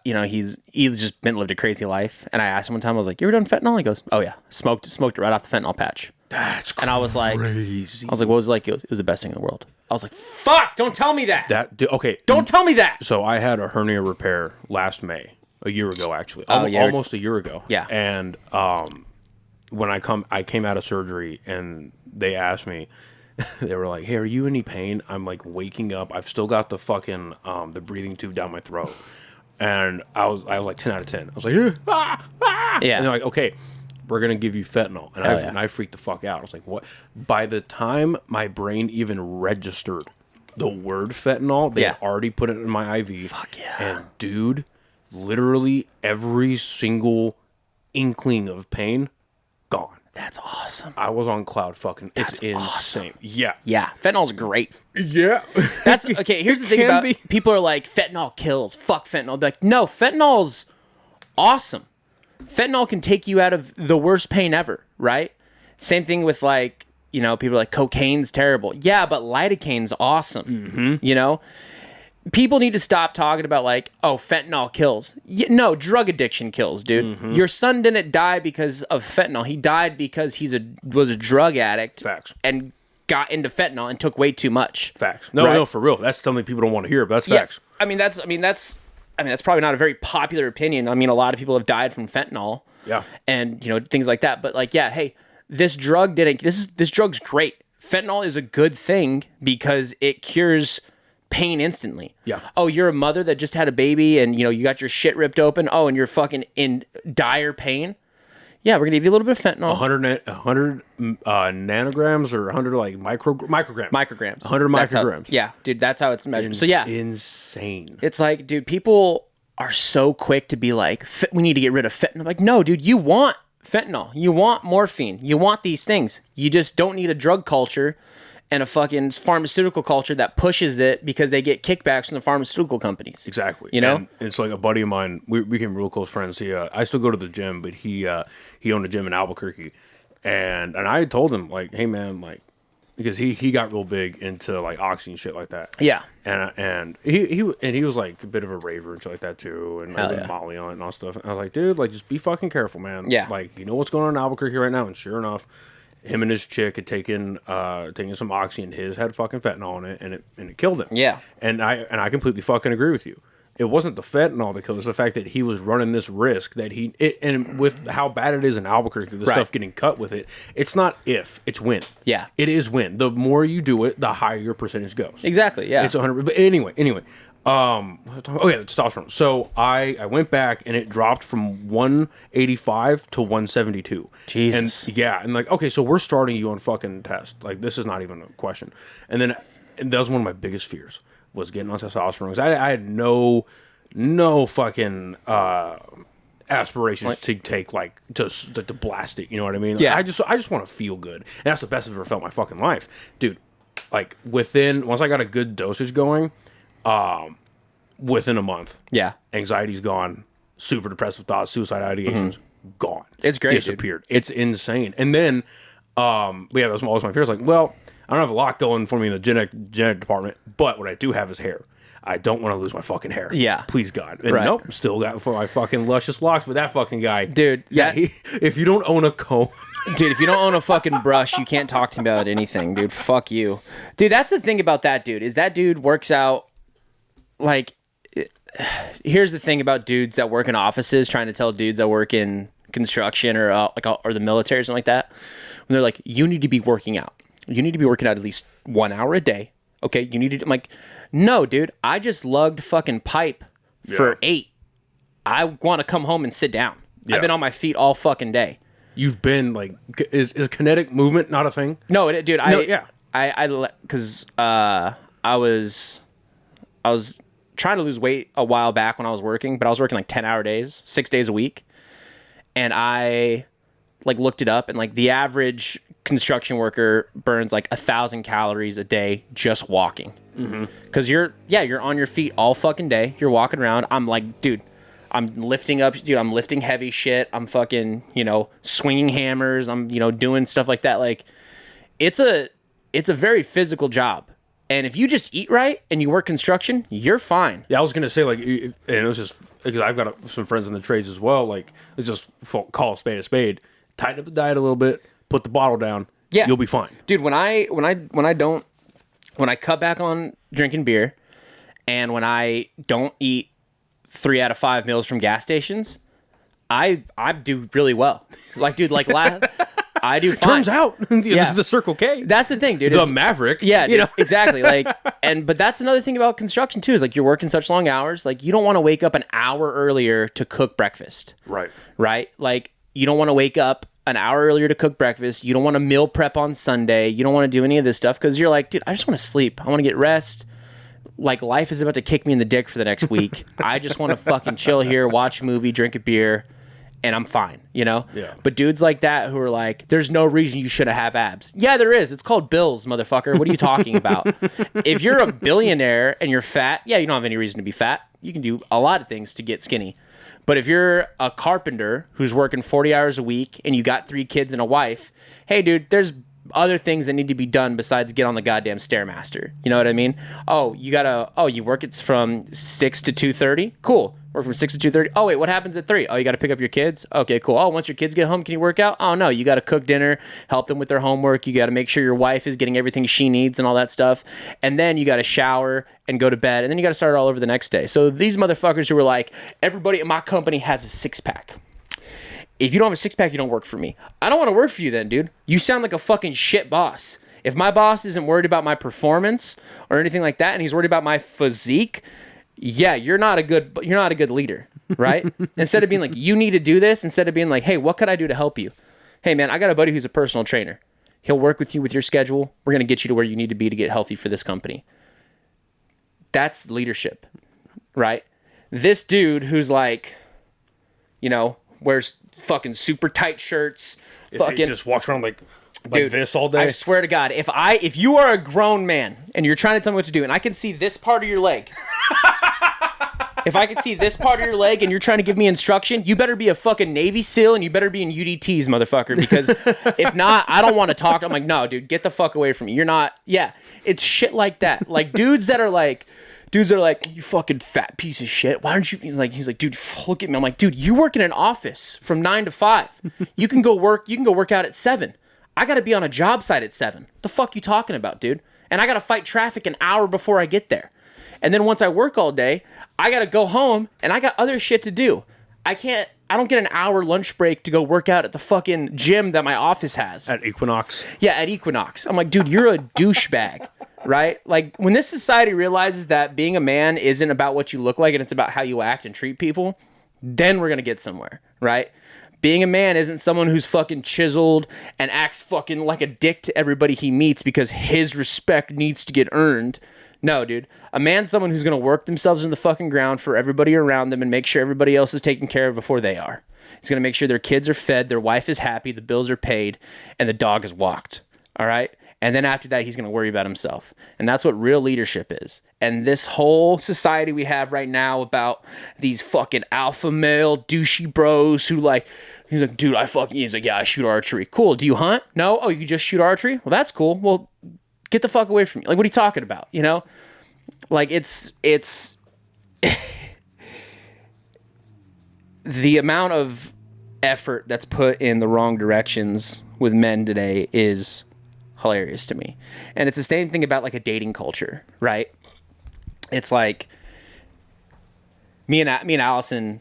he's just lived a crazy life. And I asked him one time, I was like, you ever done fentanyl? He goes, oh yeah, smoked it right off the fentanyl patch. That's crazy. And I was like, what was it like? It was the best thing in the world. I was like, fuck, don't tell me that. Okay. Don't tell me that. So I had a hernia repair last May, a year ago, actually. Yeah. Almost a year ago. Yeah. And when I came out of surgery and they asked me, they were like, hey, are you in any pain? I'm like waking up. I've still got the fucking, the breathing tube down my throat. And I was like 10 out of 10. I was like, Yeah. And they're like, okay, we're going to give you fentanyl. And I freaked the fuck out. I was like, what? By the time my brain even registered the word fentanyl, they had already put it in my IV. Fuck yeah. And dude, literally every single inkling of pain, gone. That's awesome. I was on cloud fucking. It's insane. Awesome. Yeah. Yeah. Fentanyl's great. Yeah. That's okay. Here's the thing about people are like, fentanyl kills. Fuck fentanyl. I'll be like, no, fentanyl's awesome. Fentanyl can take you out of the worst pain ever, right? Same thing with like, people are like, cocaine's terrible. Yeah, but lidocaine's awesome. People need to stop talking about like, oh, fentanyl kills. No, drug addiction kills, dude. Your son didn't die because of fentanyl. He died because was a drug addict. Facts. And got into fentanyl and took way too much. Facts. No, for real. That's something people don't want to hear, but that's facts. I mean, that's probably not a very popular opinion. I mean, a lot of people have died from fentanyl. Yeah. And, things like that. But like, yeah, hey, this drug's great. Fentanyl is a good thing because it cures pain instantly. Yeah. Oh, you're a mother that just had a baby and, you got your shit ripped open. Oh, and you're fucking in dire pain. Yeah, we're gonna give you a little bit of fentanyl. 100 nanograms or 100 like micrograms. Micrograms. 100 micrograms. Yeah, dude, that's how it's measured. So yeah, insane. it's like, dude, people are so quick to be like, we need to get rid of fentanyl. Like, no, dude, you want fentanyl, you want morphine, you want these things. You just don't need a drug culture and a fucking pharmaceutical culture that pushes it because they get kickbacks from the pharmaceutical companies. Exactly. You know? And it's like a buddy of mine, we became real close friends. I still go to the gym, but he owned a gym in Albuquerque. And I told him, like, hey man, like, because he got real big into like oxy and shit like that. Yeah. And he was like a bit of a raver and shit like that too, and like Molly on it and all stuff. And I was like, dude, like, just be fucking careful, man. Yeah. Like, you know what's going on in Albuquerque right now? And sure enough, him and his chick had taken some oxy, and his had fucking fentanyl in it, and it killed him. Yeah. And I completely fucking agree with you. It wasn't the fentanyl that killed, it was the fact that he was running this risk that and with how bad it is in Albuquerque, the stuff getting cut with it, it's not if, it's when. Yeah. It is when. The more you do it, the higher your percentage goes. Exactly. Yeah. It's 100. But anyway. Testosterone. So I went back and it dropped from 185 to 172. Jesus. And like, okay, so we're starting you on fucking test. Like, this is not even a question. And that was one of my biggest fears, was getting on testosterone. 'Cause I had no fucking aspirations to take, like, to blast it. You know what I mean? Yeah. I just want to feel good. And that's the best I've ever felt in my fucking life, dude. Like, once I got a good dosage going, within a month, anxiety's gone, super depressive thoughts, suicide ideations, gone. It's great, disappeared. Dude. It's insane. And then, that's always my fears. Like, well, I don't have a lot going for me in the genetic department, but what I do have is hair. I don't want to lose my fucking hair. Yeah. Please God. And nope, still got for my fucking luscious locks, but that fucking guy, dude. Yeah. If you don't own a comb. Dude, if you don't own a fucking brush, you can't talk to me about anything, dude. Fuck you. Dude, that's the thing about that dude, is that dude works out. Like, here's the thing about dudes that work in offices trying to tell dudes that work in construction or the military or something like that. When they're like, you need to be working out. You need to be working out at least 1 hour a day. Okay, you need to. I'm like, no, dude. I just lugged fucking pipe for 8. I want to come home and sit down. Yeah. I've been on my feet all fucking day. You've been like, is kinetic movement not a thing? No, dude. Because I was trying to lose weight a while back when I was working, but I was working like 10-hour days, 6 days a week. And I like looked it up, and like the average construction worker burns like 1,000 calories a day just walking. Because you're on your feet all fucking day. You're walking around. I'm like, dude, I'm lifting up, dude. I'm lifting heavy shit. I'm fucking, swinging hammers. I'm, doing stuff like that. Like, it's a very physical job. And if you just eat right and you work construction, you're fine. Yeah, I was gonna say, like, and it was just because I've got some friends in the trades as well. Like, it's just call a spade a spade. Tighten up the diet a little bit. Put the bottle down. Yeah, you'll be fine, dude. When I cut back on drinking beer, and when I don't eat 3 out of 5 meals from gas stations, I do really well. Like, dude, like I do fine. Turns out, this is the Circle K. That's the thing, dude. The Maverick. Yeah, dude, exactly. Like, but that's another thing about construction too, is like you're working such long hours. Like, you don't want to wake up an hour earlier to cook breakfast. Right. Like, you don't want to wake up an hour earlier to cook breakfast. You don't want to meal prep on Sunday. You don't want to do any of this stuff because you're like, dude, I just want to sleep. I want to get rest. Like, life is about to kick me in the dick for the next week. I just want to fucking chill here, watch a movie, drink a beer, and I'm fine, Yeah. But dudes like that who are like, there's no reason you shouldn't have abs. Yeah, there is. It's called bills, motherfucker. What are you talking about? If you're a billionaire and you're fat, yeah, you don't have any reason to be fat. You can do a lot of things to get skinny. But if you're a carpenter who's working 40 hours a week and you got 3 kids and a wife, hey, dude, there's other things that need to be done besides get on the goddamn Stairmaster. You know what I mean? You work it's from 6 to 2:30? Cool. Work from 6 to 2:30. Oh, wait, what happens at 3? Oh, you got to pick up your kids? Okay, cool. Oh, once your kids get home, can you work out? Oh, no, you got to cook dinner, help them with their homework. You got to make sure your wife is getting everything she needs and all that stuff. And then you got to shower and go to bed. And then you got to start all over the next day. So these motherfuckers who are like, everybody in my company has a 6-pack. If you don't have a 6-pack, you don't work for me. I don't want to work for you then, dude. You sound like a fucking shit boss. If my boss isn't worried about my performance or anything like that, and he's worried about my physique, yeah, you're not a good leader. right? Instead of being like, you need to do this, instead of being like, hey, what could I do to help you? Hey, man, I got a buddy who's a personal trainer. He'll work with you with your schedule. We're going to get you to where you need to be to get healthy for this company. That's leadership, right? This dude who's like, you know, wears fucking super tight shirts. He just walks around like dude, this all day. I swear to God, if you are a grown man and you're trying to tell me what to do, and I can see this part of your leg, if I can see this part of your leg and you're trying to give me instruction, you better be a fucking Navy SEAL and you better be in UDTs, motherfucker. Because if not, I don't want to talk. I'm like, no, dude, get the fuck away from me. You're not. Yeah, it's shit like that. Like dudes that are like, you fucking fat piece of shit. Why don't you? He's like, dude, look at me. I'm like, dude, you work in an office from 9 to 5. You can go work out at 7. I got to be on a job site at 7. What the fuck you talking about, dude? And I got to fight traffic an hour before I get there. And then once I work all day, I got to go home and I got other shit to do. I don't get an hour lunch break to go work out at the fucking gym that my office has. At Equinox. Yeah, at Equinox. I'm like, dude, you're a douchebag, right? Like when this society realizes that being a man isn't about what you look like and it's about how you act and treat people, then we're going to get somewhere, right? Being a man isn't someone who's fucking chiseled and acts fucking like a dick to everybody he meets because his respect needs to get earned. No, dude. A man's someone who's going to work themselves in the fucking ground for everybody around them and make sure everybody else is taken care of before they are. He's going to make sure their kids are fed, their wife is happy, the bills are paid, and the dog is walked. All right? And then after that, he's going to worry about himself. And that's what real leadership is. And this whole society we have right now about these fucking alpha male douchey bros who he's like, dude, he's like, yeah, I shoot archery. Cool. Do you hunt? No? Oh, you just shoot archery? Well, that's cool. Well, get the fuck away from me. Like, what are you talking about? You know? Like, it's the amount of effort that's put in the wrong directions with men today is hilarious to me. And it's the same thing about like a dating culture, right? It's like me and Allison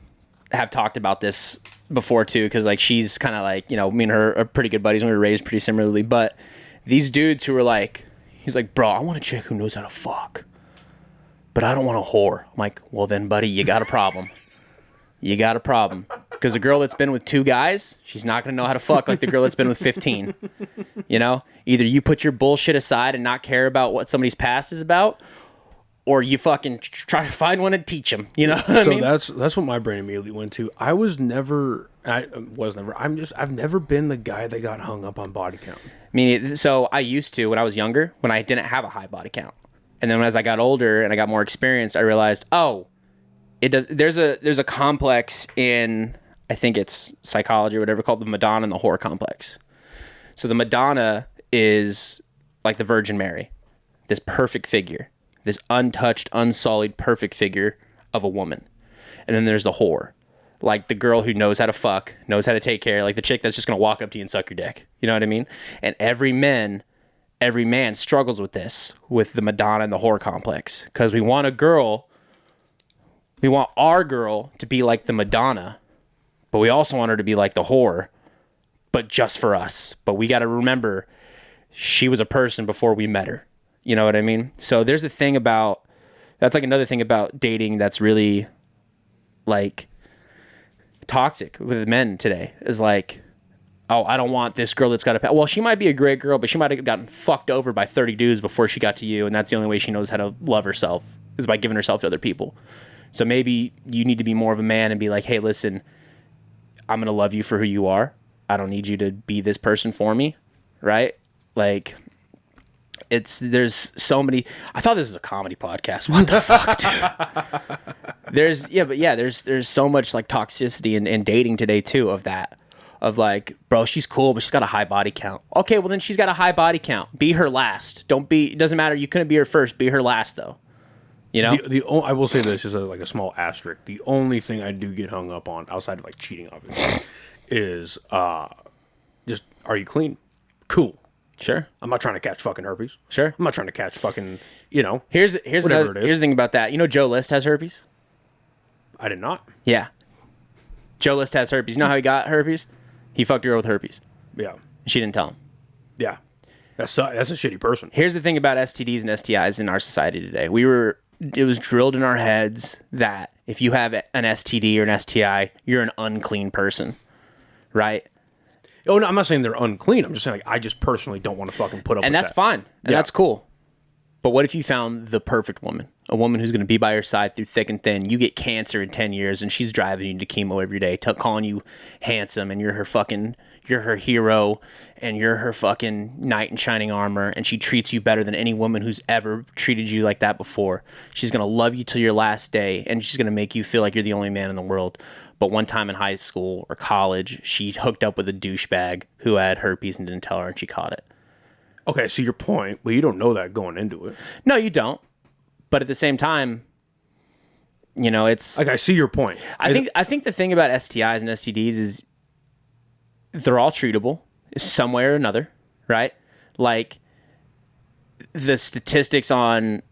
have talked about this before too, because like she's kind of like, you know, me and her are pretty good buddies and we were raised pretty similarly. But these dudes who are like, he's like, bro, I want a chick who knows how to fuck, but I don't want a whore. I'm like, well then, buddy, you got a problem. You got a problem. Because a girl that's been with 2 guys, she's not going to know how to fuck like the girl that's been with 15. You know? Either you put your bullshit aside and not care about what somebody's past is about, or you fucking try to find one and teach them. You know what I mean? So that's what my brain immediately went to. I've never been the guy that got hung up on body count. So I used to when I was younger, when I didn't have a high body count. And then as I got older and I got more experience, I realized, there's a complex in, I think it's psychology or whatever, called the Madonna and the whore complex. So the Madonna is like the Virgin Mary, this perfect figure, this untouched, unsullied, perfect figure of a woman. And then there's the whore, like the girl who knows how to fuck, knows how to take care, like the chick that's just going to walk up to you and suck your dick. You know what I mean? And every man struggles with this, with the Madonna and the whore complex, because we want our girl to be like the Madonna, but we also want her to be like the whore, but just for us. But we got to remember she was a person before we met her. You know what I mean? So there's a thing that's like another thing about dating that's really like toxic with men today, is like, oh, I don't want this girl that's got a... Well, she might be a great girl, but she might have gotten fucked over by 30 dudes before she got to you, and that's the only way she knows how to love herself, is by giving herself to other people. So maybe you need to be more of a man and be like, hey, listen, I'm going to love you for who you are. I don't need you to be this person for me, right? Like, there's so many... I thought this was a comedy podcast. What the fuck, dude? There's so much like toxicity in dating today too, of that. Of like, bro, she's cool, but she's got a high body count. Okay, well then she's got a high body count. Be her last. It doesn't matter. You couldn't be her first. Be her last though. You know? I will say this is like a small asterisk. The only thing I do get hung up on, outside of like cheating, obviously, is just, are you clean? Cool. Sure. I'm not trying to catch fucking herpes. Sure. I'm not trying to catch fucking, you know. Here's the thing about that. You know Joe List has herpes? I did not. Yeah. Joe List has herpes. You know how he got herpes? He fucked a girl with herpes. Yeah. She didn't tell him. Yeah. That's a shitty person. Here's the thing about STDs and STIs in our society today. It was drilled in our heads that if you have an STD or an STI, you're an unclean person, right? Oh, no, I'm not saying they're unclean. I'm just saying, like, I just personally don't want to fucking put up with that. And that's fine. And that's cool. But what if you found the perfect woman? A woman who's going to be by your side through thick and thin. You get cancer in 10 years and she's driving you to chemo every day, calling you handsome, and you're her hero, and you're her fucking knight in shining armor, and she treats you better than any woman who's ever treated you like that before. She's going to love you till your last day, and she's going to make you feel like you're the only man in the world. But one time in high school or college, she hooked up with a douchebag who had herpes and didn't tell her, and she caught it. Okay, I see your point, but you don't know that going into it. No, you don't. But at the same time, you know, it's like, I see your point. I think the thing about STIs and STDs is they're all treatable some way or another, right? Like the statistics on,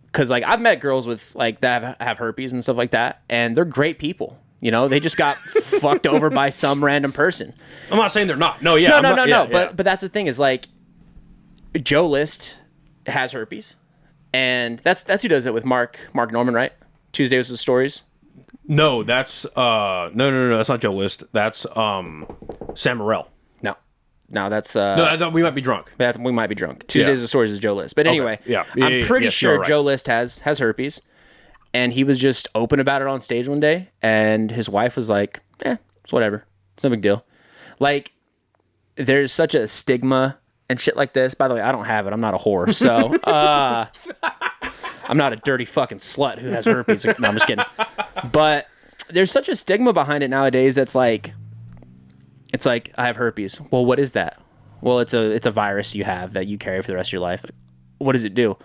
because like I've met girls with like that have herpes and stuff like that, and they're great people. You know, they just got fucked over by some random person. I'm not saying they're not. No, yeah, no. But that's the thing is, like, Joe List has herpes, and that's who does it with Mark Norman, right? Tuesday was the stories. No, that's no, that's not Joe List. That's Sam Morrell. No, that's no, we might be drunk. We might be drunk. Tuesdays the stories is Joe List. But anyway, I'm pretty sure Joe List has herpes, and he was just open about it on stage one day, and his wife was like, it's whatever. It's no big deal. Like, there's such a stigma and shit like this. By the way, I don't have it. I'm not a whore. So, I'm not a dirty fucking slut who has herpes. No, I'm just kidding. But there's such a stigma behind it nowadays that's like, it's like, I have herpes. Well, what is that? Well, it's a virus you have that you carry for the rest of your life. What does it do?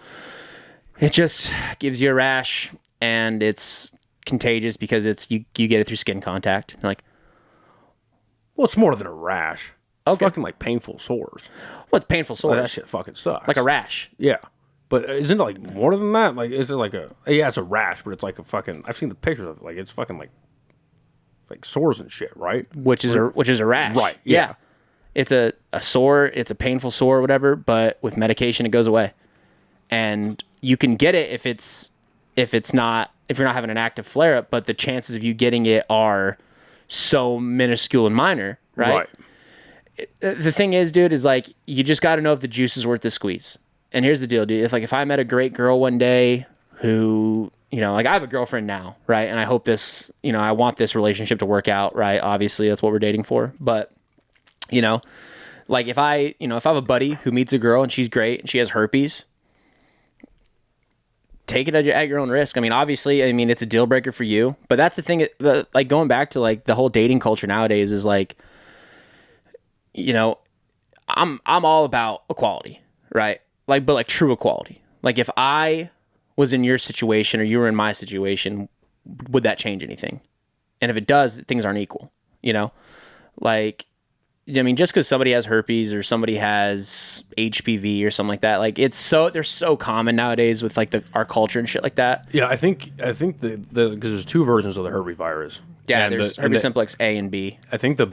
It just gives you a rash, and it's contagious because you get it through skin contact. Like, well, it's more than a rash. It's fucking like painful sores. Well, it's painful sores. That shit fucking sucks. Like a rash. Yeah. But isn't it like more than that? Like, is it like it's a rash, but it's like a fucking, I've seen the pictures of it. Like, it's fucking like sores and shit, right? Which is a rash. Right. Yeah. It's a sore, it's a painful sore or whatever, but with medication it goes away. And you can get it if you're not having an active flare up, but the chances of you getting it are so minuscule and minor, right? The thing is, dude, is like, you just got to know if the juice is worth the squeeze. And here's the deal, dude. If I met a great girl one day who, you know, like, I have a girlfriend now, right? And I hope this, you know, I want this relationship to work out, right? Obviously, that's what we're dating for. But, you know, like, if I have a buddy who meets a girl and she's great and she has herpes, take it at your own risk. I mean, obviously, it's a deal breaker for you. But that's the thing, like, going back to, like, the whole dating culture nowadays is, like, you know, I'm all about equality, right? Like, but like true equality. Like, if I was in your situation or you were in my situation, would that change anything? And if it does, things aren't equal, you know? Like, I mean, just because somebody has herpes or somebody has HPV or something like that, like, they're so common nowadays with like our culture and shit like that. Yeah, I think because there's two versions of the herpes virus. Yeah, there's herpes simplex A and B. I think the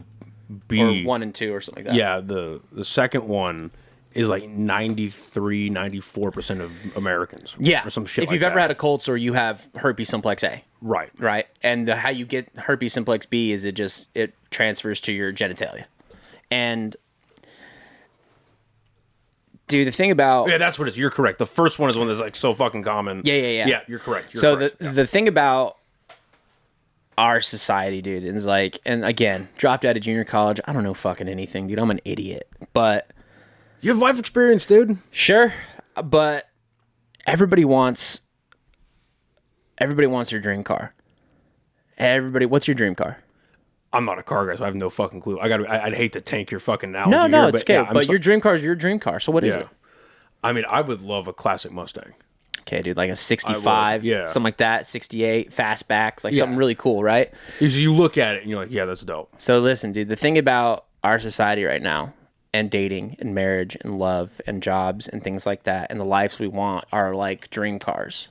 B, or 1 and 2 or something like that. Yeah, the second one is like 94% of Americans. Yeah. Or some shit if like you've that. ever had a cold sore, you have herpes simplex A. Right. Right. And how you get herpes simplex B is it transfers to your genitalia. And dude, the thing about... Yeah, that's what it is. You're correct. The first one is one that's like so fucking common. Yeah. Yeah, you're correct. The thing about our society, dude, is like, and again, dropped out of junior college. I don't know fucking anything, dude. I'm an idiot. But... You have life experience, dude. Sure. But everybody wants their dream car. What's your dream car? I'm not a car guy, so I have no fucking clue. I'd hate to tank your fucking knowledge. No, it's okay. Yeah, but your dream car is your dream car. So what is it? I mean, I would love a classic Mustang. Okay, dude, like a 65, something like that, 68, fastbacks, like something really cool, right? You look at it and you're like, yeah, that's dope. So listen, dude, the thing about our society right now, and dating and marriage and love and jobs and things like that, and the lives we want are like dream cars.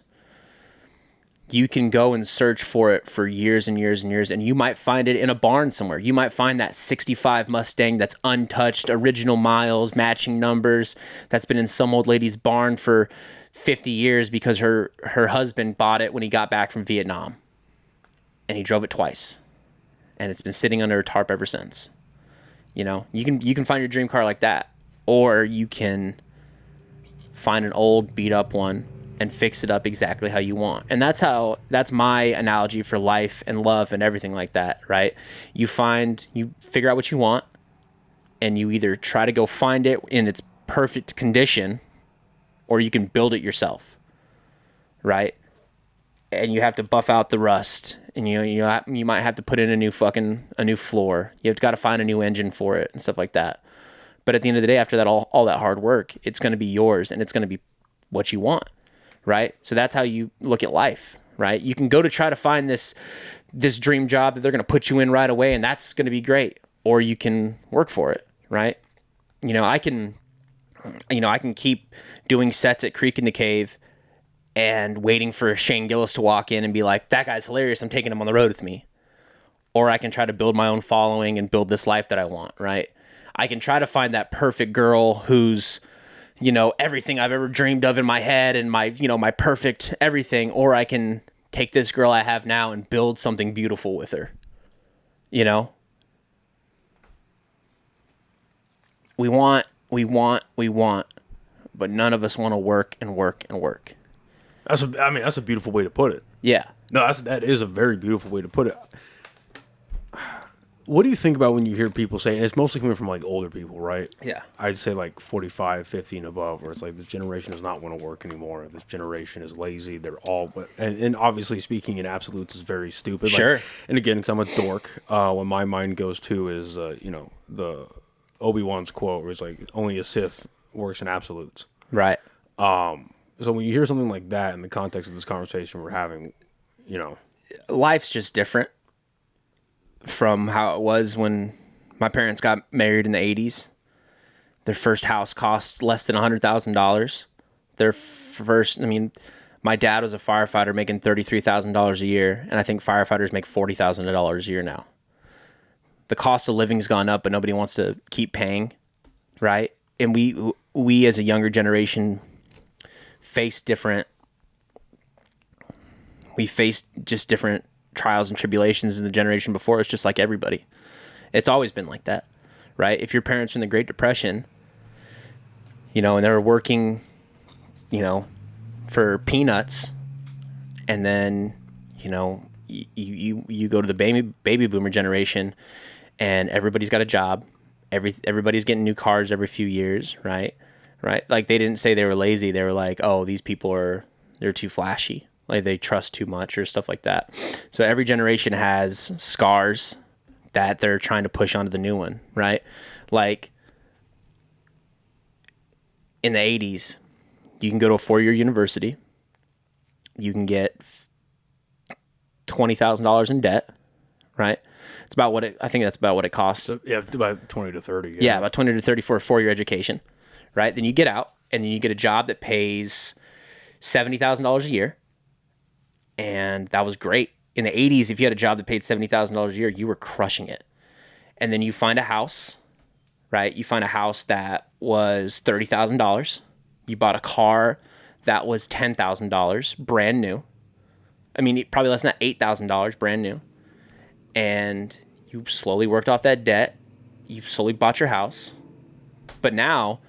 You can go and search for it for years and years and years, and you might find it in a barn somewhere. You might find that 65 Mustang that's untouched, original miles, matching numbers, that's been in some old lady's barn for 50 years because her husband bought it when he got back from Vietnam. and he drove it twice, and it's been sitting under a tarp ever since. You know, you can find your dream car like that, or you can find an old beat up one and fix it up exactly how you want. And that's my analogy for life and love and everything like that, right? You figure out what you want, and you either try to go find it in its perfect condition, or you can build it yourself, right? And you have to buff out the rust, and you might have to put in a new floor. You've got to find a new engine for it and stuff like that. But at the end of the day, after that, all that hard work, it's going to be yours, and it's going to be what you want, right? So that's how you look at life, right? You can go to try to find this dream job that they're going to put you in right away, and that's going to be great, or you can work for it, right? I can keep doing sets at Creek in the Cave and waiting for Shane Gillis to walk in and be like, that guy's hilarious, I'm taking him on the road with me. Or I can try to build my own following and build this life that I want, right? I can try to find that perfect girl who's, everything I've ever dreamed of in my head and my perfect everything. Or I can take this girl I have now and build something beautiful with her. We want, but none of us want to work and work and work. That's a beautiful way to put it. Yeah. No, that is a very beautiful way to put it. What do you think about when you hear people say, and it's mostly coming from like older people, right? Yeah. I'd say like 45, 50 and above, where it's like this generation does not want to work anymore. This generation is lazy. They're all, and obviously speaking in absolutes is very stupid. Sure. Like, and again, because I'm a dork, what my mind goes to is, the Obi-Wan's quote where it's like, only a Sith works in absolutes. Right. So when you hear something like that in the context of this conversation we're having, life's just different from how it was when my parents got married in the 80s. Their first house cost less than $100,000. My dad was a firefighter making $33,000 a year, and I think firefighters make $40,000 a year now. The cost of living's gone up, but nobody wants to keep paying, right? And we as a younger generation face different trials and tribulations in the generation before. It's just like everybody. It's always been like that, right? If your parents were in the Great Depression, and they were working, for peanuts, and then, you go to the baby boomer generation, and everybody's got a job. Everybody's getting new cars every few years, right? Right? Like, they didn't say they were lazy. They were like, oh, these people they're too flashy. Like, they trust too much or stuff like that. So every generation has scars that they're trying to push onto the new one, right? Like, in the 80s, you can go to a 4-year university. You can get $20,000 in debt, right? It's about what I think that's about what it costs. So, yeah, about 20 to 30. Yeah, about 20 to 30 for a 4-year education, right? Then you get out, and then you get a job that pays $70,000 a year. And that was great. In the 80s, if you had a job that paid $70,000 a year, you were crushing it. And then you find a house, right? You find a house that was $30,000. You bought a car that was $10,000, brand new. Probably less than that, $8,000, brand new. And you slowly worked off that debt. You slowly bought your house. But now,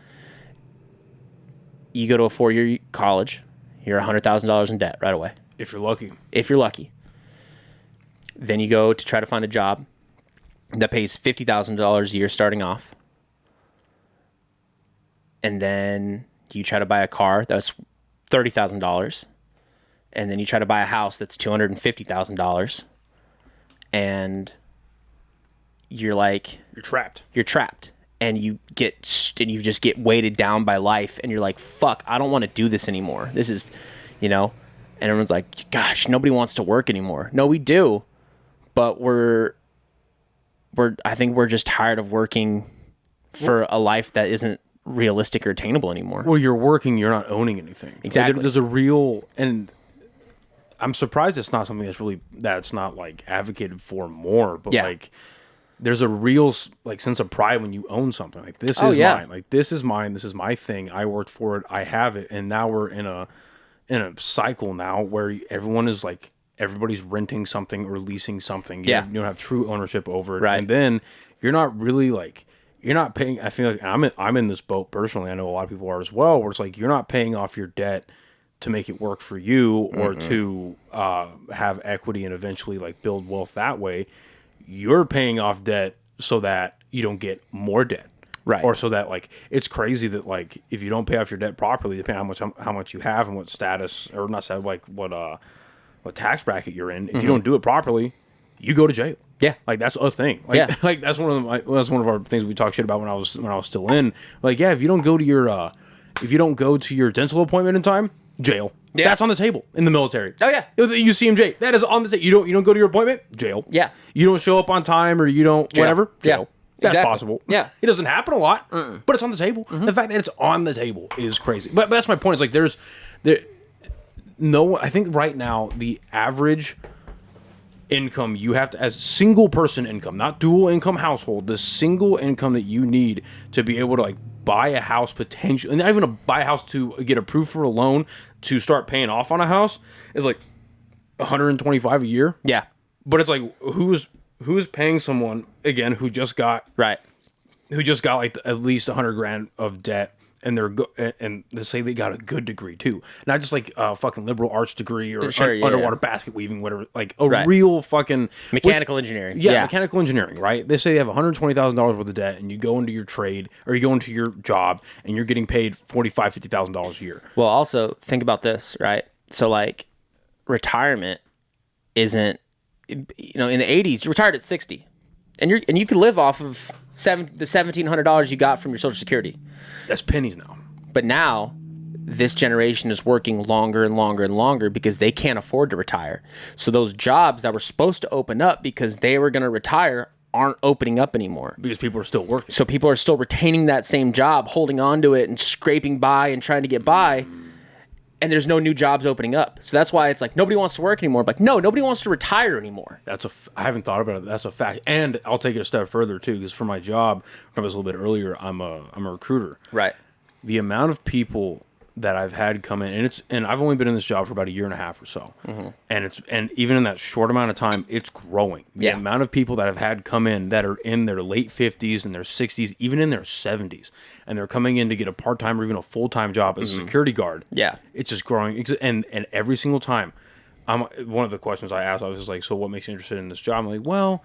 you go to a 4-year college, you're $100,000 in debt right away. If you're lucky. If you're lucky. Then you go to try to find a job that pays $50,000 a year starting off. And then you try to buy a car that's $30,000. And then you try to buy a house that's $250,000. And you're like... You're trapped. You're trapped. And you just get weighted down by life. And you're like, fuck, I don't want to do this anymore. This is, And everyone's like, gosh, nobody wants to work anymore. No, we do. But I think we're just tired of working for a life that isn't realistic or attainable anymore. Well, you're working, you're not owning anything. Exactly. Like, there's a real, and I'm surprised it's not something that's not like advocated for more, but like there's a real like sense of pride when you own something. Like, this is mine. Like, this is mine. This is my thing. I worked for it. I have it. And now we're in a cycle now where everyone is like, everybody's renting something or leasing something. Yeah. You don't have true ownership over it. Right. And then you're not really like, you're not paying. I feel like I'm in this boat personally. I know a lot of people are as well, where it's like, you're not paying off your debt to make it work for you or to have equity and eventually like build wealth that way. You're paying off debt so that you don't get more debt. Right. Or so that like, it's crazy that like, if you don't pay off your debt properly, depending on how much you have and what status, or not status, like what tax bracket you're in, if you don't do it properly, you go to jail. Yeah. Like that's a thing. Like, Yeah. like that's one of our things we talk shit about when I was still in. Like, yeah, if you don't go to your dental appointment in time, jail. Yeah. That's on the table in the military. Oh, yeah. UCMJ. That is on the table. You don't go to your appointment, jail. Yeah. You don't show up on time or you don't whatever, jail. Yeah. That's Exactly. possible. Yeah. It doesn't happen a lot, but it's on the table. The fact that it's on the table is crazy. But that's my point. It's like I think right now the average income you have to, as single person income, not dual income household, the single income that you need to be able to like buy a house potentially, and not even to buy a house, to get approved for a loan to start paying off on a house, is like $125 a year. Yeah. But it's like, who's paying someone again who just got Right. like at least $100,000 of debt, and and they say they got a good degree too, not just like a fucking liberal arts degree or underwater basket weaving, whatever, like a real fucking Mechanical engineering. Yeah, mechanical engineering, right? They say they have $120,000 worth of debt, and you go into your trade or you go into your job, and you're getting paid $50,000 a year. Well, also think about this, right? So like retirement isn't, in the 80s, you retired at 60, and you could live off of the $1,700 you got from your Social Security. That's pennies now. But now, this generation is working longer and longer and longer because they can't afford to retire. So those jobs that were supposed to open up because they were going to retire aren't opening up anymore. Because people are still working. So people are still retaining that same job, holding on to it and scraping by and trying to get by. And there's no new jobs opening up. So that's why it's like nobody wants to work anymore. Like, no, nobody wants to retire anymore. I haven't thought about it. That's a fact. And I'll take it a step further too, because for my job, I was a little bit earlier, I'm a recruiter. Right. The amount of people that I've had come in, and I've only been in this job for about a year and a half or so, and even in that short amount of time, it's growing. The amount of people that I've had come in that are in their late 50s and their 60s, even in their 70s, and they're coming in to get a part-time or even a full-time job as a security guard. Yeah, it's just growing, and every single time, one of the questions I asked, I was just like, so what makes you interested in this job? I'm like, well,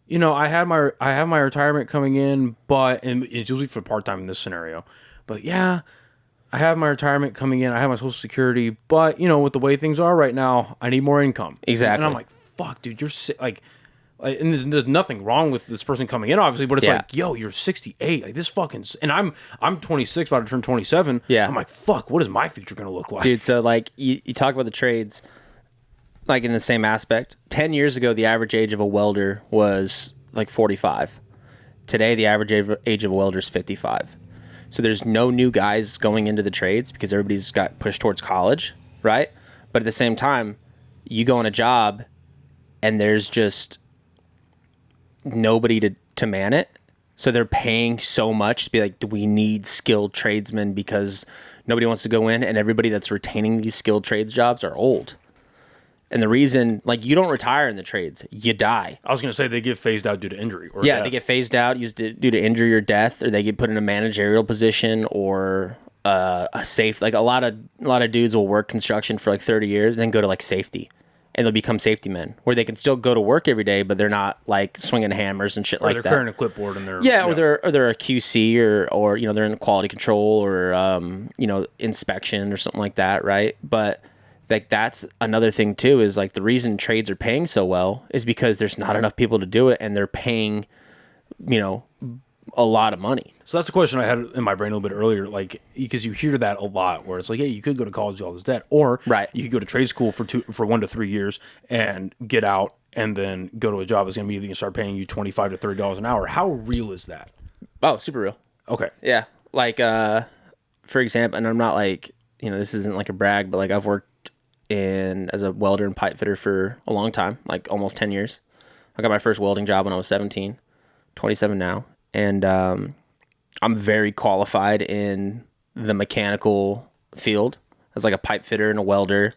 I have my retirement coming in, and it's usually for part-time in this scenario, but yeah, I have my retirement coming in. I have my Social Security, but with the way things are right now, I need more income. Exactly. And I'm like, fuck, dude, you're like, and there's nothing wrong with this person coming in, obviously, but it's like, yo, you're 68. Like this fucking, and I'm 26, about to turn 27. Yeah. I'm like, fuck, what is my future gonna look like, dude? So like you talk about the trades, like in the same aspect. 10 years ago, the average age of a welder was like 45. Today, the average age of a welder is 55. So there's no new guys going into the trades because everybody's got pushed towards college, right? But at the same time, you go on a job and there's just nobody to man it. So they're paying so much to be like, do we need skilled tradesmen because nobody wants to go in, and everybody that's retaining these skilled trades jobs are old. And the reason, like, you don't retire in the trades, you die. I was going to say they get phased out due to injury. Or yeah, death. They get phased out due to injury or death, or they get put in a managerial position or a safe. Like a lot of dudes will work construction for like 30 years and then go to like safety, and they'll become safety men, where they can still go to work every day, but they're not like swinging hammers and shit like that. Or they're carrying a clipboard and they're or they're a QC or they're in quality control or inspection or something like that, right? But like that's another thing too, is like the reason trades are paying so well is because there's not enough people to do it, and they're paying a lot of money. So that's a question I had in my brain a little bit earlier, like, because you hear that a lot where it's like, hey, you could go to college with all this debt, or you could go to trade school for 1 to 3 years and get out and then go to a job that's going to immediately start paying you $25 to $30 an hour. How real is that? Oh, super real. Okay. Yeah. Like, for example, and I'm not like, this isn't like a brag, but like I've worked as a welder and pipe fitter for a long time, like almost 10 years. I got my first welding job when I was 17, 27 now. And I'm very qualified in the mechanical field as like a pipe fitter and a welder.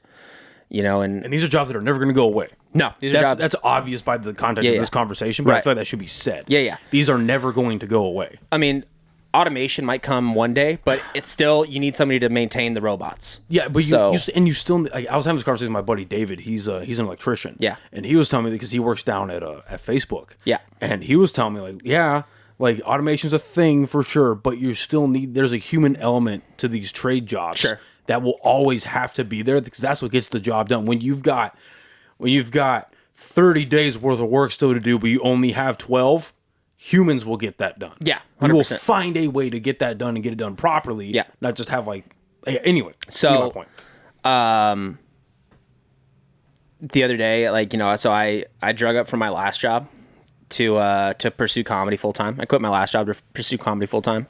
And these are jobs that are never going to go away. No, these are jobs. That's obvious by the context of this conversation, but I feel like that should be said. Yeah. These are never going to go away. I mean, automation might come one day, but it's still, you need somebody to maintain the robots. Yeah, but you still, like, I was having this conversation with my buddy David. He's an electrician. Yeah. And he was telling me, because he works down at Facebook. Yeah. And he was telling me, like, yeah, like, automation's a thing for sure, but you still there's a human element to these trade jobs. Sure. That will always have to be there, because that's what gets the job done. When you've got 30 days worth of work still to do, but you only have 12, humans will get that done. Yeah, 100%. You will find a way to get that done and get it done properly. Yeah. Not just have, like, anyway. So, my point. The other day, like, so I drug up from my last job to pursue comedy full time. I quit my last job to pursue comedy full time,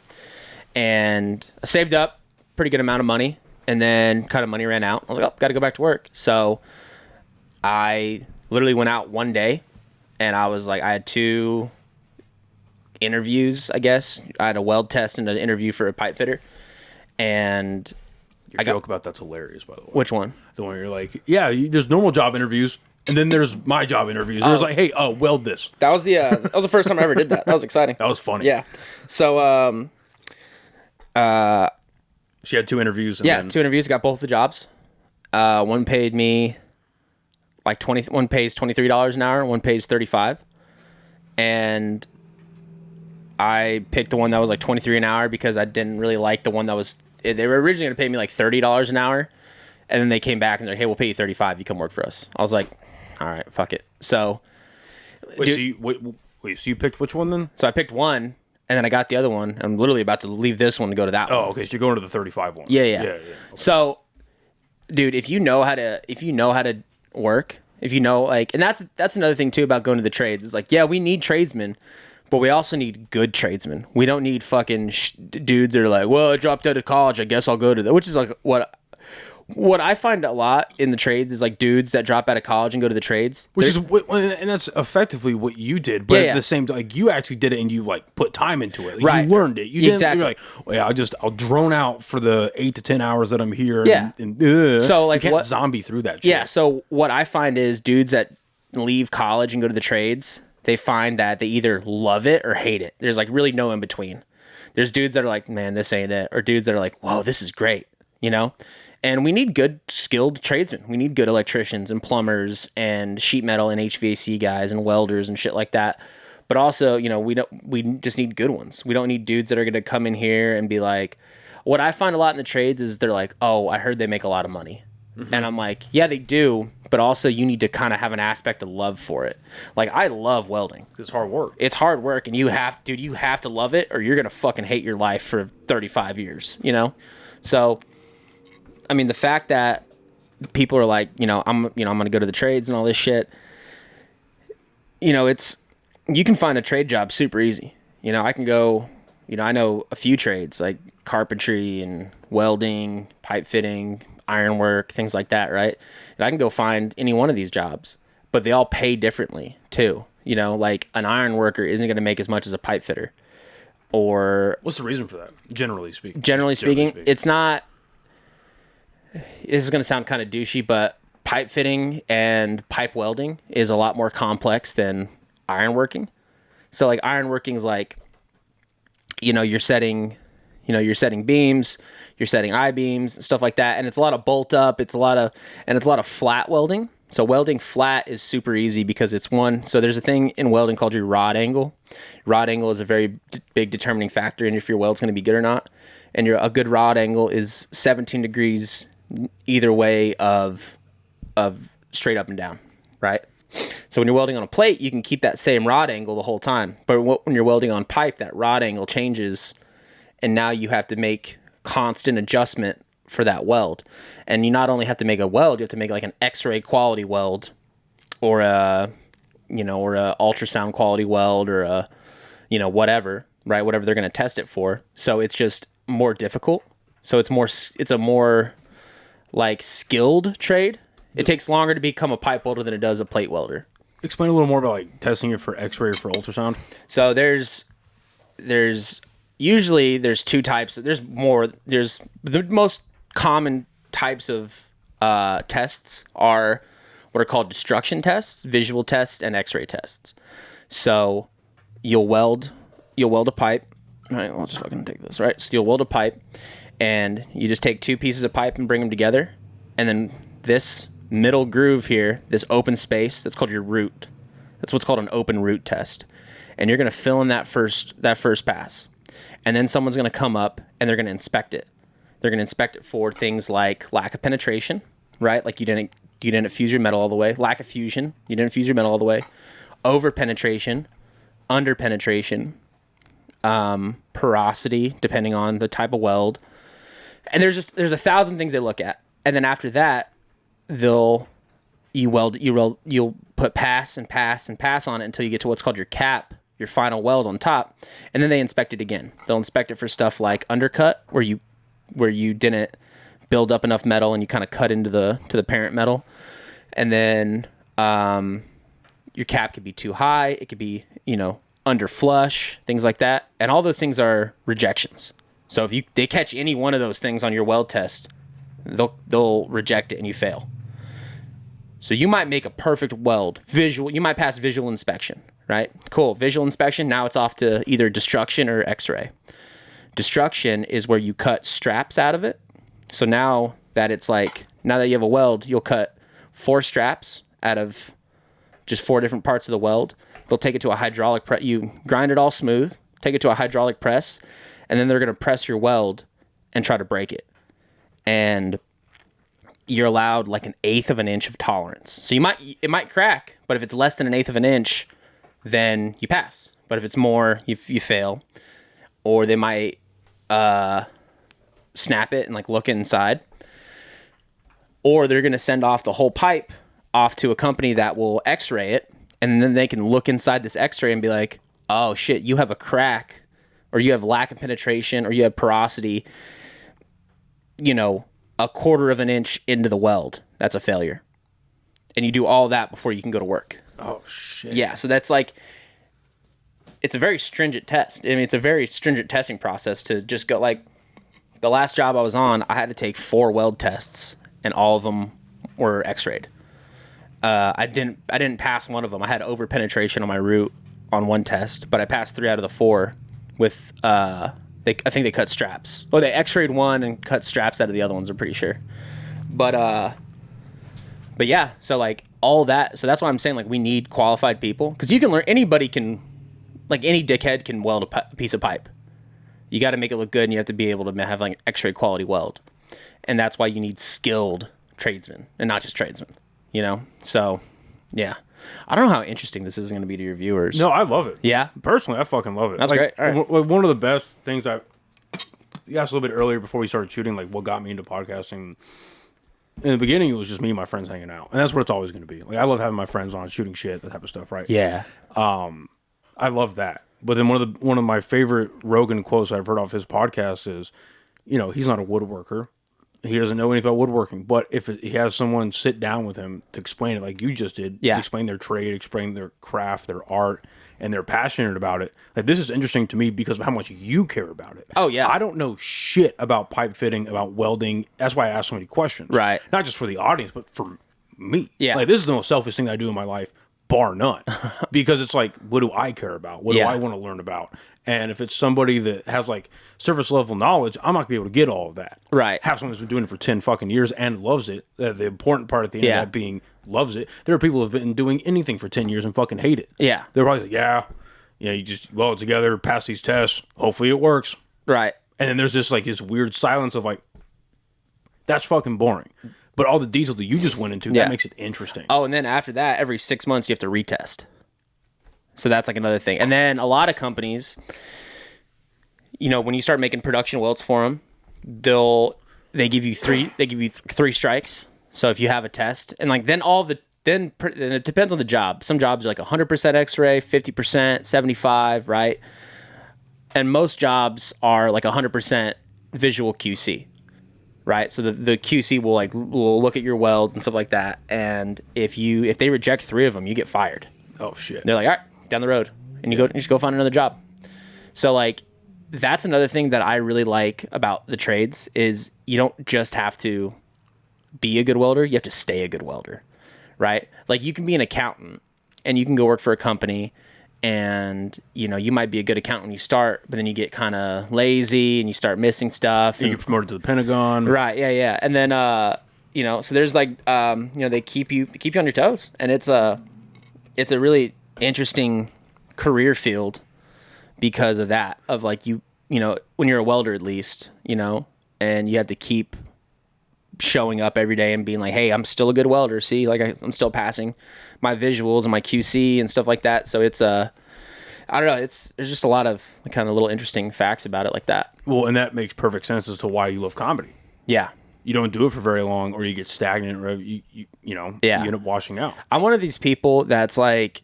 and I saved up pretty good amount of money, and then kind of money ran out. I was like, oh, got to go back to work. So I literally went out one day, and I was like, I had 2 interviews, I guess. I had a weld test and an interview for a pipe fitter, and Your joke about that's hilarious, by the way. Which one? The one where you're like, yeah, there's normal job interviews, and then there's my job interviews. And it was like, hey, weld this. That was the first time I ever did that. That was exciting. That was funny. Yeah. So she had 2 interviews. And 2 interviews. Got both the jobs. One paid me like one pays $23 an hour. One pays $35. And I picked the one that was like $23 an hour because I didn't really like the one that was. They were originally going to pay me like $30 an hour, and then they came back and they're like, "Hey, we'll pay you $35. You come work for us." I was like, "All right, fuck it." So, so you picked which one then? So I picked one, and then I got the other one. I'm literally about to leave this one to go to that one. Oh, okay. So you're going to the 35 one. Yeah. Okay. So, dude, if you know how to work, and that's another thing too about going to the trades. It's like, yeah, we need tradesmen, but we also need good tradesmen. We don't need fucking dudes that are like, well, I dropped out of college, I guess I'll go to that. Which is like what I find a lot in the trades is like dudes that drop out of college and go to the trades. And that's effectively what you did. But at the same time, like, you actually did it and you like put time into it. Like, right. You learned it. You didn't. Exactly. You're like, well, yeah, I'll drone out for the 8 to 10 hours that I'm here. Yeah. So like, you can't zombie through that shit. Yeah. So what I find is dudes that leave college and go to the trades, they find that they either love it or hate it. There's like really no in between. There's dudes that are like, man, this ain't it. Or dudes that are like, whoa, this is great. And we need good skilled tradesmen. We need good electricians and plumbers and sheet metal and HVAC guys and welders and shit like that. But also, we just need good ones. We don't need dudes that are going to come in here and be like, what I find a lot in the trades is they're like, oh, I heard they make a lot of money. Mm-hmm. And I'm like, yeah, they do. But also you need to kind of have an aspect of love for it. Like, I love welding. It's hard work. It's hard work. And you have to love it or you're going to fucking hate your life for 35 years, So, I mean, the fact that people are like, I'm going to go to the trades and all this shit, you can find a trade job super easy. I can go, I know a few trades like carpentry and welding, pipe fitting, ironwork, things like that, right? And I can go find any one of these jobs, but they all pay differently too. Like an iron worker isn't going to make as much as a pipe fitter. Or what's the reason for that? Generally speaking, it's not. This is going to sound kind of douchey, but pipe fitting and pipe welding is a lot more complex than ironworking. So like ironworking is like, you're setting beams, you're setting I-beams, stuff like that. And it's a lot of bolt up. It's a lot of flat welding. So welding flat is super easy because it's so there's a thing in welding called your rod angle. Rod angle is a very big determining factor in if your weld's going to be good or not. And a good rod angle is 17 degrees either way of straight up and down, right? So when you're welding on a plate, you can keep that same rod angle the whole time. But when you're welding on pipe, that rod angle changes, and now you have to make constant adjustment for that weld. And you not only have to make a weld, you have to make like an X-ray quality weld, or a ultrasound quality weld, or a whatever, right? Whatever they're going to test it for. So it's just more difficult. So it's a more like skilled trade. It takes longer to become a pipe welder than it does a plate welder. Explain a little more about like testing it for X-ray or for ultrasound. So there's usually 2 types. There's the most common types of tests are what are called destruction tests, visual tests, and X-ray tests. So you'll weld a pipe. All right, I'll just fucking take this, right? So you'll weld a pipe, and you just take 2 pieces of pipe and bring them together, and then this middle groove here, this open space, that's called your root. That's what's called an open root test. And you're going to fill in that first pass. And then someone's going to come up and they're going to inspect it. They're going to inspect it for things like lack of penetration, right? Like you didn't fuse your metal all the way. Lack of fusion, you didn't fuse your metal all the way. Over penetration, under penetration, porosity, depending on the type of weld. And there's 1,000 things they look at. And then after that, you'll put pass and pass and pass on it until you get to what's called your cap, your final weld on top, and then they inspect it again. They'll inspect it for stuff like undercut, where you didn't build up enough metal and you kind of cut into the parent metal, and then your cap could be too high. It could be under flush, things like that, and all those things are rejections. So if they catch any one of those things on your weld test, they'll reject it and you fail. So you might make a perfect weld, you might pass visual inspection, right? Cool, visual inspection, now it's off to either destruction or X-ray. Destruction is where you cut straps out of it. So now that you have a weld, you'll cut 4 straps out of just 4 different parts of the weld. They'll take it to a hydraulic press, you grind it all smooth, take it to a hydraulic press, and then they're gonna press your weld and try to break it. And you're allowed like 1/8 of an inch of tolerance. So it might crack, but if it's less than 1/8 of an inch, then you pass. But if it's more, you fail. Or they might snap it and like look inside. Or they're gonna send off the whole pipe off to a company that will X-ray it, and then they can look inside this X-ray and be like, oh shit, you have a crack, or you have lack of penetration, or you have porosity, 1/4 of an inch into the weld. That's a failure. And you do all that before you can go to work. Oh, shit. Yeah, so that's it's a very stringent test. I mean, it's a very stringent testing process to just go, like, the last job I was on, I had to take 4 weld tests, and all of them were X-rayed. I didn't pass one of them. I had over penetration on my root on one test, but I passed 3 out of the 4 with, I think they cut straps. Oh, they X-rayed one and cut straps out of the other ones, I'm pretty sure. But yeah, so like all that. So that's why I'm saying like we need qualified people, because you can learn. Anybody can, like any dickhead can weld a piece of pipe. You got to make it look good, and you have to be able to have like an X-ray quality weld, and that's why you need skilled tradesmen and not just tradesmen. So yeah. I don't know how interesting this is going to be to your viewers. No, I love it. Yeah? Personally, I fucking love it. That's great. All right. One of the best things you asked a little bit earlier before we started shooting, like what got me into podcasting. In the beginning, it was just me and my friends hanging out. And that's what it's always going to be. Like, I love having my friends on, shooting shit, that type of stuff, right? Yeah. I love that. But then one of my favorite Rogan quotes I've heard off his podcast is, he's not a woodworker. He doesn't know anything about woodworking, but if he has someone sit down with him to explain it like you just did, explain their trade, explain their craft, their art, and they're passionate about it. Like, this is interesting to me because of how much you care about it. Oh, yeah. I don't know shit about pipe fitting, about welding. That's why I ask so many questions. Right. Not just for the audience, but for me. Yeah. Like, this is the most selfish thing I do in my life, bar none. Because it's like, what do I care about? What do I want to learn about? And if it's somebody that has like surface level knowledge, I'm not gonna be able to get all of that. Right. Have someone who's been doing it for 10 fucking years and loves it. The important part at the end of that being loves it. There are people who have been doing anything for 10 years and fucking hate it. Yeah. They're probably like, you just weld it together, pass these tests, hopefully it works. Right. And then there's this like this weird silence of like, that's fucking boring. But all the details that you just went into, that makes it interesting. Oh, and then after that, every 6 months you have to retest. So that's like another thing. And then a lot of companies, when you start making production welds for them, they give you 3 strikes. So if you have a test, and like then it depends on the job. Some jobs are like 100% X-ray, 50%, 75, right? And most jobs are like 100% visual QC. Right, so the QC will look at your welds and stuff like that, and if they reject 3 of them, you get fired. Oh shit! They're like, all right, down the road, and you just go find another job. So like, that's another thing that I really like about the trades is you don't just have to be a good welder, you have to stay a good welder, right? Like you can be an accountant and you can go work for a company and, you know, you might be a good accountant when you start, but then you get kind of lazy and you start missing stuff. You get promoted to the Pentagon. Right. Yeah. Yeah. And then, you know, so there's like, you know, they keep you on your toes, and it's a really interesting career field because of that, of like you know, when you're a welder, at least, you know, and you have to keep showing up every day and being like, hey, I'm still a good welder. See, like I'm still passing my visuals and my QC and stuff like that. So it's I don't know. There's just a lot of kind of little interesting facts about it like that. Well, and that makes perfect sense as to why you love comedy. Yeah. You don't do it for very long, or you get stagnant, or you know, you end up washing out. I'm one of these people that's like,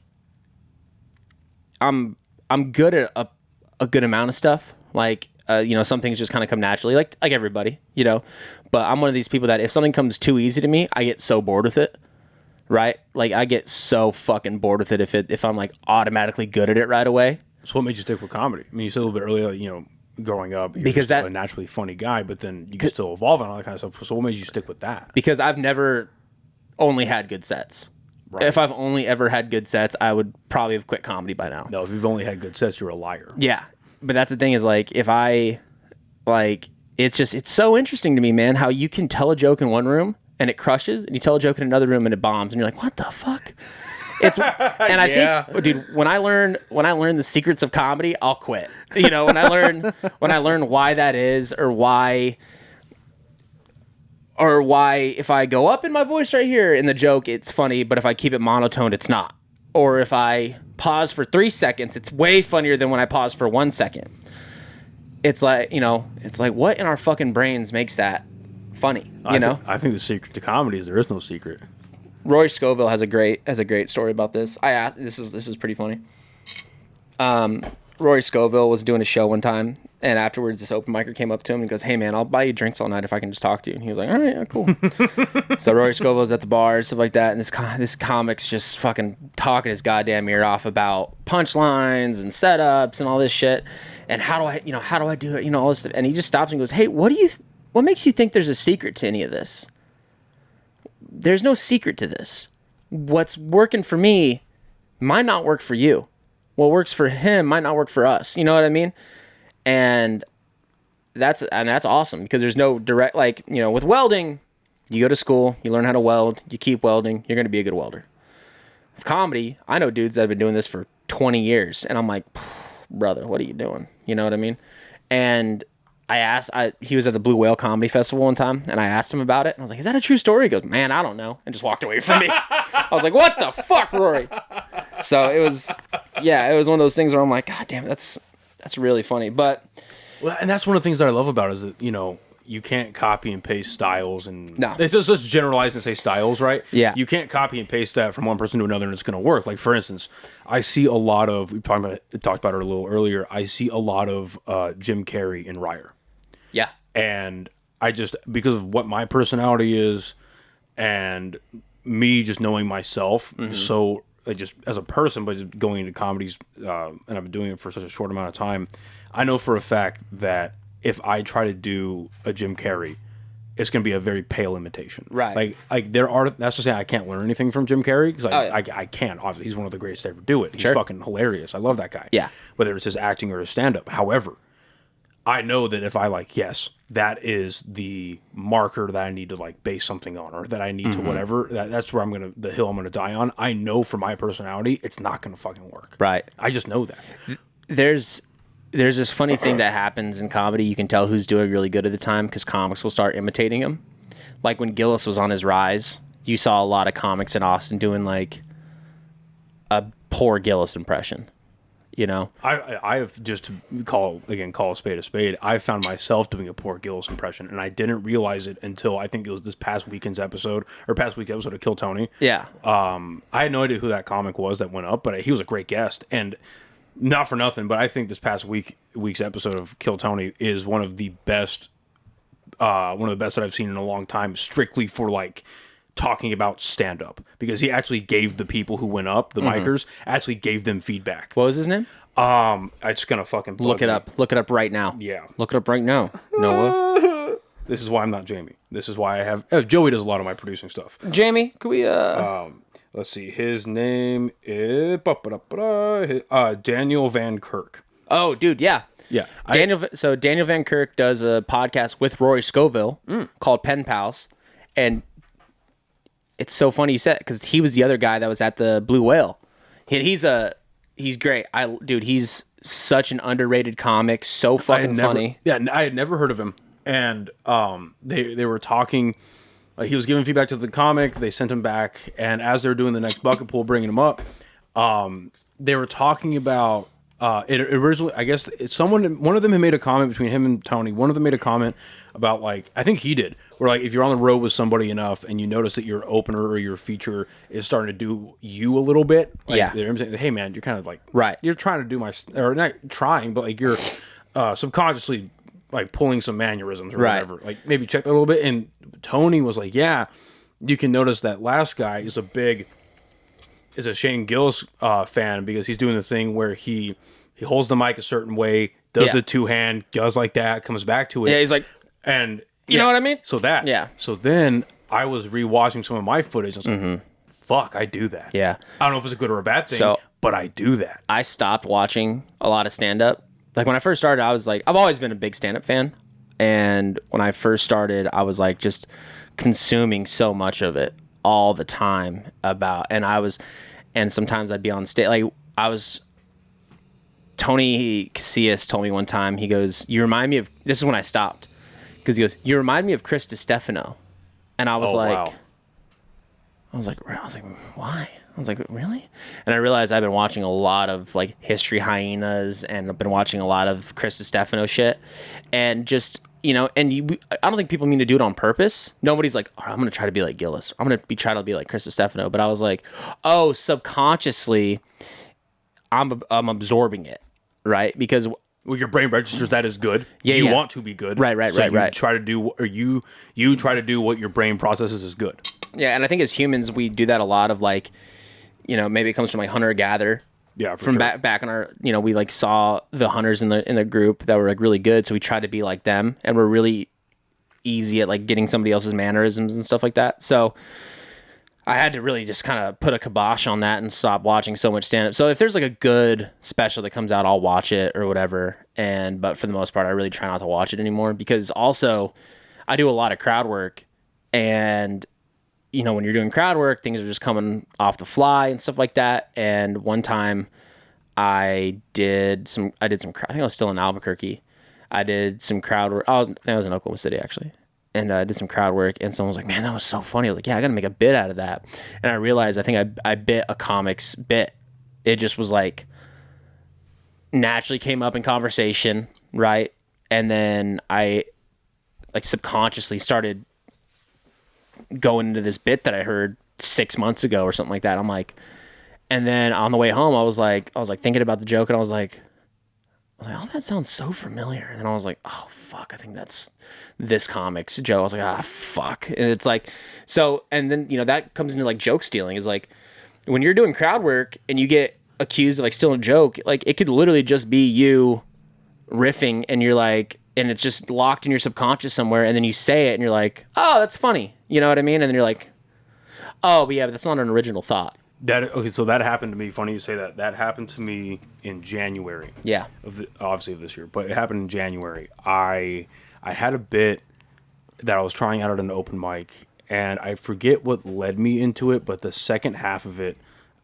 I'm good at a good amount of stuff. Like, you know, some things just kind of come naturally, like everybody, you know. But I'm one of these people that if something comes too easy to me, I get so bored with it. Right? Like I get so fucking bored with it if I'm like automatically good at it right away. So what made you stick with comedy? I mean, you said a little bit earlier, you know, growing up, you're because a naturally funny guy, but then you can still evolve and all that kind of stuff. So what made you stick with that? Because I've never only had good sets. Right. If I've only ever had good sets, I would probably have quit comedy by now. No, if you've only had good sets, you're a liar. Yeah. But that's the thing is like, if I like, it's so interesting to me, man, how you can tell a joke in one room and it crushes, and you tell a joke in another room and it bombs, and you're like, what the fuck? It's and I think, dude, when I learn the secrets of comedy, I'll quit. You know, when I learn why that is, or why if I go up in my voice right here in the joke, it's funny, but if I keep it monotoned, it's not. Or if I pause for 3 seconds, it's way funnier than when I pause for 1 second. It's like, you know, it's like, what in our fucking brains makes that funny? You know? I think the secret to comedy is there is no secret. Roy Scovel has a great story about this. I asked, this is pretty funny. Roy Scovel was doing a show one time, and afterwards this open micer came up to him and goes, "Hey man, I'll buy you drinks all night if I can just talk to you." And he was like, "All right, yeah, cool." So Roy Scovel's at the bar and stuff like that, and this comic's just fucking talking his goddamn ear off about punchlines and setups and all this shit, and how do I do it, you know, all this stuff. And he just stops and goes, "Hey, what makes you think there's a secret to any of this? There's no secret to this. What's working for me might not work for you. What works for him might not work for us." You know what I mean? And that's awesome, because there's no direct, like, you know, with welding, you go to school, you learn how to weld, you keep welding, you're going to be a good welder. With comedy, I know dudes that have been doing this for 20 years, and I'm like, brother, what are you doing? You know what I mean? And he was at the Blue Whale Comedy Festival one time, and I asked him about it, and I was like, "Is that a true story?" He goes, "Man, I don't know," and just walked away from me. I was like, "What the fuck, Rory?" So it was one of those things where I'm like, God damn, that's really funny. But well, and that's one of the things that I love about it, is that, you know, you can't copy and paste styles, and no, it's just let's generalize and say styles, right? Yeah, you can't copy and paste that from one person to another and it's going to work. Like, for instance, I see a lot of, we talked about it a little earlier, I see a lot of Jim Carrey in Ryer. Yeah. And I just, because of what my personality is and me just knowing myself, so just as a person, but just going into comedies, and I've been doing it for such a short amount of time, I know for a fact that if I try to do a Jim Carrey, it's going to be a very pale imitation. Right. Like that's to say I can't learn anything from Jim Carrey, because I can't. Obviously, he's one of the greatest to ever do it. He's fucking hilarious. I love that guy. Yeah. Whether it's his acting or his stand-up. However, I know that if I yes, that is the marker that I need to base something on, or that I need to whatever, that's where the hill I'm going to die on. I know for my personality, it's not going to fucking work. Right. I just know that. There's this funny thing that happens in comedy. You can tell who's doing really good at the time, because comics will start imitating him. Like when Gillis was on his rise, you saw a lot of comics in Austin doing like a poor Gillis impression. You know, I have, just to call a spade a spade, I found myself doing a poor Gillis impression, and I didn't realize it until I think it was this past week's episode of Kill Tony. Yeah. I had no idea who that comic was that went up, but he was a great guest, and not for nothing, but I think this past week's episode of Kill Tony is one of the best that I've seen in a long time, strictly for talking about stand-up, because he actually gave the people who went up, the micers, actually gave them feedback. What was his name? I'm just gonna fucking look it up. Look it up right now. Yeah. Look it up right now, Noah. This is why I'm not Jamie. This is why I have Joey does a lot of my producing stuff. Jamie, could we Let's see. His name is Daniel Van Kirk. Oh, dude, yeah. Yeah. Daniel Van Kirk does a podcast with Rory Scoville called Pen Pals, and it's so funny you said, because he was the other guy that was at the Blue Whale. He's great. He's such an underrated comic. So fucking funny. Yeah, I had never heard of him, and they were talking. He was giving feedback to the comic. They sent him back, and as they were doing the next bucket pool, bringing him up, they were talking about it originally. I guess one of them had made a comment between him and Tony. One of them made a comment about, like, I think he did, where, like, if you're on the road with somebody enough and you notice that your opener or your feature is starting to do you a little bit, like, they're saying, hey man, you're kind of like, right, you're trying to do or not trying, but like you're subconsciously like pulling some mannerisms or whatever. Like, maybe check that a little bit. And Tony was like, yeah, you can notice that last guy is a Shane Gillis fan, because he's doing the thing where he holds the mic a certain way, does the two hand, does like that, comes back to it. Yeah, he's like, and you know what I mean? So then I was rewatching some of my footage. And I was like, fuck, I do that. Yeah. I don't know if it's a good or a bad thing, but I do that. I stopped watching a lot of stand-up. Like, when I first started, I was like, I've always been a big stand-up fan. And when I first started, I was like just consuming so much of it all the time and sometimes I'd be on stage. Like, Tony Casillas told me one time, he goes, you remind me of, this is when I stopped, because he goes, you remind me of Chris DiStefano. And I was like, wow. I was like, why? I was like, really? And I realized I've been watching a lot of, like, History Hyenas, and I've been watching a lot of Chris DiStefano shit. And just, I don't think people mean to do it on purpose. Nobody's like, oh, I'm going to try to be like Gillis. I'm going to try to be like Chris DiStefano. But I was like, oh, subconsciously, I'm absorbing it, right? Because your brain registers that as good. Yeah, you want to be good. Right. Try to do, or you try to do what your brain processes as good. Yeah, and I think as humans, we do that a lot of, like, maybe it comes from, like, hunter-gatherer. Yeah, for from sure. back in our, we, like, saw the hunters in the group that were, like, really good, so we tried to be like them, and we're really easy at, like, getting somebody else's mannerisms and stuff like that. So I had to really just kind of put a kibosh on that and stop watching so much stand-up. So if there's, like, a good special that comes out, I'll watch it or whatever. But for the most part, I really try not to watch it anymore, because also I do a lot of crowd work, and when you're doing crowd work, things are just coming off the fly and stuff like that. And one time I did some I think I was still in Albuquerque. I did some crowd work. I think I was in Oklahoma City, actually. And I did some crowd work, and someone was like, man, that was so funny. I was like, yeah, I got to make a bit out of that. And I realized, I think I bit a comic's bit. It just was like, naturally came up in conversation, right? And then I, like, subconsciously started going into this bit that I heard 6 months ago or something like that. I'm like, and then on the way home, I was like thinking about the joke, and I was like, oh, that sounds so familiar. And I was like, oh fuck, I think that's this comic's joke. I was like, fuck. And it's like, so, and then, that comes into, like, joke stealing, is like, when you're doing crowd work and you get accused of, like, stealing a joke, like, it could literally just be you riffing, and you're like, and it's just locked in your subconscious somewhere, and then you say it and you're like, oh, that's funny. You know what I mean? And then you're like, oh, but yeah, but that's not an original thought. So that happened to me. Funny you say that. That happened to me in January. Yeah. Obviously of this year, but it happened in January. I had a bit that I was trying out at an open mic, and I forget what led me into it, but the second half of it,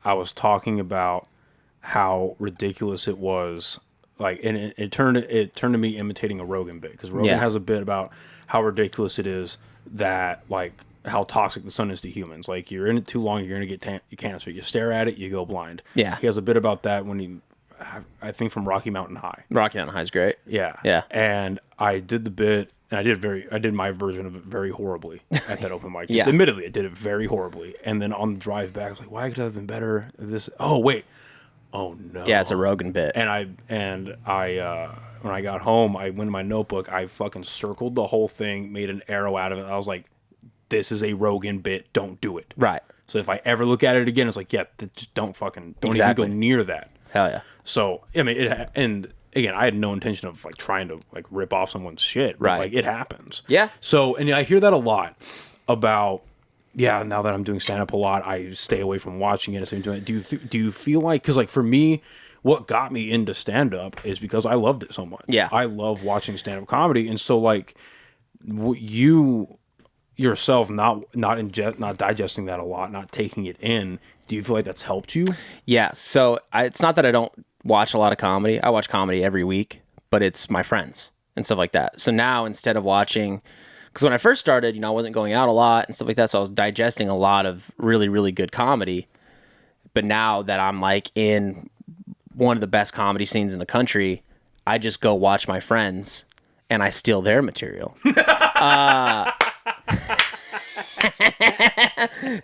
I was talking about how ridiculous it was. Like, and it turned to me imitating a Rogan bit, because Rogan has a bit about how ridiculous it is that, like, how toxic the sun is to humans. Like, you're in it too long, you're gonna get cancer. You stare at it, you go blind. Yeah. He has a bit about that when I think from Rocky Mountain High. Rocky Mountain High is great. Yeah. Yeah. And I did the bit, and I did my version of it very horribly at that open mic. Yeah. Admittedly, I did it very horribly. And then on the drive back, I was like, why could it have been better? Oh no. Yeah, it's a Rogan bit. And I when I got home, I went to my notebook, I fucking circled the whole thing, made an arrow out of it. I was like, this is a Rogan bit, don't do it. Right. So if I ever look at it again, it's like, yeah, just don't even go near that. Hell yeah. So, I mean, and again, I had no intention of like trying to like rip off someone's shit, but Right. like it happens. Yeah. So, and I hear that a lot about, yeah, now that I'm doing stand up a lot, I stay away from watching it. Do you feel like, because like for me, what got me into stand up is because I loved it so much. Yeah. I love watching stand up comedy. And so like you yourself not digesting that a lot, not taking it in, do you feel like that's helped you? Yeah. So it's not that I don't watch a lot of comedy. I watch comedy every week, but it's my friends and stuff like that. So now instead of watching, because when I first started, you know, I wasn't going out a lot and stuff like that. So I was digesting a lot of really, really good comedy. But now that I'm like in one of the best comedy scenes in the country, I just go watch my friends and I steal their material.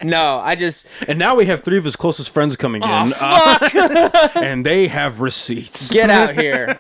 No, I just... And now we have 3 of his closest friends coming in. Fuck! And they have receipts. Get out here.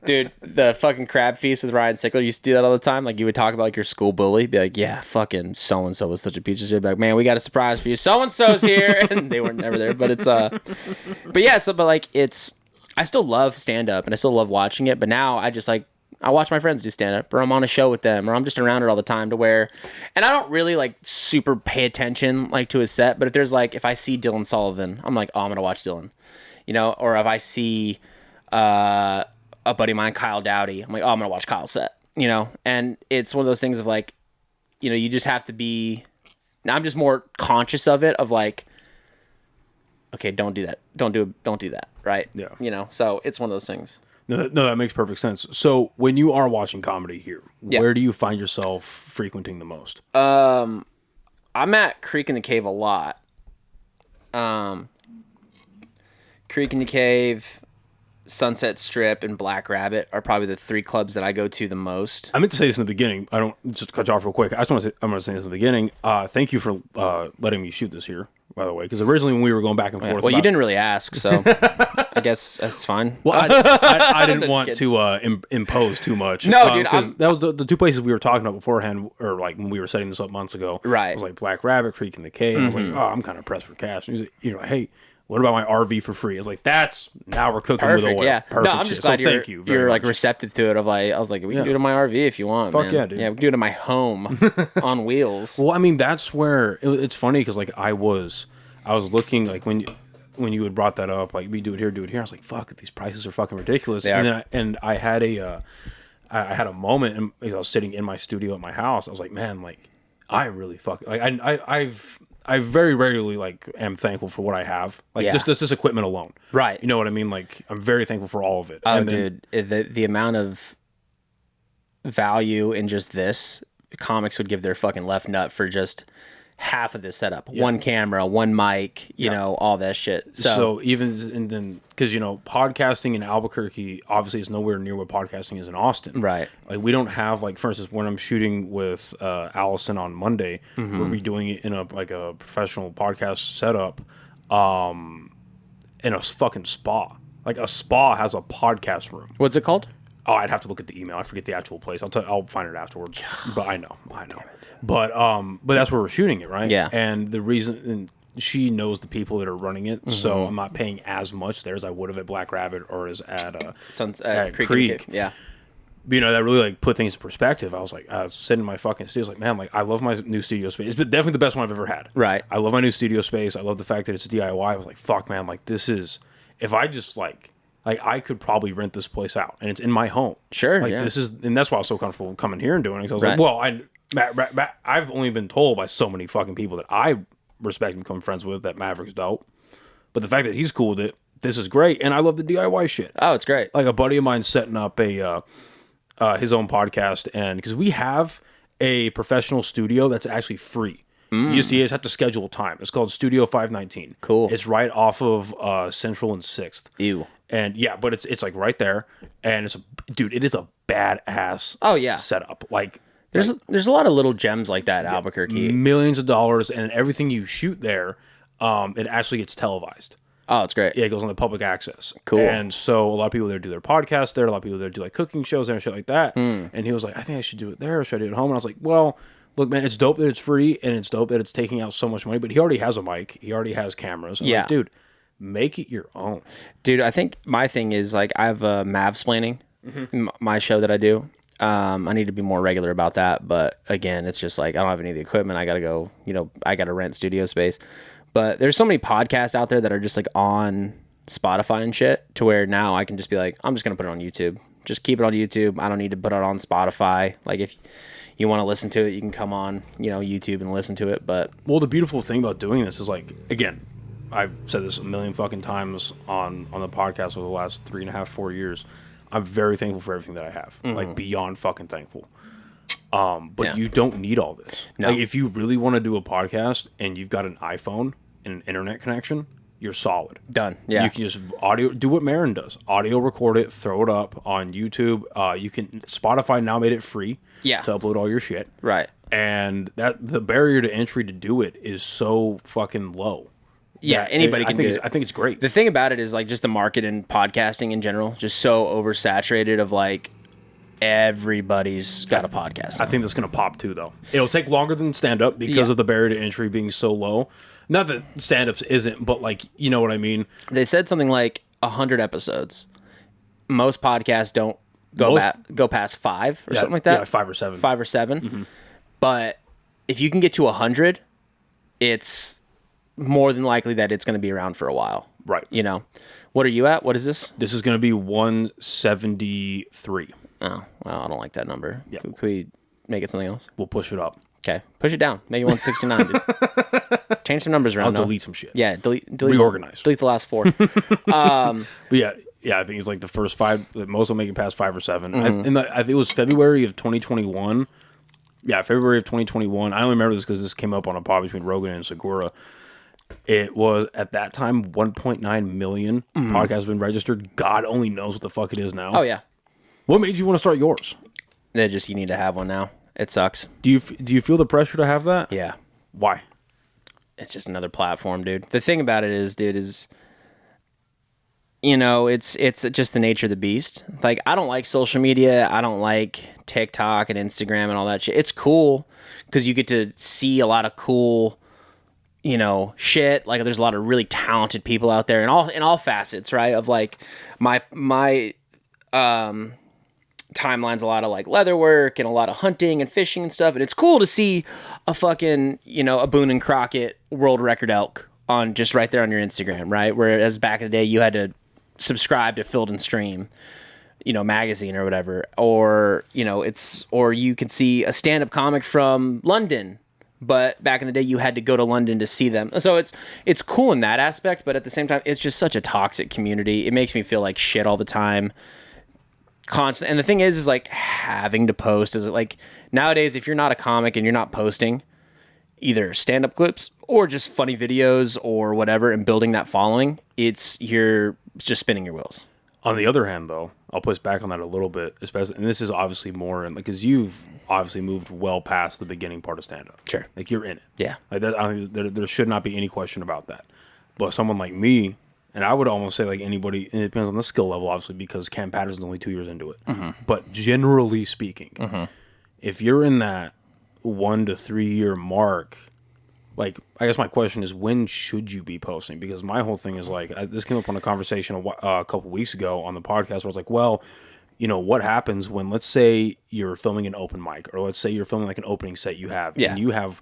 Dude, the fucking crab feast with Ryan Sickler, you used to do that all the time. Like, you would talk about, like, your school bully. Be like, yeah, fucking so-and-so was such a piece of shit. Be like, man, we got a surprise for you. So-and-so's here. And they weren't never there. But it's, but yeah, so, but, like, it's... I still love stand-up, and I still love watching it. But now I just, like... I watch my friends do stand-up, or I'm on a show with them, or I'm just around it all the time to where... And I don't really, like, super pay attention, like, to his set. But if there's, like... If I see Dylan Sullivan, I'm like, oh, I'm going to watch Dylan. You know? Or if I see a buddy of mine, Kyle Dowdy, I'm like, oh, I'm going to watch Kyle's set. You know? And it's one of those things of, like... You know, you just have to be... Now I'm just more conscious of it, of, like... Okay, don't do that. Don't do that, right? Yeah. You know? So, it's one of those things. No, that makes perfect sense. So when you are watching comedy here, where do you find yourself frequenting the most? I'm at Creek in the Cave a lot. Creek in the Cave, Sunset Strip, and Black Rabbit are probably the 3 clubs that I go to the most. I meant to say this in the beginning. I don't just cut you off real quick. I'm going to say this in the beginning. Thank you for letting me shoot this here, by the way, because originally when we were going back and forth, Well, you didn't really ask, so I guess that's fine. Well, I didn't Just want kidding. to impose too much. No, dude, because that was the 2 places we were talking about beforehand, or like when we were setting this up months ago. Right. I was like Black Rabbit, Creek in the Cave. I was like, oh, I'm kind of pressed for cash. And he was like, you know, hey, what about my RV for free? I was like, now we're cooking with Perfect, oil. yeah. Perfect No, I'm shit. just glad so thank you very you're like much. receptive to it. Of like, I was like, we can do it in my RV if you want. Fuck man. yeah, dude. Yeah, we can do it in my home on wheels. Well, I mean, that's where it's funny because like I was looking like when you had brought that up, like we do it here. I was like, fuck, these prices are fucking ridiculous. They are. And I had I had a moment, and as I was sitting in my studio at my house, I was like, man, like I really fucking like I very rarely like am thankful for what I have, like Yeah. just this equipment alone, Right. You know what I mean? Like I'm very thankful for all of it. Oh, And then- dude, the amount of value in just this, comics would give their fucking left nut for just half of this setup. One camera, one mic, you know, all that shit. So even and then because you know podcasting in Albuquerque obviously is nowhere near what podcasting is in Austin. Right. Like we don't have like for instance when I'm shooting with Allison on Monday, we'll be doing it in a professional podcast setup, in a fucking spa. Like a spa has a podcast room. what's it called? Oh, I'd have to look at the email. I forget the actual place. I'll find it afterwards. But I know. But that's where we're shooting it, right? Yeah. And the reason, and she knows the people that are running it, so I'm not paying as much there as I would have at Black Rabbit or as at Creek. Yeah. You know, that really like put things in perspective. I was sitting in my fucking studio, I was like, man, like I love my new studio space. It's definitely the best one I've ever had. Right. I love my new studio space. I love the fact that it's DIY. I was like, fuck, man, like this is, if I just like I could probably rent this place out, and it's in my home. Sure, like yeah. this is, and that's why I was so comfortable coming here and doing it. 'Cause I was Right. like, well, I've only been told by so many fucking people that I respect and become friends with that Maverick's dope, but the fact that he's cool with it, this is great, and I love the DIY shit. Oh, it's great. Like a buddy of mine setting up a his own podcast, and because we have a professional studio that's actually free. You just have to schedule time. It's called Studio 519. Cool. It's right off of Central and 6th. Ew. And yeah, but it's like right there, and it is a badass. Oh, yeah. Setup. Like There's a lot of little gems like that in Albuquerque. millions of dollars, and everything you shoot there, it actually gets televised. Oh, it's great. Yeah, it goes on the public access. Cool. And so a lot of people there do their podcasts there. A lot of people there do like cooking shows there and shit like that. And he was like, I think I should do it there. Or should I do it at home? And I was like, well, look, man, it's dope that it's free, and it's dope that it's taking out so much money. But he already has a mic. He already has cameras. I'm Yeah. like, dude, make it your own. Dude, I think my thing is like I have Mavsplaining, my show that I do. I need to be more regular about that, but again, it's just like I don't have any of the equipment. I gotta go, I gotta rent studio space. But there's so many podcasts out there that are just like on Spotify and shit, to where now I can just be like, I'm just gonna put it on YouTube. Just keep it on YouTube. I don't need to put it on Spotify. Like if you want to listen to it, you can come on, YouTube and listen to it. But well, the beautiful thing about doing this is like, again, I've said this a million fucking times on the podcast over the last 3.5, 4 years. I'm very thankful for everything that I have, like beyond fucking thankful. But you don't need all this. No. Like if you really want to do a podcast and you've got an iPhone and an internet connection, you're solid. done. Yeah. You can just do what Marin does. Audio record it, throw it up on YouTube. Spotify now made it free to upload all your shit. Right. And that the barrier to entry to do it is so fucking low. Yeah, anybody can do it. I think it's great. The thing about it is like just the market and podcasting in general, just so oversaturated of like everybody's got a podcast now. I think that's going to pop too, though. It'll take longer than stand-up because of the barrier to entry being so low. Not that stand-ups isn't, but like, you know what I mean? They said something like 100 episodes. Most podcasts don't go past 5 or something like that. Yeah, 5 or 7. 5 or 7. But if you can get to 100, it's more than likely that it's going to be around for a while. Right. What are you at? What is this? This is going to be 173. Oh, well, I don't like that number. Yeah. Could we make it something else? We'll push it up. Okay. Push it down. Maybe 169, dude. Change some numbers around. I'll delete some shit. Yeah, delete. Reorganize. Delete the last 4. But yeah, I think it's like the first 5. Most will make it past 5 or 7. I think it was February of 2021. Yeah, February of 2021. I only remember this because this came up on a pod between Rogan and Segura. It was, at that time, 1.9 million podcasts have been registered. God only knows what the fuck it is now. Oh, yeah. What made you want to start yours? You need to have one now. It sucks. Do you feel the pressure to have that? Yeah. Why? It's just another platform, dude. The thing about it is, dude, it's just the nature of the beast. Like, I don't like social media. I don't like TikTok and Instagram and all that shit. It's cool because you get to see a lot of cool, shit. Like, there's a lot of really talented people out there in all facets, right? Of like my timeline's a lot of like leather work and a lot of hunting and fishing and stuff, and it's cool to see a fucking a Boone and Crockett world record elk on just right there on your Instagram, right? Whereas back in the day you had to subscribe to Field and Stream magazine or whatever, or or you could see a stand-up comic from London, but back in the day you had to go to London to see them. So it's cool in that aspect, but at the same time it's just such a toxic community. It makes me feel like shit all the time. Constant. And the thing is like having to post is like nowadays, if you're not a comic and you're not posting either stand-up clips or just funny videos or whatever and building that following, you're just spinning your wheels. On the other hand, though, I'll push back on that a little bit, especially, and this is obviously more in, because you've obviously moved well past the beginning part of stand-up. Sure. Like, you're in it. Yeah. Like that, there should not be any question about that. But someone like me, and I would almost say like anybody, and it depends on the skill level, obviously, because Cam Patterson's only 2 years into it. But generally speaking, if you're in that 1 to 3 year mark, like, I guess my question is, when should you be posting? Because my whole thing is like, this came up on a conversation a couple weeks ago on the podcast where it's like, well, what happens when, let's say you're filming an open mic, or let's say you're filming like an opening set you have, and you have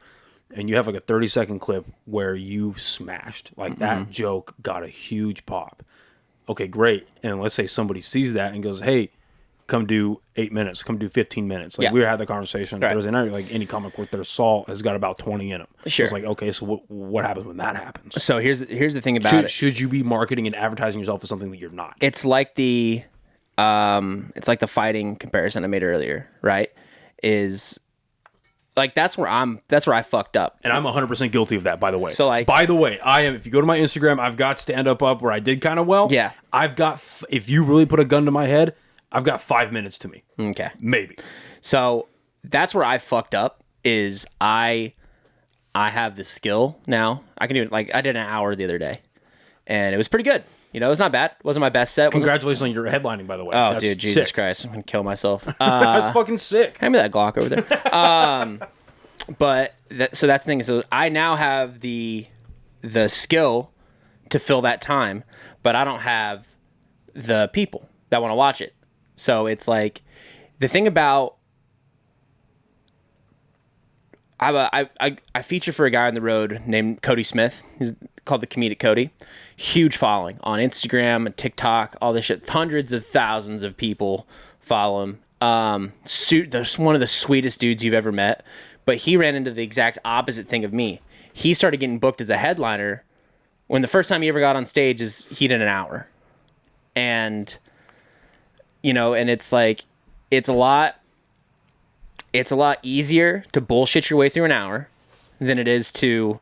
like a 30-second clip where you smashed, like that joke got a huge pop. Okay, great. And let's say somebody sees that and goes, hey, come do 8 minutes, come do 15 minutes. Like, we had the conversation Thursday night, like any comic with their salt has got about 20 in them. Sure. It's like, okay, so what happens when that happens? So here's the thing about it. Should you be marketing and advertising yourself as something that you're not? It's like the fighting comparison I made earlier, right? Is like that's where I fucked up. And I'm 100% guilty of that, by the way. So like, by the way, I am, if you go to my Instagram, I've got stand up where I did kind of well. Yeah. I've got, if you really put a gun to my head, I've got 5 minutes to me. Okay. Maybe. So that's where I fucked up, is I have the skill now. I can do it. Like, I did an hour the other day and it was pretty good. It was not bad. It wasn't my best set. Congratulations on your headlining, by the way. Oh, That's dude, Jesus sick. Christ. I'm going to kill myself. That's fucking sick. Hand me that Glock over there. So that's the thing. So I now have the skill to fill that time, but I don't have the people that want to watch it. So it's like the thing about I feature for a guy on the road named Cody Smith. He's called the Comedic Cody. Huge following on Instagram, TikTok, all this shit. Hundreds of thousands of people follow him. There's one of the sweetest dudes you've ever met. But he ran into the exact opposite thing of me. He started getting booked as a headliner when the first time he ever got on stage is he did an hour. And, you know, and it's like, it's a lot easier to bullshit your way through an hour than it is to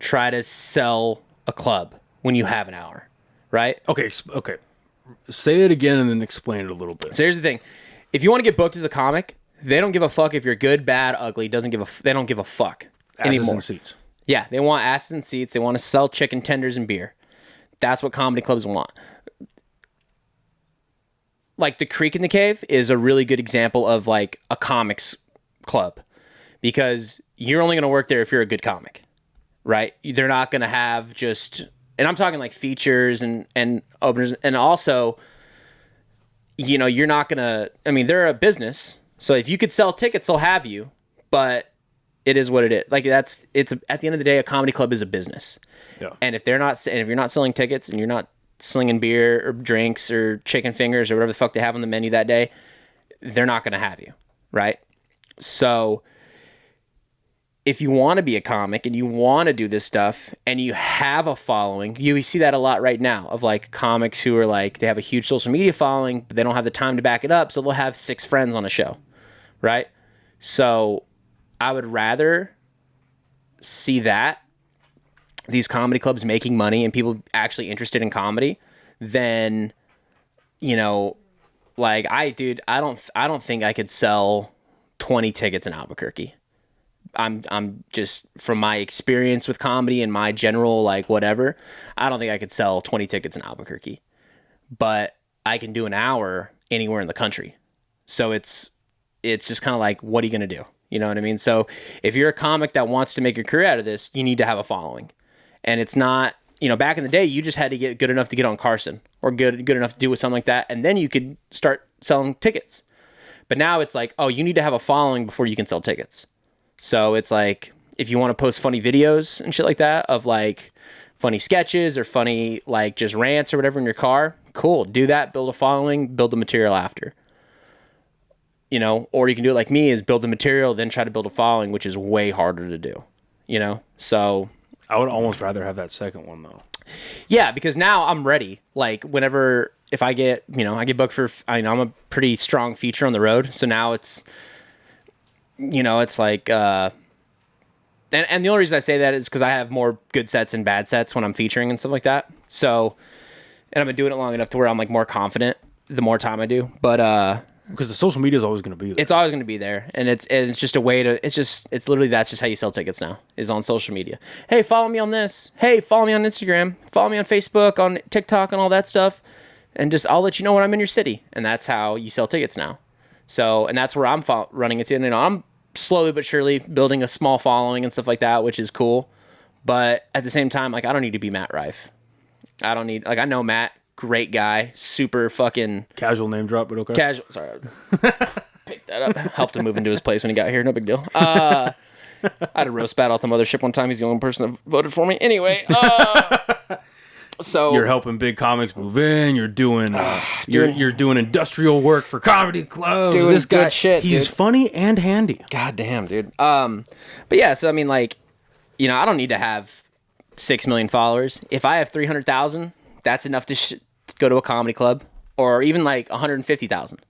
try to sell a club when you have an hour, right? Okay. Say it again and then explain it a little bit. So here's the thing. If you want to get booked as a comic, they don't give a fuck if you're good, bad, ugly. They don't give a fuck anymore. Asses and seats. Yeah, they want asses and seats. They want to sell chicken tenders and beer. That's what comedy clubs want. Like the Creek in the Cave is a really good example of like a comics club because you're only going to work there if you're a good comic, right? They're not going to have just, and I'm talking like features and openers, and also, you know, you're not going to, I mean, they're a business. So if you could sell tickets, they'll have you, but it is what it is. Like it's at the end of the day, a comedy club is a business. Yeah. And if you're not selling tickets and you're not slinging beer or drinks or chicken fingers or whatever the fuck they have on the menu that day, they're not going to have you. Right. So if you want to be a comic and you want to do this stuff and you have a following, you see that a lot right now of like comics who are like, they have a huge social media following, but they don't have the time to back it up. So they'll have 6 friends on a show. Right. So I would rather see that these comedy clubs making money and people actually interested in comedy than, you know, like I don't think I could sell 20 tickets in Albuquerque. I'm just from my experience with comedy and my general like whatever, I don't think I could sell 20 tickets in Albuquerque, but I can do an hour anywhere in the country. So it's just kind of like, what are you going to do? You know what I mean? So if you're a comic that wants to make a career out of this, you need to have a following. And it's not, you know, back in the day, you just had to get good enough to get on Carson or good enough to do with something like that. And then you could start selling tickets. But now it's like, oh, you need to have a following before you can sell tickets. So it's like, if you want to post funny videos and shit like that of like funny sketches or funny, like just rants or whatever in your car, cool, do that, build a following, build the material after. You know, or you can do it like me, is build the material, then try to build a following, which is way harder to do, you know? So I would almost rather have that second one though. Yeah, because now I'm ready. Like whenever, if I get, you know, I get booked for, I know I'm a pretty strong feature on the road. So now it's, you know, it's like, and the only reason I say that is because I have more good sets and bad sets when I'm featuring and stuff like that. So, and I've been doing it long enough to where I'm like more confident the more time I do. But, because the social media is always going to be there. It's always going to be there. And it's just a way to, it's literally, that's just how you sell tickets now, is on social media. Hey, follow me on this. Hey, follow me on Instagram. Follow me on Facebook, on TikTok, and all that stuff. And just, I'll let you know when I'm in your city. And that's how you sell tickets now. So, and that's where I'm running it in. And I'm slowly but surely building a small following and stuff like that, which is cool. But at the same time, like, I don't need to be Matt Rife. I don't need, like, I know Matt. Great guy, super fucking casual name drop, but okay. Casual. Sorry, picked that up. Helped him move into his place when he got here. No big deal. I had a roast battle at the mothership one time. He's the only person that voted for me. Anyway, so you're helping big comics move in. You're doing you're doing industrial work for comedy clubs. Doing this guy, good shit. He's funny and handy. God damn, dude. But yeah. So I mean, like, you know, I don't need to have 6 million followers. If I have 300,000, that's enough to go to a comedy club, or even like 150,000.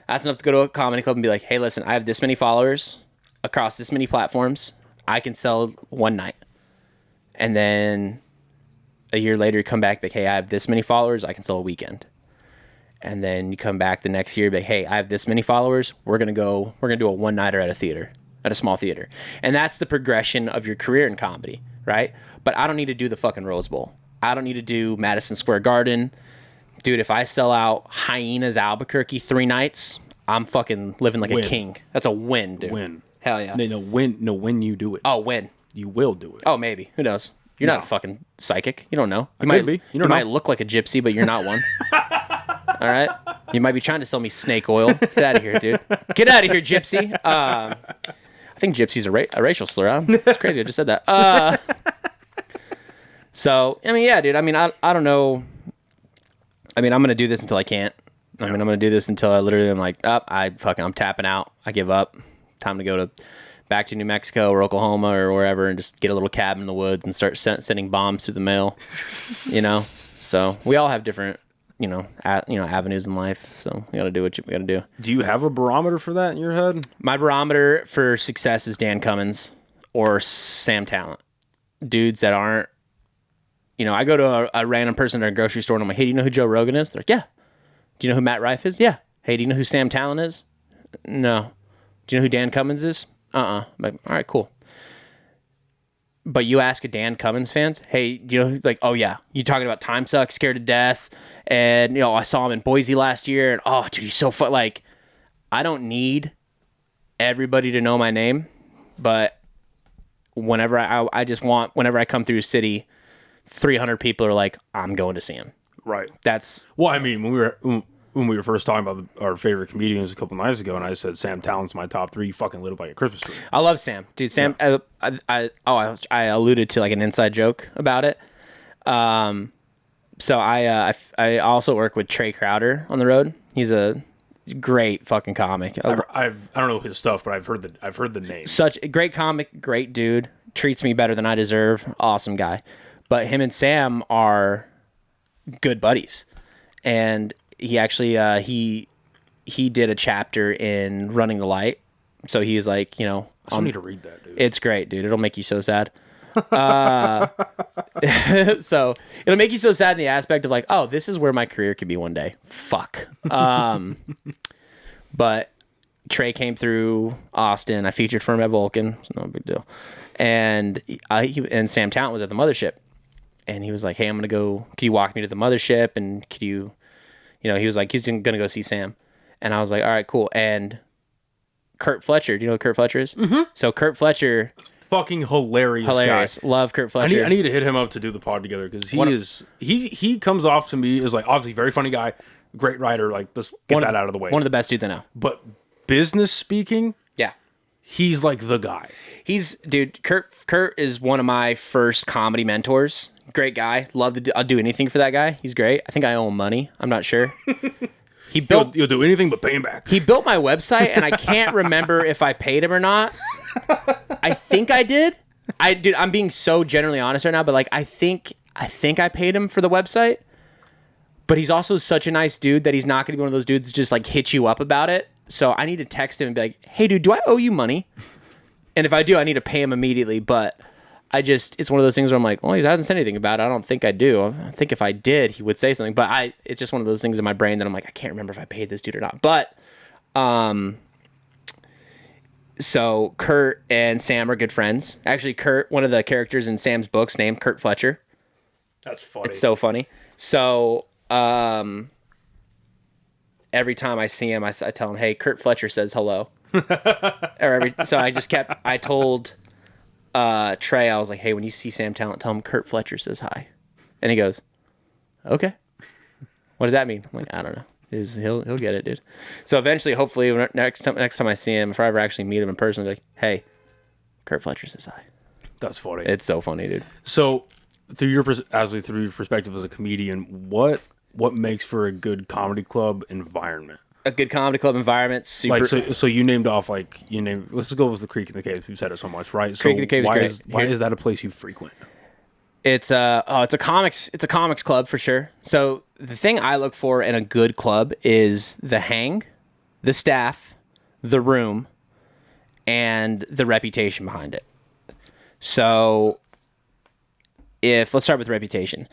That's enough to go to a comedy club and be like, hey, listen, I have this many followers across this many platforms. I can sell one night. And then a year later, you come back, like, hey, I have this many followers. I can sell a weekend. And then you come back the next year, like, hey, I have this many followers. We're going to do a one-nighter at a theater, at a small theater. And that's the progression of your career in comedy, right? But I don't need to do the fucking Rose Bowl. I don't need to do Madison Square Garden. Dude, if I sell out Hyenas Albuquerque 3 nights, I'm fucking living like a king. That's a win, dude. Win. Hell yeah. No, when you do it. Oh, win. You will do it. Oh, maybe. Who knows? You're not a fucking psychic. You don't know. You could be. You don't might know. look like a gypsy, but you're not one. All right? You might be trying to sell me snake oil. Get out of here, dude. Get out of here, gypsy. I think gypsy's a racial slur. Huh? It's crazy. I just said that. So, I mean, yeah, dude. I mean, I don't know. I mean, I'm going to do this until I can't. I mean, I'm going to do this until I literally am like, I'm tapping out. I give up. Time to go back to New Mexico or Oklahoma or wherever and just get a little cabin in the woods and start sending bombs through the mail, you know? So we all have different, avenues in life. So we got to do what we got to do. Do you have a barometer for that in your head? My barometer for success is Dan Cummins or Sam Talent. Dudes that aren't, I go to a random person at a grocery store and I'm like, hey, do you know who Joe Rogan is? They're like, yeah. Do you know who Matt Rife is? Yeah. Hey, do you know who Sam Talent is? No. Do you know who Dan Cummins is? I'm like, all right, cool. But you ask a Dan Cummins fans, hey, like, oh yeah, you talking about Time Sucks, Scared to Death, and I saw him in Boise last year, and oh, dude, he's so fun. Like, I don't need everybody to know my name, but whenever I just want, whenever I come through a city, 300 people are like, I'm going to see him. Right. That's well, I mean, when we were first talking about our favorite comedians a couple nights ago, and I said Sam Talent's my top 3, you fucking lit up like a Christmas tree. I love Sam, dude. Sam, yeah. I alluded to like an inside joke about it. So I also work with Trey Crowder on the road. He's a great fucking comic. I don't know his stuff, but I've heard the name. Such a great comic, great dude. Treats me better than I deserve. Awesome guy. But him and Sam are good buddies, and he actually he did a chapter in Running the Light. So he's like, I still need to read that, dude. It's great, dude. It'll make you so sad. So it'll make you so sad in the aspect of like, oh, this is where my career could be one day. Fuck. But Trey came through Austin. I featured for him at Vulcan. It's no big deal. And and Sam Talent was at the mothership. And he was like, hey, I'm going to go. Can you walk me to the mothership? And could you, he was like, he's going to go see Sam. And I was like, all right, cool. And Kurt Fletcher, do you know who Kurt Fletcher is? Mm-hmm. So Kurt Fletcher. Fucking hilarious guy. Love Kurt Fletcher. I need to hit him up to do the pod together because he comes off to me as like obviously very funny guy, great writer. Like, let's get that out of the way. One of the best dudes I know. But business speaking, yeah, he's like the guy. Dude, Kurt is one of my first comedy mentors. Great guy. I'll do anything for that guy. He's great. I think I owe him money. I'm not sure. You'll do anything but pay him back. He built my website, and I can't remember if I paid him or not. I think I did. I'm being so generally honest right now, but like I think I paid him for the website. But he's also such a nice dude that he's not going to be one of those dudes that just like hit you up about it. So I need to text him and be like, hey, dude, do I owe you money? And if I do, I need to pay him immediately. But it's one of those things where I'm like, well, he hasn't said anything about it. I don't think I do. I think if I did, he would say something. But it's just one of those things in my brain that I'm like, I can't remember if I paid this dude or not. But, so Kurt and Sam are good friends. Actually, Kurt, one of the characters in Sam's books, named Kurt Fletcher. That's funny. It's so funny. So, every time I see him, I tell him, hey, Kurt Fletcher says hello. So I told Trey, I was like, hey, when you see Sam Talent, tell him Kurt Fletcher says hi. And he goes, okay. What does that mean? I'm like, I don't know. He'll get it, dude. So eventually, hopefully, next time I see him, if I ever actually meet him in person, I'll be like, hey, Kurt Fletcher says hi. That's funny. It's so funny, dude. So through your perspective as a comedian, what makes for a good comedy club environment? A good comedy club environment, super. Like so you named off let's go with the Creek and the Cave. You've said it so much, right? So Creek and the Cave is great. Why is that a place you frequent? It's a comics club for sure. So the thing I look for in a good club is the hang, the staff, the room, and the reputation behind it. So let's start with reputation.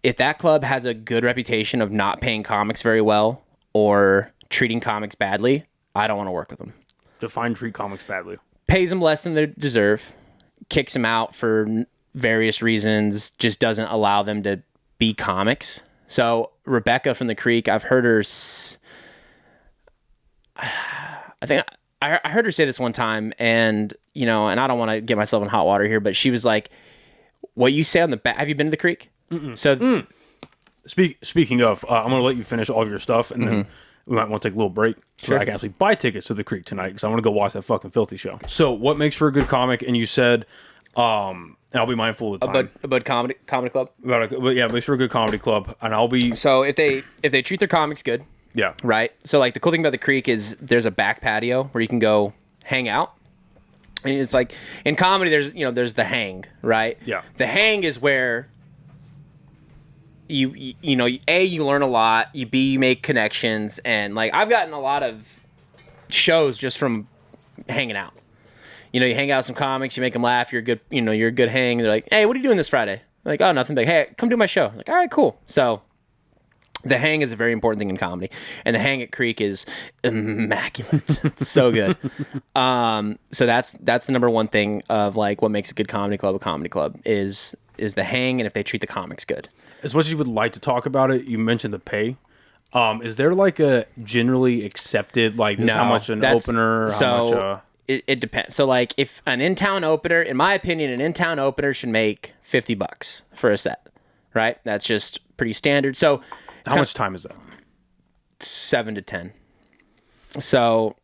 If that club has a good reputation of not paying comics very well or treating comics badly, I don't want to work with them. Define treat comics badly. Pays them less than they deserve, kicks them out for various reasons, just doesn't allow them to be comics. So Rebecca from the Creek, I've heard her, I think I heard her say this one time, and and I don't want to get myself in hot water here, but she was like, what you say on the back. Have you been to the creek? So Speaking of, I'm going to let you finish all of your stuff, and then we might want to take a little break so I can actually buy tickets to the creek tonight because I want to go watch that fucking filthy show. So, what makes for a good comic? And you said, and I'll be mindful of the time. a Bud comedy club. Makes for a good comedy club, and I'll be So if they treat their comics good, yeah. right? So like the cool thing about the creek is there's a back patio where you can go hang out. And it's like in comedy there's the hang, right? Yeah. The hang is where you learn a lot, you make connections, and like I've gotten a lot of shows just from hanging out. You hang out with some comics, you make them laugh, you're a good hang. They're like, "Hey, what are you doing this Friday?" I'm like, "Oh, nothing big. Hey, come do my show." I'm like, "All right, cool." So the hang is a very important thing in comedy, and the hang at Creek is immaculate. It's so good. So that's the number one thing of like what makes a good comedy club is the hang, and if they treat the comics good. As much as you would like to talk about it, you mentioned the pay. Is there like a generally accepted like this is how much an opener? It depends. So like if an in-town opener, in my opinion, an in-town opener should make $50 for a set, right? That's just pretty standard. So how much time is that? 7 to 10. So,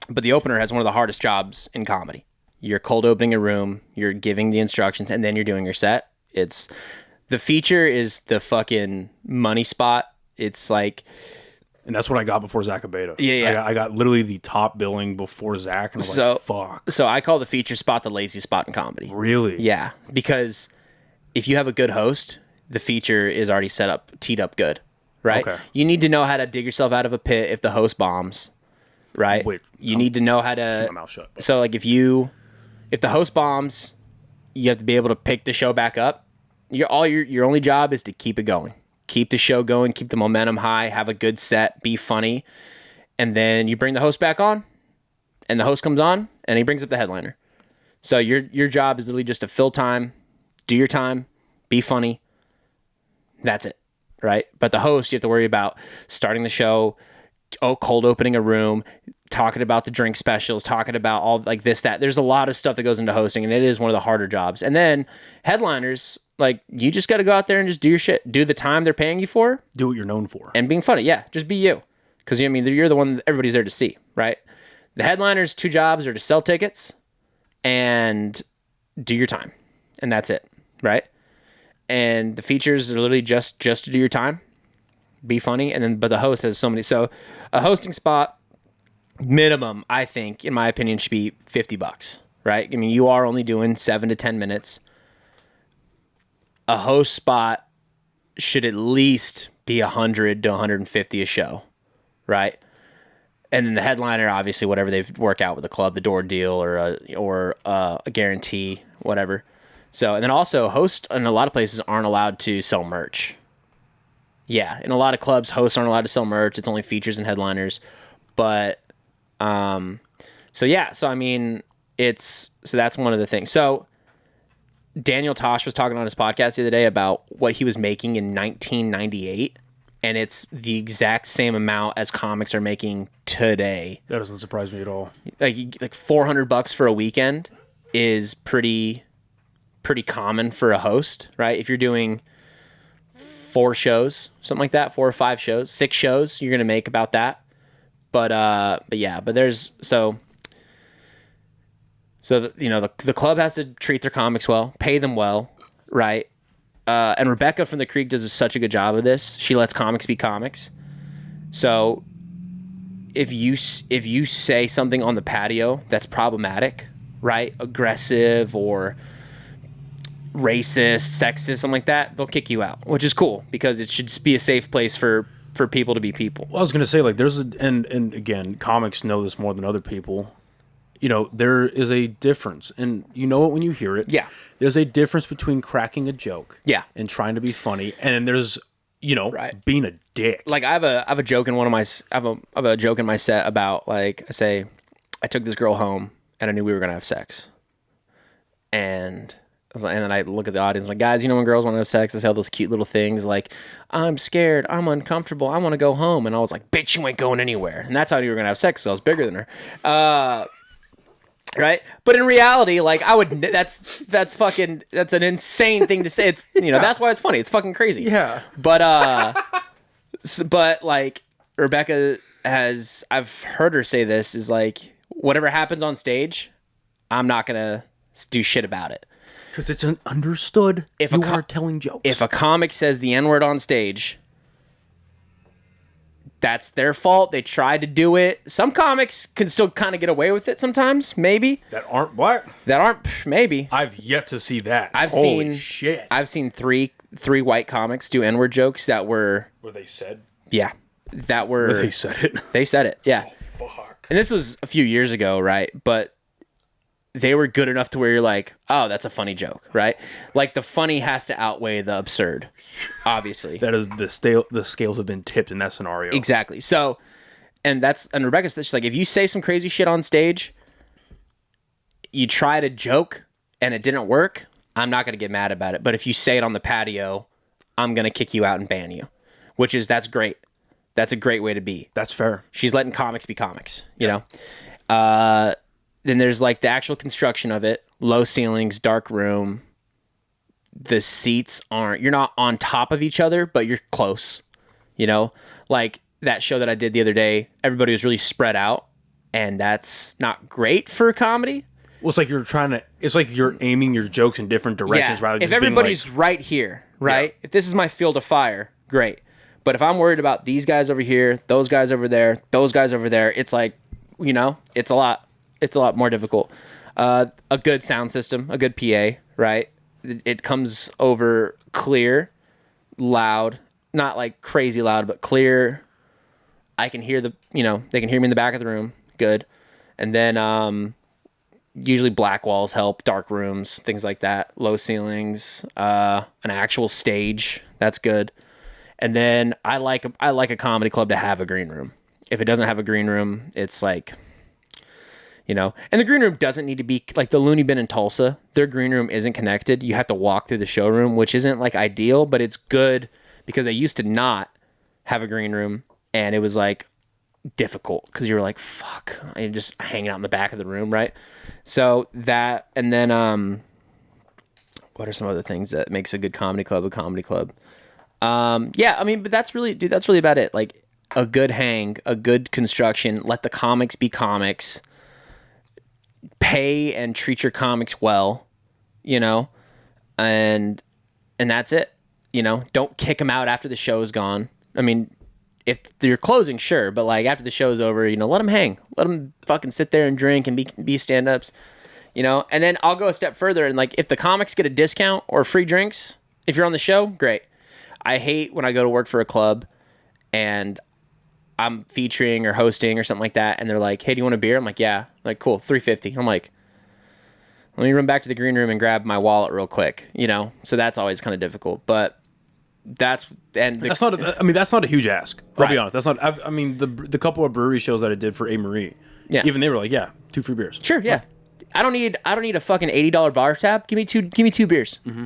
but the opener has one of the hardest jobs in comedy. You're cold opening a room, you're giving the instructions, and then you're doing your set. The feature is the fucking money spot. It's like... And that's what I got before Zach Abeda. Yeah. I got literally the top billing before Zach, and I was like, fuck. So I call the feature spot the lazy spot in comedy. Really? Yeah, because if you have a good host, the feature is already teed up good, right? Okay. You need to know how to dig yourself out of a pit if the host bombs, right? You need to know how to... Keep my mouth shut. So like if the host bombs, you have to be able to pick the show back up. Your only job is to keep it going. Keep the show going, keep the momentum high, have a good set, be funny, and then you bring the host back on, and the host comes on, and he brings up the headliner. So your job is literally just to fill time, do your time, be funny. That's it, right? But the host, you have to worry about starting the show, cold opening a room, talking about the drink specials, talking about all like this, that. There's a lot of stuff that goes into hosting, and it is one of the harder jobs. And then headliners, like, you just got to go out there and just do your shit. Do the time they're paying you for. Do what you're known for. And being funny. Yeah, just be you. Because, you're the one that everybody's there to see, right? The headliners' 2 jobs are to sell tickets and do your time. And that's it, right? And the features are literally just to do your time, be funny, but the host has so many. So a hosting spot, minimum, I think, in my opinion, should be $50, right? I mean, you are only doing 7 to 10 minutes. A host spot should at least be 100 to 150 a show, right? And then the headliner, obviously, whatever they've worked out with the club, the door deal or a guarantee, whatever. So, and then also hosts in a lot of places aren't allowed to sell merch. Yeah, in a lot of clubs, hosts aren't allowed to sell merch. It's only features and headliners. But, so I mean, so that's one of the things. So Daniel Tosh was talking on his podcast the other day about what he was making in 1998, and it's the exact same amount as comics are making today. That doesn't surprise me at all. Like $400 for a weekend is pretty common for a host, right? If you're doing 4 shows, something like that, 4 or 5 shows, 6 shows, you're gonna make about that. But there's So, the club has to treat their comics well, pay them well, right? And Rebecca from the Creek does such a good job of this. She lets comics be comics. So if you say something on the patio that's problematic, right? Aggressive or racist, sexist, something like that, they'll kick you out, which is cool because it should be a safe place for people to be people. Well, I was going to say, like, and again, comics know this more than other people. There is a difference, and you know it when you hear it. Yeah. There's a difference between cracking a joke, yeah, and trying to be funny, and there's right, being a dick. Like I have a joke in I have a joke in my set about, like, I say I took this girl home and I knew we were gonna have sex, and then I look at the audience like, guys, when girls want to have sex, they say all those cute little things like, I'm scared, I'm uncomfortable, I want to go home, and I was like, bitch, you ain't going anywhere, and that's how you were gonna have sex. So I was bigger than her. Right? But in reality, like I would that's an insane thing to say. It's that's why it's funny. It's fucking crazy. Yeah. But but like Rebecca I've heard her say this is like whatever happens on stage, I'm not going to do shit about it. Cuz it's an understood if you are telling jokes. If a comic says the N-word on stage, that's their fault. They tried to do it. Some comics can still kind of get away with it sometimes, maybe. That aren't black? Maybe. I've yet to see that. I've seen three white comics do N-word jokes that were... Were they said? Yeah. That were... They said it? They said it, yeah. Oh, fuck. And this was a few years ago, right? But they were good enough to where you're like, oh, that's a funny joke, right? Like the funny has to outweigh the absurd, obviously. That is the scales have been tipped in that scenario. Exactly. So, and Rebecca said, she's like, if you say some crazy shit on stage, you try to joke and it didn't work, I'm not going to get mad about it. But if you say it on the patio, I'm going to kick you out and ban you, that's great. That's a great way to be. That's fair. She's letting comics be comics, you know? Then there's like the actual construction of it, low ceilings, dark room. The seats you're not on top of each other, but you're close, you know? Like that show that I did the other day, everybody was really spread out, and that's not great for comedy. Well, it's like you're aiming your jokes in different directions rather than if everybody's right here, right? Yeah. If this is my field of fire, great. But if I'm worried about these guys over here, those guys over there, those guys over there, it's like, it's a lot more difficult. A good sound system, a good PA, right? It comes over clear, loud, not like crazy loud, but clear. I can hear they can hear me in the back of the room. Good. And then, usually black walls help, dark rooms, things like that, low ceilings, an actual stage. That's good. And then I like a comedy club to have a green room. If it doesn't have a green room, it's like, and the green room doesn't need to be like the Looney Bin in Tulsa. Their green room isn't connected. You have to walk through the showroom, which isn't like ideal, but it's good because they used to not have a green room, and it was like difficult because you were like, fuck, you're just hanging out in the back of the room, right? So that, and then what are some other things that makes a good comedy club a comedy club? But that's really about it. Like a good hang, a good construction, let the comics be comics, pay and treat your comics well, and that's it. Don't kick them out after the show's gone. I mean, if you're closing, sure, but like after the show's over, let them hang, let them fucking sit there and drink and be stand-ups, and then I'll go a step further and like if the comics get a discount or free drinks, if you're on the show, great. I hate when I go to work for a club and I'm featuring or hosting or something like that, and they're like, hey, do you want a beer? I'm like, yeah. Like, cool, $3.50. I'm like, let me run back to the green room and grab my wallet real quick, So that's always kind of difficult, but that's not a huge ask. I'll be honest. That's not. The couple of brewery shows that I did for A. Marie, even they were like, yeah, 2 free beers. Sure, yeah. I don't need a fucking $80 bar tab. Give me two beers. Mm-hmm.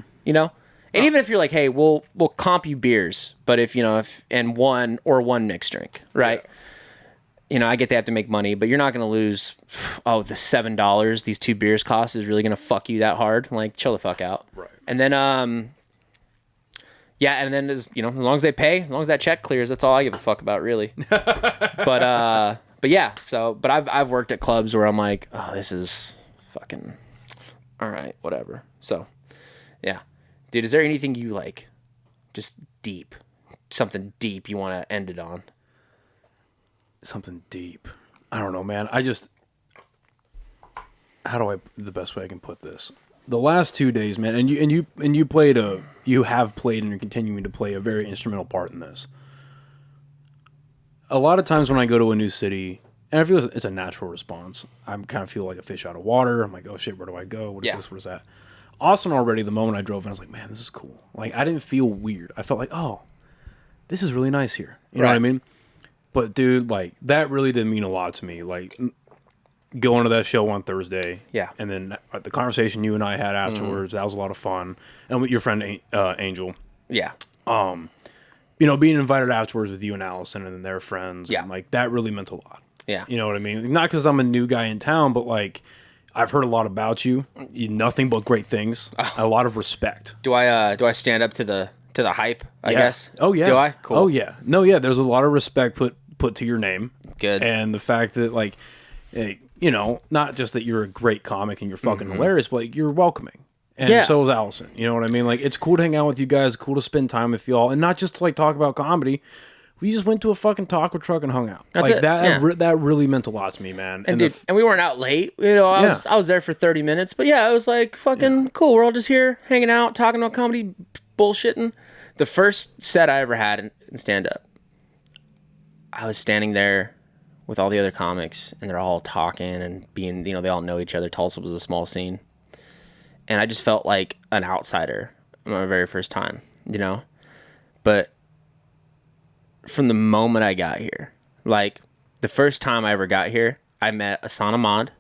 And even if you're like, hey, we'll comp you beers, but if one mixed drink, right? Yeah. I get they have to make money, but you're not going to lose, the $7 these 2 beers cost is really going to fuck you that hard. Like, chill the fuck out. Right. And then, and then as long as they pay, as long as that check clears, that's all I give a fuck about, really. But yeah, but I've worked at clubs where I'm like, oh, this is fucking, all right, whatever. So, yeah. Dude, is there anything you like, just something deep you want to end it on? Something deep. I don't know, man. The best way I can put this? The last 2 days, man, and you have played and you're continuing to play a very instrumental part in this. A lot of times when I go to a new city, and I feel it's a natural response, I kind of feel like a fish out of water. I'm like, oh shit, where do I go? What is this? What is that? Austin already, the moment I drove in, I was like, man, this is cool. Like, I didn't feel weird. I felt like, oh, this is really nice here. You know what I mean? But, dude, like, that really did mean a lot to me. Like, going to that show on Thursday. Yeah. And then the conversation you and I had afterwards, that was a lot of fun. And with your friend, Angel. Yeah. Being invited afterwards with you and Allison and then their friends. Yeah. And, like, that really meant a lot. Yeah. You know what I mean? Not because I'm a new guy in town, but, like, I've heard a lot about you. Nothing but great things. A lot of respect. Do I stand up to the hype? I guess. Oh yeah. Do I? Cool. Oh yeah. No, yeah. There's a lot of respect put to your name. Good. And the fact that like, you know, not just that you're a great comic and you're fucking hilarious, but like, you're welcoming. And so is Allison. You know what I mean? Like, it's cool to hang out with you guys. Cool to spend time with y'all, and not just to like talk about comedy. We just went to a fucking taco truck and hung out. That's like it. that really meant a lot to me, man. And we weren't out late. You know, I was there for 30 minutes. But yeah, it was like fucking cool. We're all just here hanging out, talking about comedy, bullshitting. The first set I ever had in stand up, I was standing there with all the other comics, and they're all talking and being, you know, they all know each other. Tulsa was a small scene. And I just felt like an outsider my very first time, you know? But from the moment I got here, like the first time I ever got here, I met Asan Ahmad,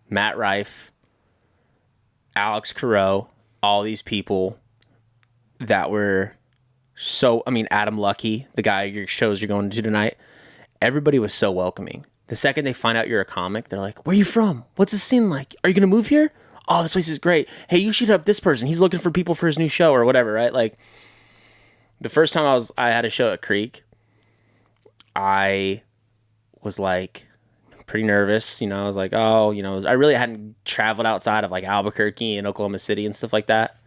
Matt Rife, Alex Carreau, all these people that were Adam Lucky, the guy your shows you're going to tonight, everybody was so welcoming. The second they find out you're a comic, they're like, where are you from? What's the scene like? Are you going to move here? Oh, this place is great. Hey, you should hit up this person. He's looking for people for his new show or whatever, right? Like, the first time I had a show at Creek, I was like pretty nervous. You know, I was like, oh, you know, I really hadn't traveled outside of like Albuquerque and Oklahoma City and stuff like that.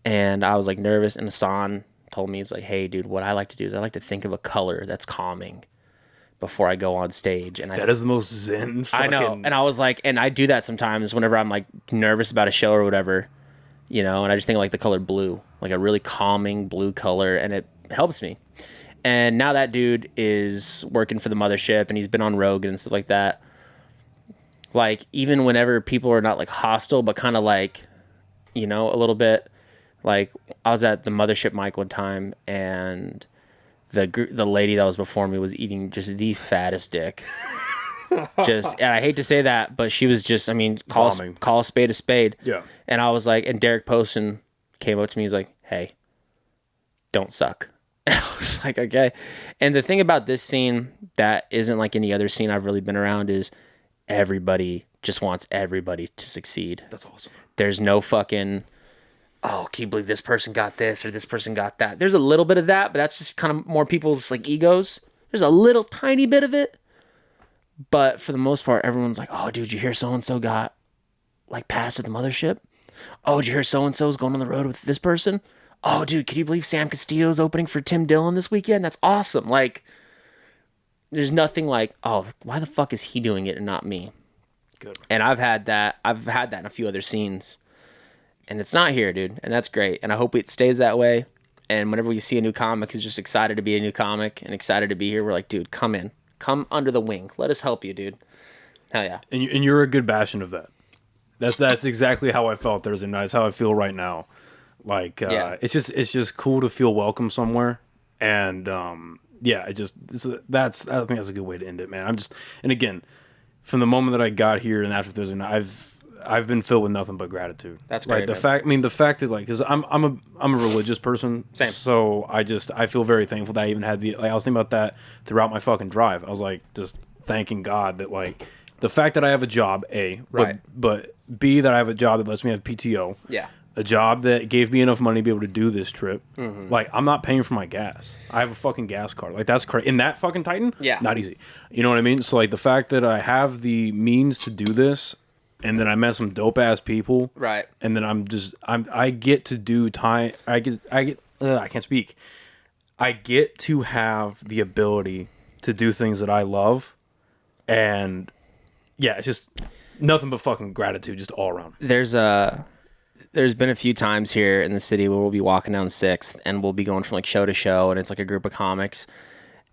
And I was like nervous. And Hassan told me, it's like, hey, dude, what I like to do is I like to think of a color that's calming before I go on stage. And that is the most zen fucking... I know. And I was like, and I do that sometimes whenever I'm like nervous about a show or whatever, you know, and I just think of like the color blue, like a really calming blue color, and it helps me. And now that dude is working for the mothership, and he's been on Rogan and stuff like that. Like, even whenever people are not like hostile, but kind of like, you know, a little bit, like I was at the mothership mic one time, and the lady that was before me was eating just the fattest dick. And I hate to say that, but she was just, I mean, call a spade a spade. Yeah. And I was like, and Derek Poston came up to me, he's like, hey, don't suck. And I was like, okay. And the thing about this scene that isn't like any other scene I've really been around is everybody just wants everybody to succeed. That's awesome. There's no fucking, oh, can you believe this person got this or this person got that? There's a little bit of that, but that's just kind of more people's like egos. There's a little tiny bit of it. But for the most part, everyone's like, oh, dude, you hear so-and-so got like passed at the mothership? Oh, did you hear so-and-so's going on the road with this person? Oh, dude, can you believe Sam Castillo's opening for Tim Dillon this weekend? That's awesome. Like, there's nothing like, oh, why the fuck is he doing it and not me? Good. And I've had that in a few other scenes. And it's not here, dude. And that's great. And I hope it stays that way. And whenever we see a new comic who's just excited to be a new comic and excited to be here, we're like, dude, come in. Come under the wing. Let us help you, dude. Hell yeah. And you're a good bastion of that. That's exactly how I felt Thursday night. It's how I feel right now. Like, it's just cool to feel welcome somewhere. And, I think that's a good way to end it, man. And again, from the moment that I got here and after Thursday night, I've been filled with nothing but gratitude. That's great. Like the fact that like, cause I'm a religious person. Same. So I feel very thankful that I even had I was thinking about that throughout my fucking drive. I was like, just thanking God that like the fact that I have a job, but B, that I have a job that lets me have PTO. Yeah. A job that gave me enough money to be able to do this trip. Mm-hmm. Like, I'm not paying for my gas. I have a fucking gas card. Like, that's crazy. In that fucking Titan? Yeah. Not easy. You know what I mean? So, like, the fact that I have the means to do this, and then I met some dope-ass people. Right. And then I get to do time. I can't speak. I get to have the ability to do things that I love. And, yeah, it's just nothing but fucking gratitude just all around. There's been a few times here in the city where we'll be walking down 6th and we'll be going from like show to show, and it's like a group of comics,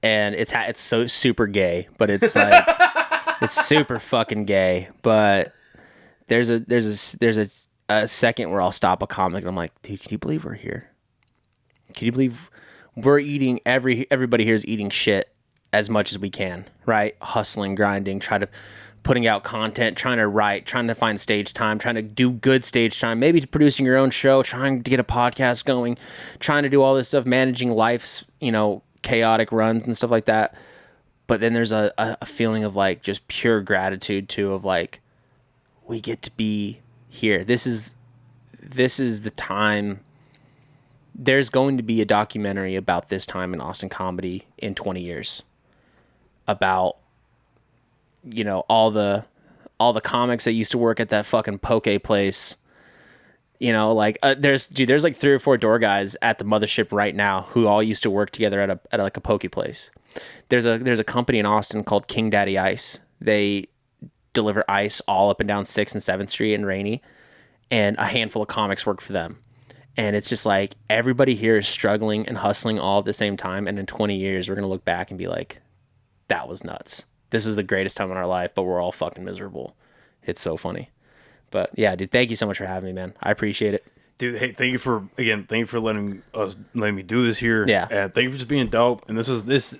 and it's so super gay, but it's like it's super fucking gay. But there's a second where I'll stop a comic and I'm like, dude, can you believe we're here? Can you believe we're eating? Everybody here is eating shit as much as we can, right? Hustling, grinding, putting out content, trying to write, trying to find stage time, trying to do good stage time, maybe producing your own show, trying to get a podcast going, trying to do all this stuff, managing life's, chaotic runs and stuff like that. But then there's a feeling of like just pure gratitude too, of like, we get to be here. This is the time. There's going to be a documentary about this time in Austin comedy in 20 years about, you know, all the comics that used to work at that fucking poke place. You know, like there's like 3 or 4 door guys at the mothership right now who all used to work together at like a poke place. There's a company in Austin called King Daddy Ice. They deliver ice all up and down 6th and 7th Street in Rainy, and a handful of comics work for them. And it's just like everybody here is struggling and hustling all at the same time. And in 20 years, we're going to look back and be like, that was nuts. This is the greatest time in our life, but we're all fucking miserable. It's so funny. But yeah, dude, thank you so much for having me, man. I appreciate it. Dude, hey, thank you for letting me do this here. Yeah. And thank you for just being dope. And this,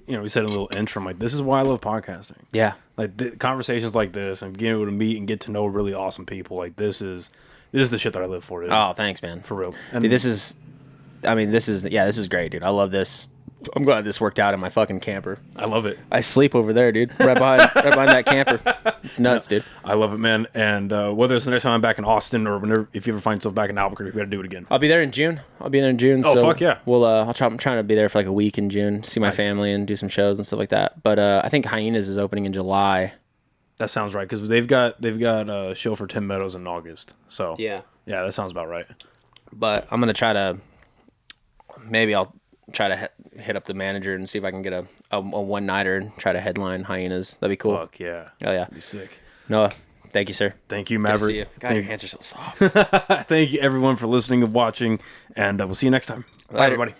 you know, we said a little intro. I'm like, this is why I love podcasting. Yeah. Like conversations like this and being able to meet and get to know really awesome people. Like this is the shit that I live for, dude. Oh, thanks, man. For real. And Dude, this is great, dude. I love this. I'm glad this worked out in my fucking camper. I love it. I sleep over there, dude. Right behind that camper. It's nuts, dude. I love it, man. And whether it's the next time I'm back in Austin or whenever, if you ever find yourself back in Albuquerque, we got to do it again. I'll be there in June. Oh, so fuck yeah. I'm trying to be there for like a week in June, see my family and do some shows and stuff like that. But I think Hyenas is opening in July. That sounds right, because they've got a show for Tim Meadows in August. So yeah, that sounds about right. But I'm gonna I'll try to hit up the manager and see if I can get a one nighter and try to headline Hyenas. That'd be cool. Fuck yeah. Oh yeah, That'd be sick. Noah, thank you, sir. Thank you, Maverick. Good to see you. God, your hands are so soft. Thank you, everyone, for listening and watching, and we'll see you next time. Bye, everybody.